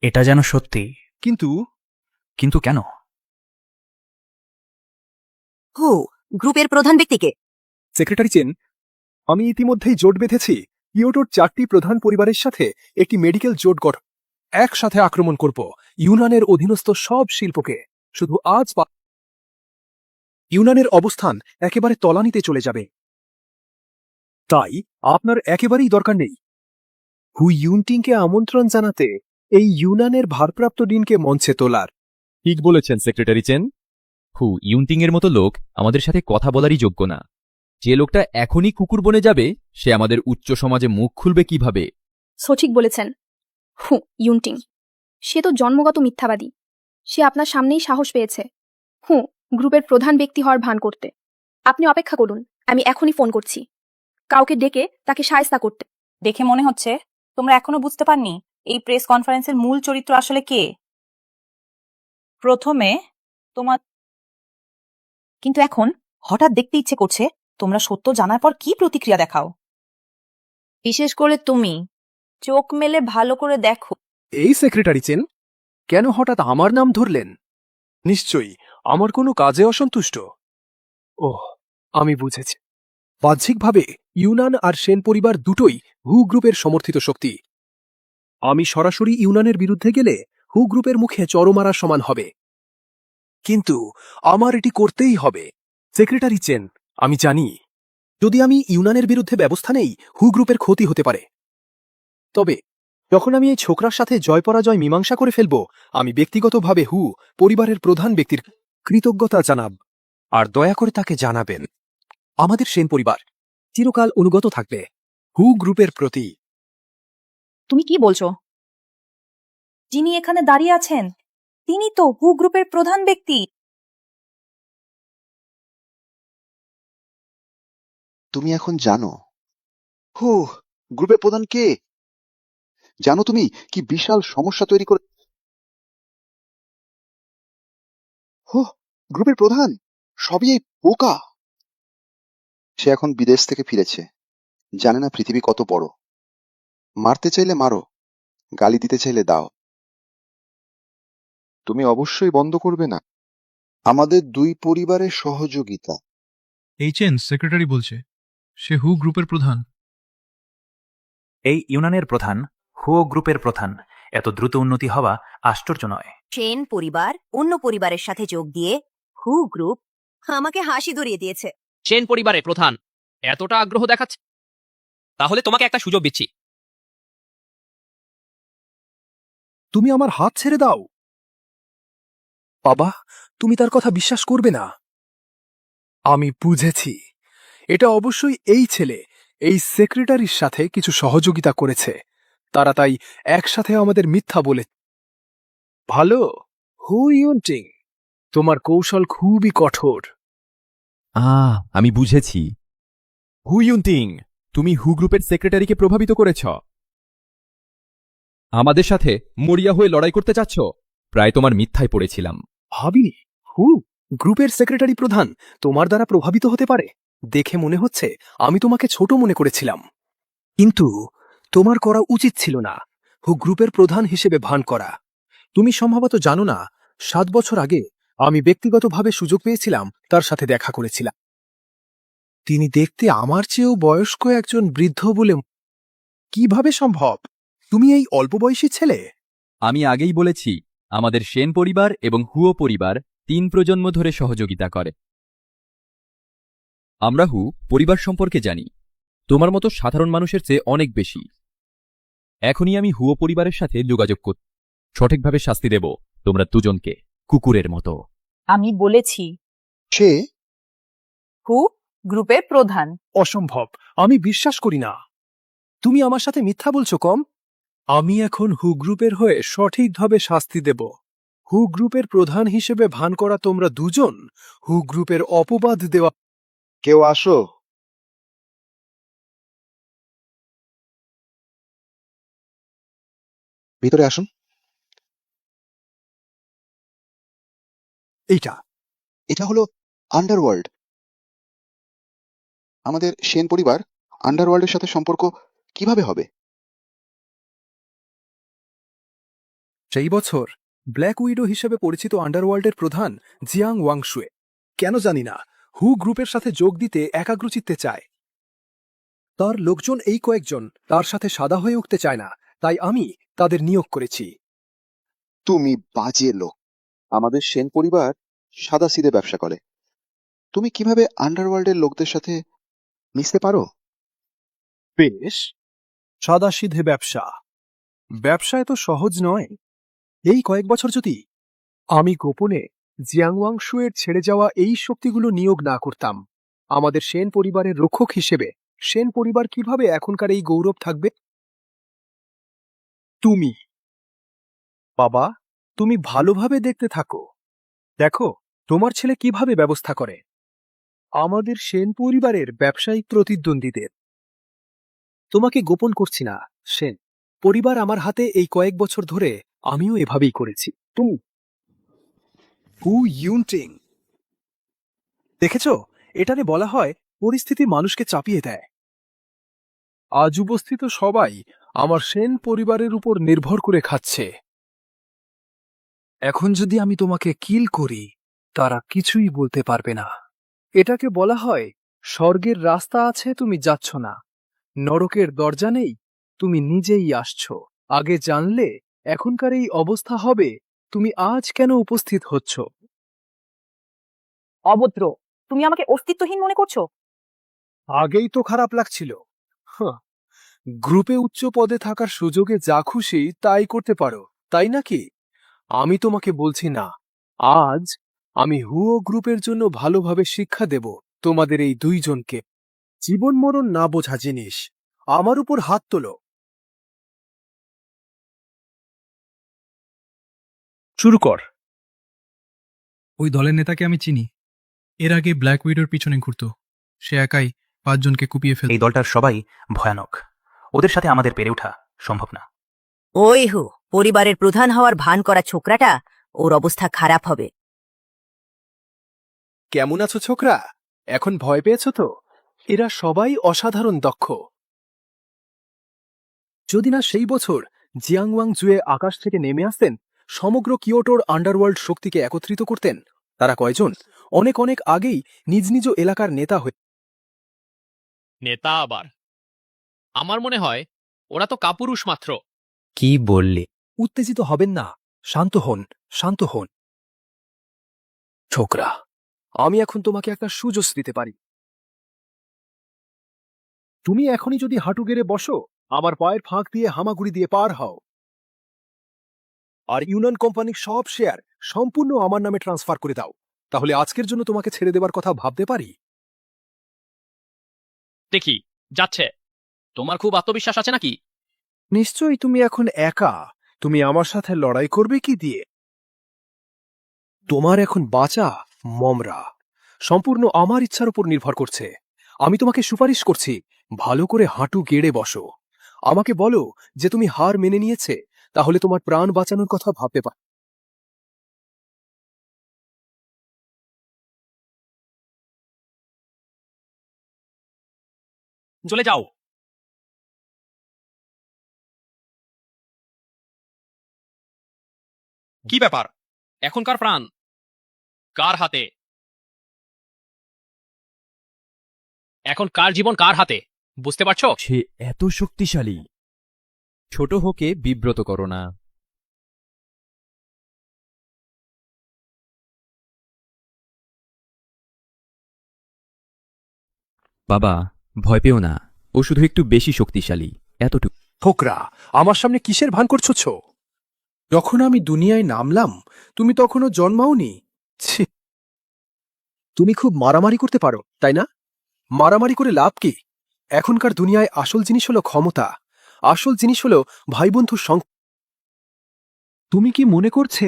এটা যেন সত্যি। কিন্তু কিন্তু কেন? হু গ্রুপের প্রধান ব্যক্তিকে। সেক্রেটারি চেন, আমি ইতিমধ্যেই জোট বেঁধেছি কিয়োটোর 4টি প্রধান পরিবারের সাথে একটি মেডিকেল জোট গঠন। একসাথে আক্রমণ করব ইউনানের অধীনস্থ সব শিল্পকে। শুধু আজ ইউনানের অবস্থান একেবারে তলানিতে চলে যাবে। তাই আপনার একেবারেই দরকার নেই হু ইউনটিংকে আমন্ত্রণ জানাতে এই ইউনানের ভারপ্রাপ্ত ডিনকে মঞ্চে তোলার। ঠিক বলেছেন সেক্রেটারি চেন। হু ইউনটিং এর মতো লোক আমাদের সাথে কথা বলারই যোগ্য না। যে লোকটা এখনই কুকুর বনে যাবে, সে আমাদের উচ্চ সমাজে মুখ খুলবে কিভাবে? সঠিক বলেছেন হু ইউনটিং, সে তো জন্মগত মিথ্যাবাদী। সে আপনার সামনেই সাহস পেয়েছে হু গ্রুপের প্রধান ব্যক্তি হওয়ার ভান করতে। আপনি অপেক্ষা করুন, আমি এখনই ফোন করছি কাউকে ডেকে তাকে শায়েস্তা করতে। দেখে মনে হচ্ছে তোমরা এখনো বুঝতে পারনি এই প্রেস কনফারেন্সের মূল চরিত্র আসলে কে। প্রথমে তোমার, কিন্তু এখন হঠাৎ দেখতে ইচ্ছে করছে তোমরা সত্য জানার পর কি প্রতিক্রিয়া দেখাও? বিশেষ করে তুমি চোখ মেলে ভালো করে দেখো। এই সেক্রেটারি চেন, কেন হঠাৎ আমার নাম ধরলেন? নিশ্চয়ই আমার কোনো কাজে অসন্তুষ্ট। ওহ, আমি বুঝেছি। বাহ্যিকভাবে ইউনান আর সেন পরিবার দুটোই হু গ্রুপের সমর্থিত শক্তি। আমি সরাসরি ইউনানের বিরুদ্ধে গেলে হু গ্রুপের মুখে চড়মারার সমান হবে, কিন্তু আমার এটি করতেই হবে। সেক্রেটারি চেন, আমি জানি যদি আমি ইউনানের বিরুদ্ধে ব্যবস্থা নেই হু গ্রুপের ক্ষতি হতে পারে। তবে যখন আমি এই ছোকরার সাথে জয় পরাজয় মীমাংসা করে ফেলব, আমি ব্যক্তিগতভাবে হু পরিবারের প্রধান ব্যক্তির কৃতজ্ঞতা জানাব। আর দয়া করে তাকে জানাবেন আমাদের সেন পরিবার চিরকাল অনুগত থাকবে হু গ্রুপের প্রতি। তুমি কি বলছো? যিনি এখানে দাঁড়িয়ে আছেন তিনি তো হু গ্রুপের প্রধান ব্যক্তি। তুমি এখন জানো হু গ্রুপের প্রধান কে? জানো তুমি কি বিশাল সমস্যা তৈরি করে? হু গ্রুপের প্রধান সবই এই বোকা। সে এখন বিদেশ থেকে ফিরেছে, জানে না পৃথিবী কত বড়। মারতে চাইলে মারো, গালি দিতে চাইলে দাও, তুমি অবশ্যই বন্ধ করবে না। আমাদের দুই পরিবারের সহযোগিতা। এই চেন সেক্রেটারি বলছে, সে হু গ্রুপের প্রধান। এই ইউনানের প্রধান হুও গ্রুপের প্রধান। এত দ্রুত উন্নতি হওয়া আশ্চর্য নয়। সেন পরিবার অন্য পরিবারের সাথে যোগ দিয়ে হু গ্রুপ আমাকে হাসি ধরিয়ে দিয়েছে। সেন পরিবারের প্রধান এতটা আগ্রহ দেখাচ্ছে, তাহলে তোমাকে একটা সুযোগ দিচ্ছি। তুমি আমার হাত ছেড়ে দাও। বাবা, তুমি তার কথা বিশ্বাস করবে না। আমি বুঝেছি, এটা অবশ্যই এই ছেলে এই সেক্রেটারির সাথে কিছু সহযোগিতা করেছে। তারা তাই একসাথে আমাদের মিথ্যা বলে। ভালো, হু ইউনটিং, তোমার কৌশল খুবই কঠোর। আমি বুঝেছি। হু ইউনটিং, তুমি হু গ্রুপের সেক্রেটারিকে প্রভাবিত করেছ। আমাদের সাথে মরিয়া হয়ে লড়াই করতে চাচ্ছ? প্রায় তোমার মিথ্যায় পড়েছিলাম। ভাবিনি হু গ্রুপের সেক্রেটারি প্রধান তোমার দ্বারা প্রভাবিত হতে পারে। দেখে মনে হচ্ছে আমি তোমাকে ছোট মনে করেছিলাম, কিন্তু তোমার করা উচিত ছিল না হু গ্রুপের প্রধান হিসেবে ভান করা। তুমি সম্ভবত জানো না, 7 বছর আগে আমি ব্যক্তিগতভাবে সুযোগ পেয়েছিলাম তার সাথে দেখা করেছিলাম। তিনি দেখতে আমার চেয়েও বয়স্ক একজন বৃদ্ধ বলে। কিভাবে সম্ভব? তুমি এই অল্প বয়সী ছেলে? আমি আগেই বলেছি, আমাদের সেন পরিবার এবং হুও পরিবার 3 প্রজন্ম ধরে সহযোগিতা করে। আমরা হু পরিবার সম্পর্কে জানি, তোমার মতো সাধারণ মানুষের চেয়ে অনেক বেশি। এখনই আমি হুও পরিবারের সাথে যোগাযোগ করব, সঠিকভাবে শাস্তি দেব তোমরা দুজনকে, কুকুরের মতো। আমি বলেছি সে হু গ্রুপের প্রধান। অসম্ভব, আমি বিশ্বাস করি না। তুমি আমার সাথে মিথ্যা বলছো কম। আমি এখন হু গ্রুপের হয়ে সঠিকভাবে শাস্তি দেব। হু গ্রুপের প্রধান হিসেবে ভান করা তোমরা দুজন হু গ্রুপের অপবাদ দেওয়া। কেউ আসো। ভিতরে আসুন। এটা হলো আন্ডারওয়ার্ল্ড। আমাদের সেন পরিবার আন্ডারওয়ার্ল্ডের সাথে সম্পর্ক কিভাবে হবে? সেই বছর ব্ল্যাক উইডো হিসেবে পরিচিত আন্ডারওয়ার্ল্ডের প্রধান জিয়াং ওয়াংশুয়ে কেন জানি না হু গ্রুপের সাথে যোগ দিতে একাগ্রচিত্তে চায়। তার লোকজন এই কয়েকজন তার সাথে সাদা হয়ে উঠতে চায় না, তাই আমি তাদের নিয়োগ করেছি। তুমি বাজে লোক। আমাদের সেন পরিবার সাদাসিধে ব্যবসা করে। তুমি কিভাবে আন্ডারওয়ার্ল্ডের লোকদের সাথে মিশতে পারো? বেশ, সাদাসিধে ব্যবসা। ব্যবসা এত সহজ নয়। এই কয়েক বছর যদি আমি গোপনে জিয়াংওয়াংশুয়ের ছেড়ে যাওয়া এই শক্তিগুলো নিয়োগ না করতাম, আমাদের সেন পরিবারের রক্ষক হিসেবে সেন পরিবার কিভাবে এখনকার এই গৌরব থাকবে? তুমি বাবা, তুমি ভালোভাবে দেখতে থাকো। দেখো তোমার ছেলে কিভাবে ব্যবস্থা করে আমাদের সেন পরিবারের ব্যবসায়িক প্রতিদ্বন্দ্বীদের। তোমাকে গোপন করছি না সেন পরিবার আমার হাতে এই কয়েক বছর ধরে আমিও এভাবেই করেছি। তুমি হু ইউনটিং দেখেছ, এটারে বলা হয় পরিস্থিতি মানুষকে চাপিয়ে দেয়। আজ উপস্থিত সবাই আমার সেন পরিবারের উপর নির্ভর করে খাচ্ছে। এখন যদি আমি তোমাকে কিল করি, তারা কিছুই বলতে পারবে না। এটাকে বলা হয় স্বর্গের রাস্তা আছে, তুমি যাচ্ছ না। নরকের দরজা নেই, তুমি নিজেই আসছ। আগে জানলে এখনকার এই অবস্থা হবে, তুমি আজ কেন উপস্থিত হচ্ছ? অভদ্র, তুমি আমাকে অস্তিত্বহীন মনে করছো? আগেই তো খারাপ লাগছিল। হাহ, গ্রুপে উচ্চ পদে থাকার সুযোগে যা খুশি তাই করতে পারো, তাই নাকি? আমি তোমাকে বলছি না। আজ আমি হুও গ্রুপের জন্য ভালোভাবে শিক্ষা দেব তোমাদের এই দুইজনকে। জীবন মরণ না বোঝা জিনিস। আমার উপর হাত তোলো। শুরু কর। ওই দলের নেতাকে আমি চিনি। এর আগে ব্ল্যাক উইডোর পিছনে ঘুরত। সে একাই 5 জনকে কুপিয়ে ফেলত। এই দলটার সবাই ভয়ানক। ওদের সাথে আমাদের পেরে ওঠা সম্ভব না। ওই হু পরিবারের প্রধান হওয়ার ভান করা ছোকরাটা, ওর অবস্থা খারাপ হবে। কেমন আছো ছোকরা? এখন ভয় পেয়েছো তো? এরা সবাই অসাধারণ দক্ষ। যদি না সেই বছর জিয়াংওয়াং জুয়ে আকাশ থেকে নেমে আসতেন, সমগ্র কিয়োটোর আন্ডারওয়ার্ল্ড শক্তিকে একত্রিত করতেন। তারা কয়জন? অনেক অনেক আগেই নিজ নিজ এলাকার নেতা হয়ে। নেতা আবার? আমার মনে হয় ওরা তো কাপুরুষ মাত্র। কি বললে? উত্তেজিত হবেন না, শান্ত হন, শান্ত হন। ছোকরা, আমি এখন তোমাকে একটা সুযোগ দিতে পারি। তুমি এখনই যদি হাঁটু গেড়ে বসো, আমার পায়ের ফাঁক দিয়ে হামাগুড়ি দিয়ে পার হও, আর ইউনিয়ন কোম্পানির সব শেয়ার সম্পূর্ণ আমার নামে ট্রান্সফার করে দাও, তাহলে আজকের জন্য তোমাকে ছেড়ে দেবার কথা ভাবতে পারি। দেখি যাচ্ছে। তোমার খুব আত্মবিশ্বাস আছে নাকি? নিশ্চয়ই তুমি এখন একা। তুমি আমার সাথে লড়াই করবে কি দিয়ে? তোমার এখন বাঁচা মমরা সম্পূর্ণ আমার ইচ্ছার উপর নির্ভর করছে। আমি তোমাকে সুপারিশ করছি, ভালো করে হাঁটু গেড়ে বসো। আমাকে বলো যে তুমি হার মেনে নিয়েছে, তাহলে তোমার প্রাণ বাঁচানোর কথা ভাবতে পার। চলে যাও। কি ব্যাপার? এখনকার প্রাণ কার হাতে? এখন কার জীবন কার হাতে বুঝতে পারছো? সে এত শক্তিশালী। ছোট হোকে বিব্রত করো না। বাবা, ভয় পেও না। ও শুধু একটু বেশি শক্তিশালী, এতটুকু। ছোকরা, আমার সামনে কিসের ভান করছো? যখন আমি দুনিয়ায় নামলাম, তুমি তখনও জন্মাওনি। ছি, তুমি খুব মারামারি করতে পারো, তাই না? মারামারি করে লাভ কি? এখনকার দুনিয়ায় আসল জিনিস হলো ক্ষমতা। আসল জিনিস হলো ভাইবন্ধুর সং। তুমি কি মনে করছে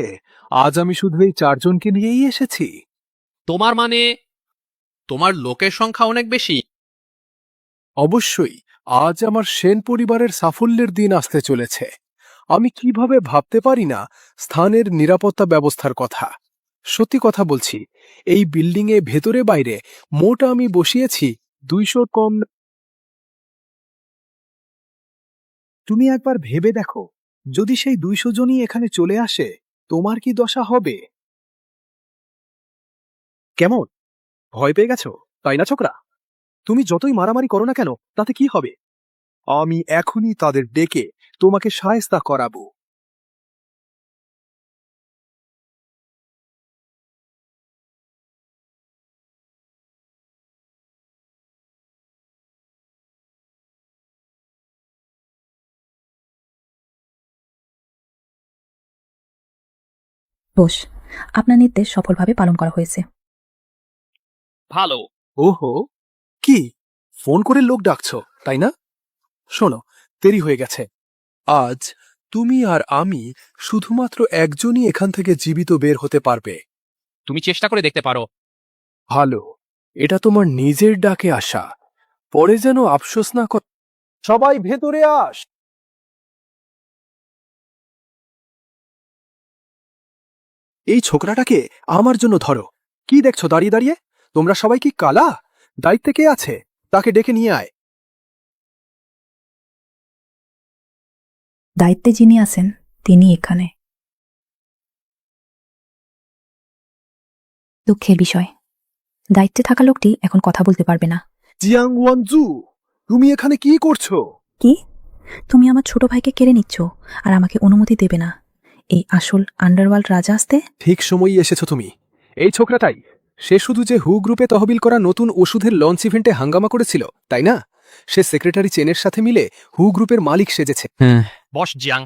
আজ আমি শুধু এই 4 জনকে নিয়েই এসেছি? তোমার মানে তোমার লোকের সংখ্যা অনেক বেশি? অবশ্যই। আজ আমার সেন পরিবারের সাফল্যের দিন আসতে চলেছে। আমি কিভাবে ভাবতে পারি না স্থানের নিরাপত্তা ব্যবস্থার কথা। সত্যি কথা বলছি, এই বিল্ডিংয়ে ভেতরে বাইরে মোট আমি বসিয়েছি 200 কম। তুমি একবার ভেবে দেখো, যদি সেই 200 জনই এখানে চলে আসে, তোমার কি দশা হবে? কেমন, ভয় পেয়ে গেছো, তাই না ছোকরা? তুমি যতই মারামারি করো না কেন, তাতে কি হবে? আমি এখনই তাদের ডেকে তোমাকে শায়েস্তা করাবো। বোস, আপনার নির্দেশ সফলভাবে পালন করা হয়েছে। ভালো। ওহো, কি ফোন করে লোক ডাকছো, তাই না? শোনো, দেরি হয়ে গেছে। আজ তুমি আর আমি শুধুমাত্র একজনই এখান থেকে জীবিত বের হতে পারবে। তুমি চেষ্টা করে দেখতে পারো। ভালো, এটা তোমার নিজের ডাকে আসা, পরে যেন আফসোস না কর। সবাই ভেতরে আস। এই ছোকরাটাকে আমার জন্য ধরো। কি দেখছো দাঁড়িয়ে দাঁড়িয়ে? তোমরা সবাই কি কালা? দায়িত্বে কে আছে তাকে ডেকে নিয়ে আয়। দায়িত্বে যিনি আছেন তিনি এখানে। দুঃখের বিষয়, দায়িত্বে থাকা লোকটি এখন কথা বলতে পারবে না। জিয়াং ওয়ানজু, তুমি এখানে কি করছো? কি? তুমি আমার ছোট ভাইকে কেড়ে নিচ্ছ আর আমাকে অনুমতি দেবে না এই আসল আন্ডারওয়ার্ল্ড রাজা আসতে? ঠিক সময়ই এসেছো তুমি। এই ছোকরাটাই, সে শুধু যে হু গ্রুপে তহবিল করা নতুন ওষুধের লঞ্চ ইভেন্টে হাঙ্গামা করেছিল তাই না? সে সেক্রেটারি চেনের সাথে মিলে হু গ্রুপের মালিক সেজেছে। বস জিয়াং,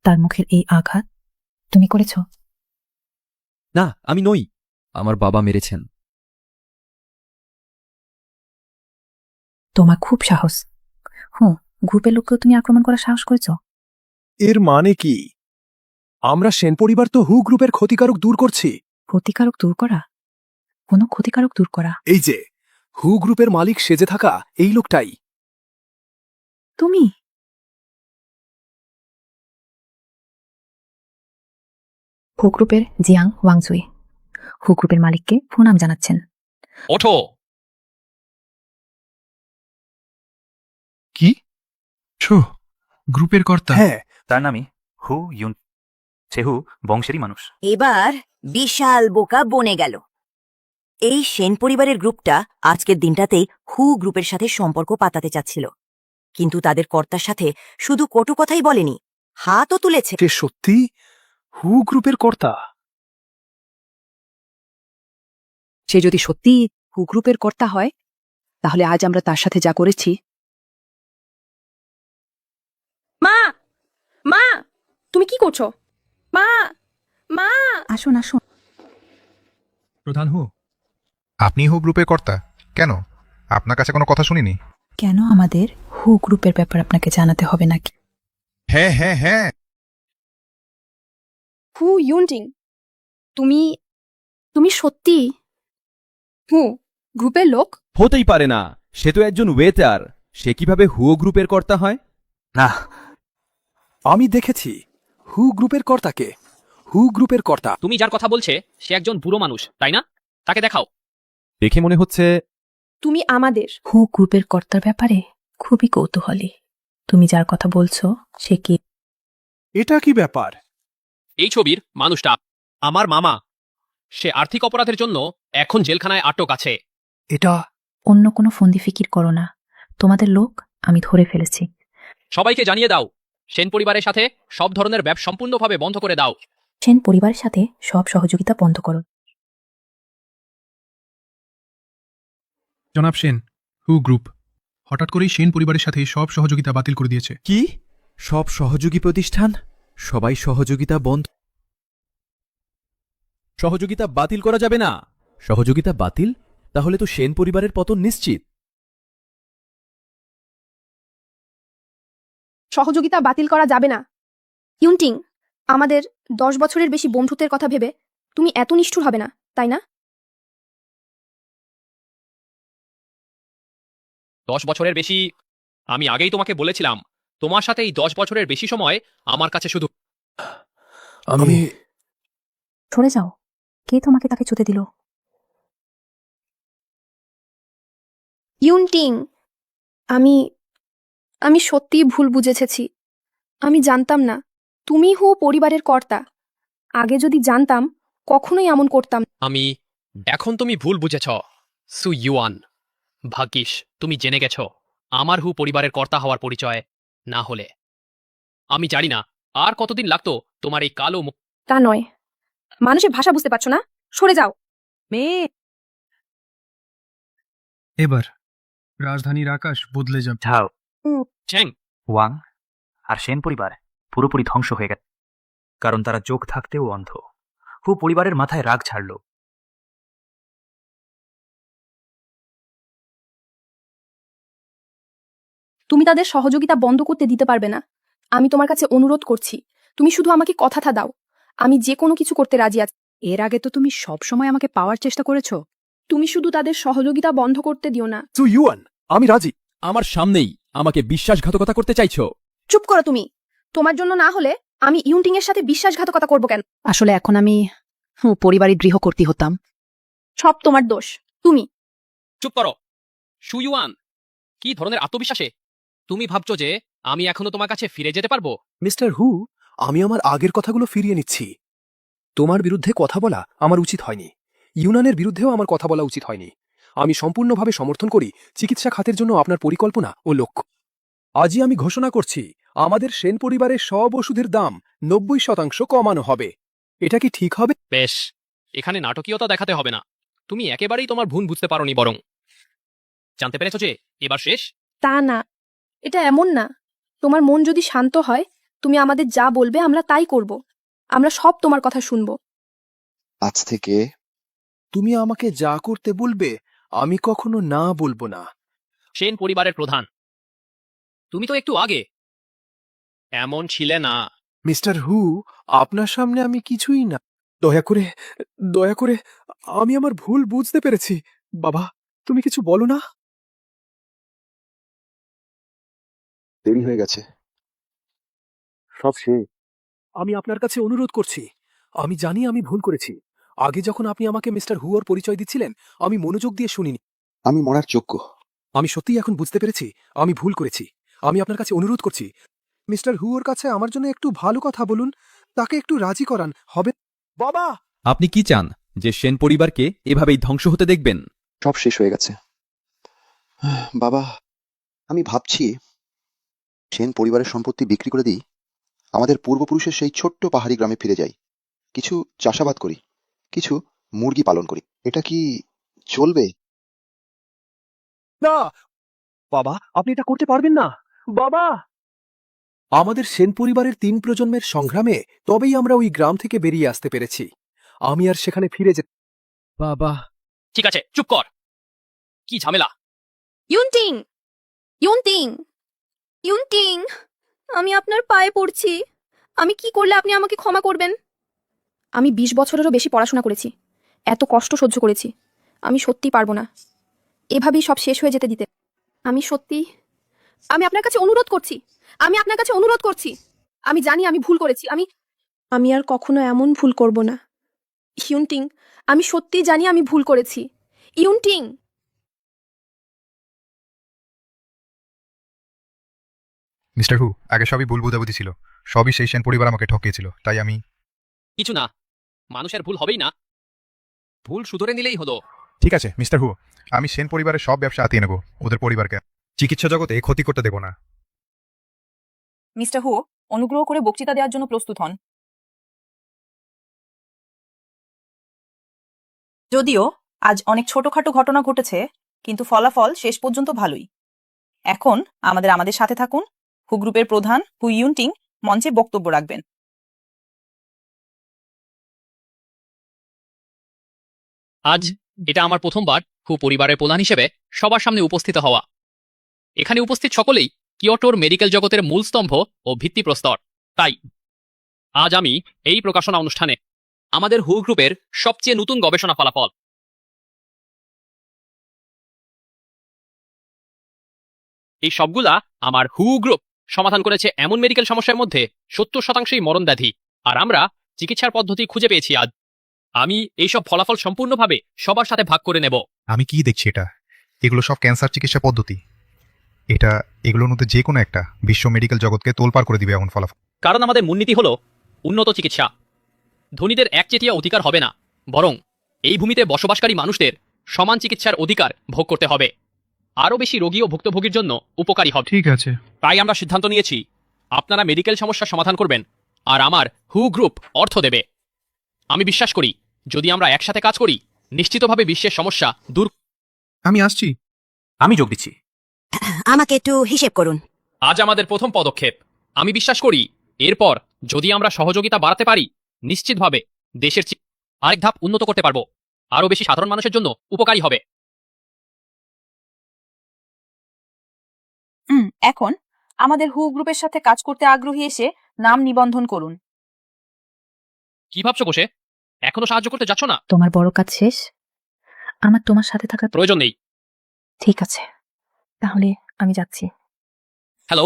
তার মুখের এই আঘাত তুমি করেছ? না, আমি নই। আমার বাবা মেরেছেন। তোমার খুব সাহস। গ্রুপের লোককেও তুমি আক্রমণ করার সাহস করেছ? এর মানে কি? আমরা সেন পরিবার তো হু গ্রুপের ক্ষতিকারক দূর করছি। ক্ষতিকারক দূর করা? কোনো ক্ষতিকারক দূর করা? এই যে হু গ্রুপের মালিক সেজে থাকা এই লোকটাই। তুমি? হু গ্রুপের জিয়াং ওয়াংজুই হু গ্রুপের মালিককে প্রণাম জানাচ্ছেন। ওঠো। কি গ্রুপের কর্তা? হ্যাঁ, তার নামই হু ইউন। সে হু বংশেরই মানুষ। এবার বিশাল বোকা বনে গেল। এই সেন পরিবারের গ্রুপটা আজকের দিনটাতেই হু গ্রুপের সাথে সম্পর্ক পাতাতে চাচ্ছিল, কিন্তু তাদের কর্তার সাথে শুধু কটু কথাই বলেনি, হাতও তুলেছে। সে সত্যি হু গ্রুপের কর্তা? সে যদি সত্যি হু গ্রুপের কর্তা হয়, তাহলে আজ আমরা তার সাথে যা করেছি। মা, মা, তুমি কি করছো? মা, মা। আসুন আসুন। প্রধান হু, আপনি হু গ্রুপের কর্তা? কেন, আপনার কাছে কোনো কথা শুনিনি। কেন আমাদের হু গ্রুপের ব্যাপার আপনাকে জানাতে হবে নাকি? হ্যাঁ হ্যাঁ হ্যাঁ। হু ইউনটিং, তুমি তুমি সত্যি হু গ্রুপের লোক? হতেই পারে না, সে তো একজন ওয়েটার। সে কিভাবে হুও গ্রুপের কর্তা হয়? না, আমি দেখেছি হু গ্রুপের কর্তাকে। হু গ্রুপের কর্তা। তুমি যার কথা বলছে সে একজন বুড়ো মানুষ, তাই না? তাকে দেখাও। দেখে মনে হচ্ছে তুমি আমাদের হু গ্রুপের কর্তার ব্যাপারে খুবই কৌতূহলী। তুমি যার কথা বলছো সে কি? এটা কি ব্যাপার? এই ছবির মানুষটা আমার মামা। সে আর্থিক অপরাধের জন্য এখন জেলখানায় আটক আছে। এটা অন্য কোনো ফন্দি ফিকির করো না, তোমাদের লোক আমি ধরে ফেলেছি। সবাইকে জানিয়ে দাও, সেন পরিবারের সাথে সব ধরনের ব্যবসা সম্পূর্ণভাবে বন্ধ করে দাও। সেন পরিবারের সাথে সব সহযোগিতা বন্ধ করো। জনাব সেন, হু গ্রুপ হঠাৎ করেই সেন পরিবারের সাথে সব সহযোগিতা বাতিল করে দিয়েছে। কি? সব সহযোগী প্রতিষ্ঠান সবাই সহযোগিতা বন্ধ? সহযোগিতা বাতিল করা যাবে না। সহযোগিতা বাতিল? তাহলে তো সেন পরিবারের পতন নিশ্চিত। সহযোগিতা বাতিল করা যাবে না। ইউনটিং, আমাদের 10 বছরের বেশি বন্ধুত্বের কথা ভেবে তুমি এত নিষ্ঠুর হবে না, তাই না? 10 বছরের বেশি? আমি আগেই তোমাকে বলেছিলাম, তোমার সাথে এই 10 বছরের বেশি সময় আমার কাছে শুধু। আমি সরে যাও। কে তোমাকে তাকে ছুতে দিল? ইউনটিং, আমি আমি সত্যিই ভুল বুঝেছি। আমি জানতাম না তুমি হু পরিবারের কর্তা। আগে যদি জানতাম কখনোই এমন করতাম না। এখন তুমি ভুল বুঝেছ সু ইউয়ান। ভাগ্যিস তুমি জেনে গেছ আমার হু পরিবারের কর্তা হওয়ার পরিচয় না হলে। আমি জানি না আর কতদিন লাগতো তোমার এই কালো মুখ। তা নয়, মানুষের ভাষা বুঝতে পারছো না? সরে যাও। মেয়ে, এবার রাজধানীর আকাশ বদলে যাবে। ঝাও, চ্যাং, ওয়াং আর সেন পরিবার পুরোপুরি ধ্বংস হয়ে গেছে, কারণ তারা চোখ থাকতেও অন্ধ। হু পরিবারের মাথায় রাগ ছাড়ল। তুমি তাদের সহযোগিতা বন্ধ করতে দিতে পারবে না। আমি তোমার কাছে অনুরোধ করছি, তুমি শুধু আমাকে কথাটা দাও, আমি যে কোনো কিছু করতে রাজি আছি। এর আগে তো তুমি সব সময় আমাকে পাওয়ার চেষ্টা করেছো। তুমি শুধু তাদের সহযোগিতা বন্ধ করতে দিও না। সু ইউয়ান, আমি রাজি। আমার সামনেই আমাকে বিশ্বাসঘাতকতা করতে চাইছো? চুপ করো তুমি। তোমার জন্য না হলে আমি ইউনটিং এর সাথে বিশ্বাসঘাতকতা করব কেন? আসলে এখন আমি পরিবারের গৃহকর্ত্রী হতাম। সব তোমার দোষ। তুমি চুপ করো। সুইওয়ান, কি ধরনের আত্মবিশ্বাসে তুমি ভাবছো যে আমি এখনো তোমার কাছে ফিরে যেতে পারবো? মিস্টার হু, আমি আমার আগের কথাগুলো ফিরিয়ে নিচ্ছি। তোমার বিরুদ্ধে কথা বলা আমার উচিত হয়নি। ইউনানের বিরুদ্ধেও আমার কথা বলা উচিত হয়নি। আমি সম্পূর্ণভাবে সমর্থন করি চিকিৎসা খাতের জন্য আপনার পরিকল্পনা ও লক্ষ্য। আজই আমি ঘোষণা করছি, আমাদের সেন পরিবারের সব ওষুধের দাম 90% কমানো হবে। এটা কি ঠিক হবে? বেশ, এখানে নাটকীয়তা দেখাতে হবে না। তুমি একেবারেই তোমার ভুল বুঝতে পারোনি, বরং জানতে পেরেছো যে এবার শেষ। তা না, এটা এমন না। তোমার মন যদি শান্ত হয়, তুমি আমাদের যা বলবে আমরা তাই করব। আমরা সব তোমার কথা শুনবো। আজ থেকে তুমি আমাকে যা করতে বলবে আমি কখনো না বলবো না। সেন পরিবারের প্রধান, তুমি তো একটু আগে এমন ছিলে না। মিস্টার হু, আপনার সামনে আমি কিছুই না। দয়া করে আমি আমার ভুল বুঝতে পেরেছি। বাবা, তুমি কিছু বলো না। দেরি হয়ে গেছে, সব শেষ। আমি আপনার কাছে অনুরোধ করছি, আমি জানি আমি ভুল করেছি। আগে যখন আপনি আমাকে মিস্টার হুয়ার পরিচয় দিচ্ছিলেন, আমি মনোযোগ দিয়ে শুনিনি। আমি মরার যোগ্য। আমি সত্যিই এখন বুঝতে পেরেছি আমি ভুল করেছি। আমি আপনার কাছে অনুরোধ করছি, মিস্টার হুয়ার কাছে আমার জন্য একটু ভালো কথা বলুন, তাকে একটু রাজি করান। হবে? বাবা, আপনি কি চান যে সেন পরিবারকে এভাবেই ধ্বংস হতে দেখবেন? সব শেষ হয়ে গেছে। বাবা, আমি ভাবছি সেন পরিবারের সম্পত্তি বিক্রি করে দিই, আমাদের পূর্বপুরুষের সেই ছোট্ট পাহাড়ি গ্রামে ফিরে যাই, কিছু চাষাবাদ করি, কিছু মুরগি পালন করি। এটা কি চলবে? না বাবা, আপনি এটা করতে পারবেন না। বাবা, আমাদের সেন পরিবারের 3 প্রজন্মের সংগ্রামে তবেই আমরা ওই গ্রাম থেকে বেরিয়ে আসতে পেরেছি। আমি আর সেখানে ফিরে যেতে। বাবা, ঠিক আছে, চুপ কর। কি ঝামেলা? ইউনটিং, ইউনটিং, ইউনটিং, আমি আপনার পায়ে পড়ছি। আমি কি করলে আপনি আমাকে ক্ষমা করবেন? আমি 20 বছরেরও বেশি পড়াশোনা করেছি, এত কষ্ট সহ্য করেছি। আমি সত্যি পারবো না এভাবেই সব শেষ হয়ে যেতে দিতে। আমি আপনার কাছে অনুরোধ করছি, আমি জানি আমি ভুল করেছি। আমি আর কখনো এমন ভুল করব না। ইউনটিং, আমি সত্যিই জানি আমি ভুল করেছি। ইউনটিং। মিস্টার হু, আগে সবই ভুল বুঝাবুঝি ছিল। সবই সেই সেন পরিবার আমাকে ঠকিয়েছিল, তাই আমি। কিছু না, মানুষের ভুল হবেই না, ভুল শুধরে নিলেই হলো। ঠিক আছে মিস্টার হু, আমি সেন পরিবারের সব ব্যবসা হাতিয়ে নেব, ওদের পরিবারকে চিকিৎসা জগতে ক্ষতি করতে দেব না। মিস্টার হু, অনুগ্রহ করে বক্তৃতা দেওয়ার জন্য প্রস্তুত হন। যদিও আজ অনেক ছোটখাটো ঘটনা ঘটেছে, কিন্তু ফলাফল শেষ পর্যন্ত ভালোই। এখন আমাদের সাথে থাকুন। হু গ্রুপের প্রধান হু ইউনটিং মঞ্চে বক্তব্য রাখবেন। আজ এটা আমার প্রথমবার হু পরিবারের প্রধান হিসেবে সবার সামনে উপস্থিত হওয়া। এখানে উপস্থিত সকলেই কিয়োটোর মেডিকেল জগতের মূল স্তম্ভ ও ভিত্তিপ্রস্তর। তাই আজ আমি এই প্রকাশনা অনুষ্ঠানে আমাদের হু গ্রুপের সবচেয়ে নতুন গবেষণা ফলাফল, এই সবগুলা আমার হু গ্রুপ সমাধান করেছে এমন মেডিকেল সমস্যার মধ্যে 70%ই মরণ ব্যাধি, আর আমরা চিকিৎসার পদ্ধতি খুঁজে পেয়েছি। আজ আমি এইসব ফলাফল সম্পূর্ণভাবে সবার সাথে ভাগ করে নেব। আমি কি দেখছি এটা? এগুলো সব ক্যান্সার চিকিৎসা পদ্ধতি। এগুলোর মধ্যে যে কোনো একটা বিশ্ব মেডিকেল জগৎকে তোলপাড় করে দিবে এমন ফলাফল। কারণ আমাদের মূলনীতি হলো উন্নত চিকিৎসা। ধনীদের একচেটিয়া অধিকার হবে না, বরং এই ভূমিতে বসবাসকারী মানুষদের সমান চিকিৎসার অধিকার ভোগ করতে হবে। আরও বেশি রোগী ও ভুক্তভোগীর জন্য উপকারী হবে। ঠিক আছে। তাই আমরা সিদ্ধান্ত নিয়েছি, আপনারা মেডিকেল সমস্যার সমাধান করবেন, আর আমার হু গ্রুপ অর্থ দেবে। আমি বিশ্বাস করি, যদি আমরা একসাথে কাজ করি, নিশ্চিতভাবে বিশ্বের সমস্যা দূর। আমি আসছি। আমি যোগ দিচ্ছি। আমাকে একটু হিসেব করুন। আজ আমাদের প্রথম পদক্ষেপ। আমি বিশ্বাস করি এরপর যদি আমরা সহযোগিতা বাড়াতে পারি, নিশ্চিতভাবে দেশের আরেক ধাপ উন্নত করতে পারবো, আরও বেশি সাধারণ মানুষের জন্য উপকারী হবে। এখন আমাদের হু গ্রুপের সাথে কাজ করতে আগ্রহী এসে নাম নিবন্ধন করুন। কি ভাবছো বসে? এখনো সাহায্য করতে যাচ্ছ না? তোমার বড় কাজ শেষ, আমার তোমার সাথে থাকার প্রয়োজন নেই। ঠিক আছে, তাহলে আমি যাচ্ছি। হ্যালো।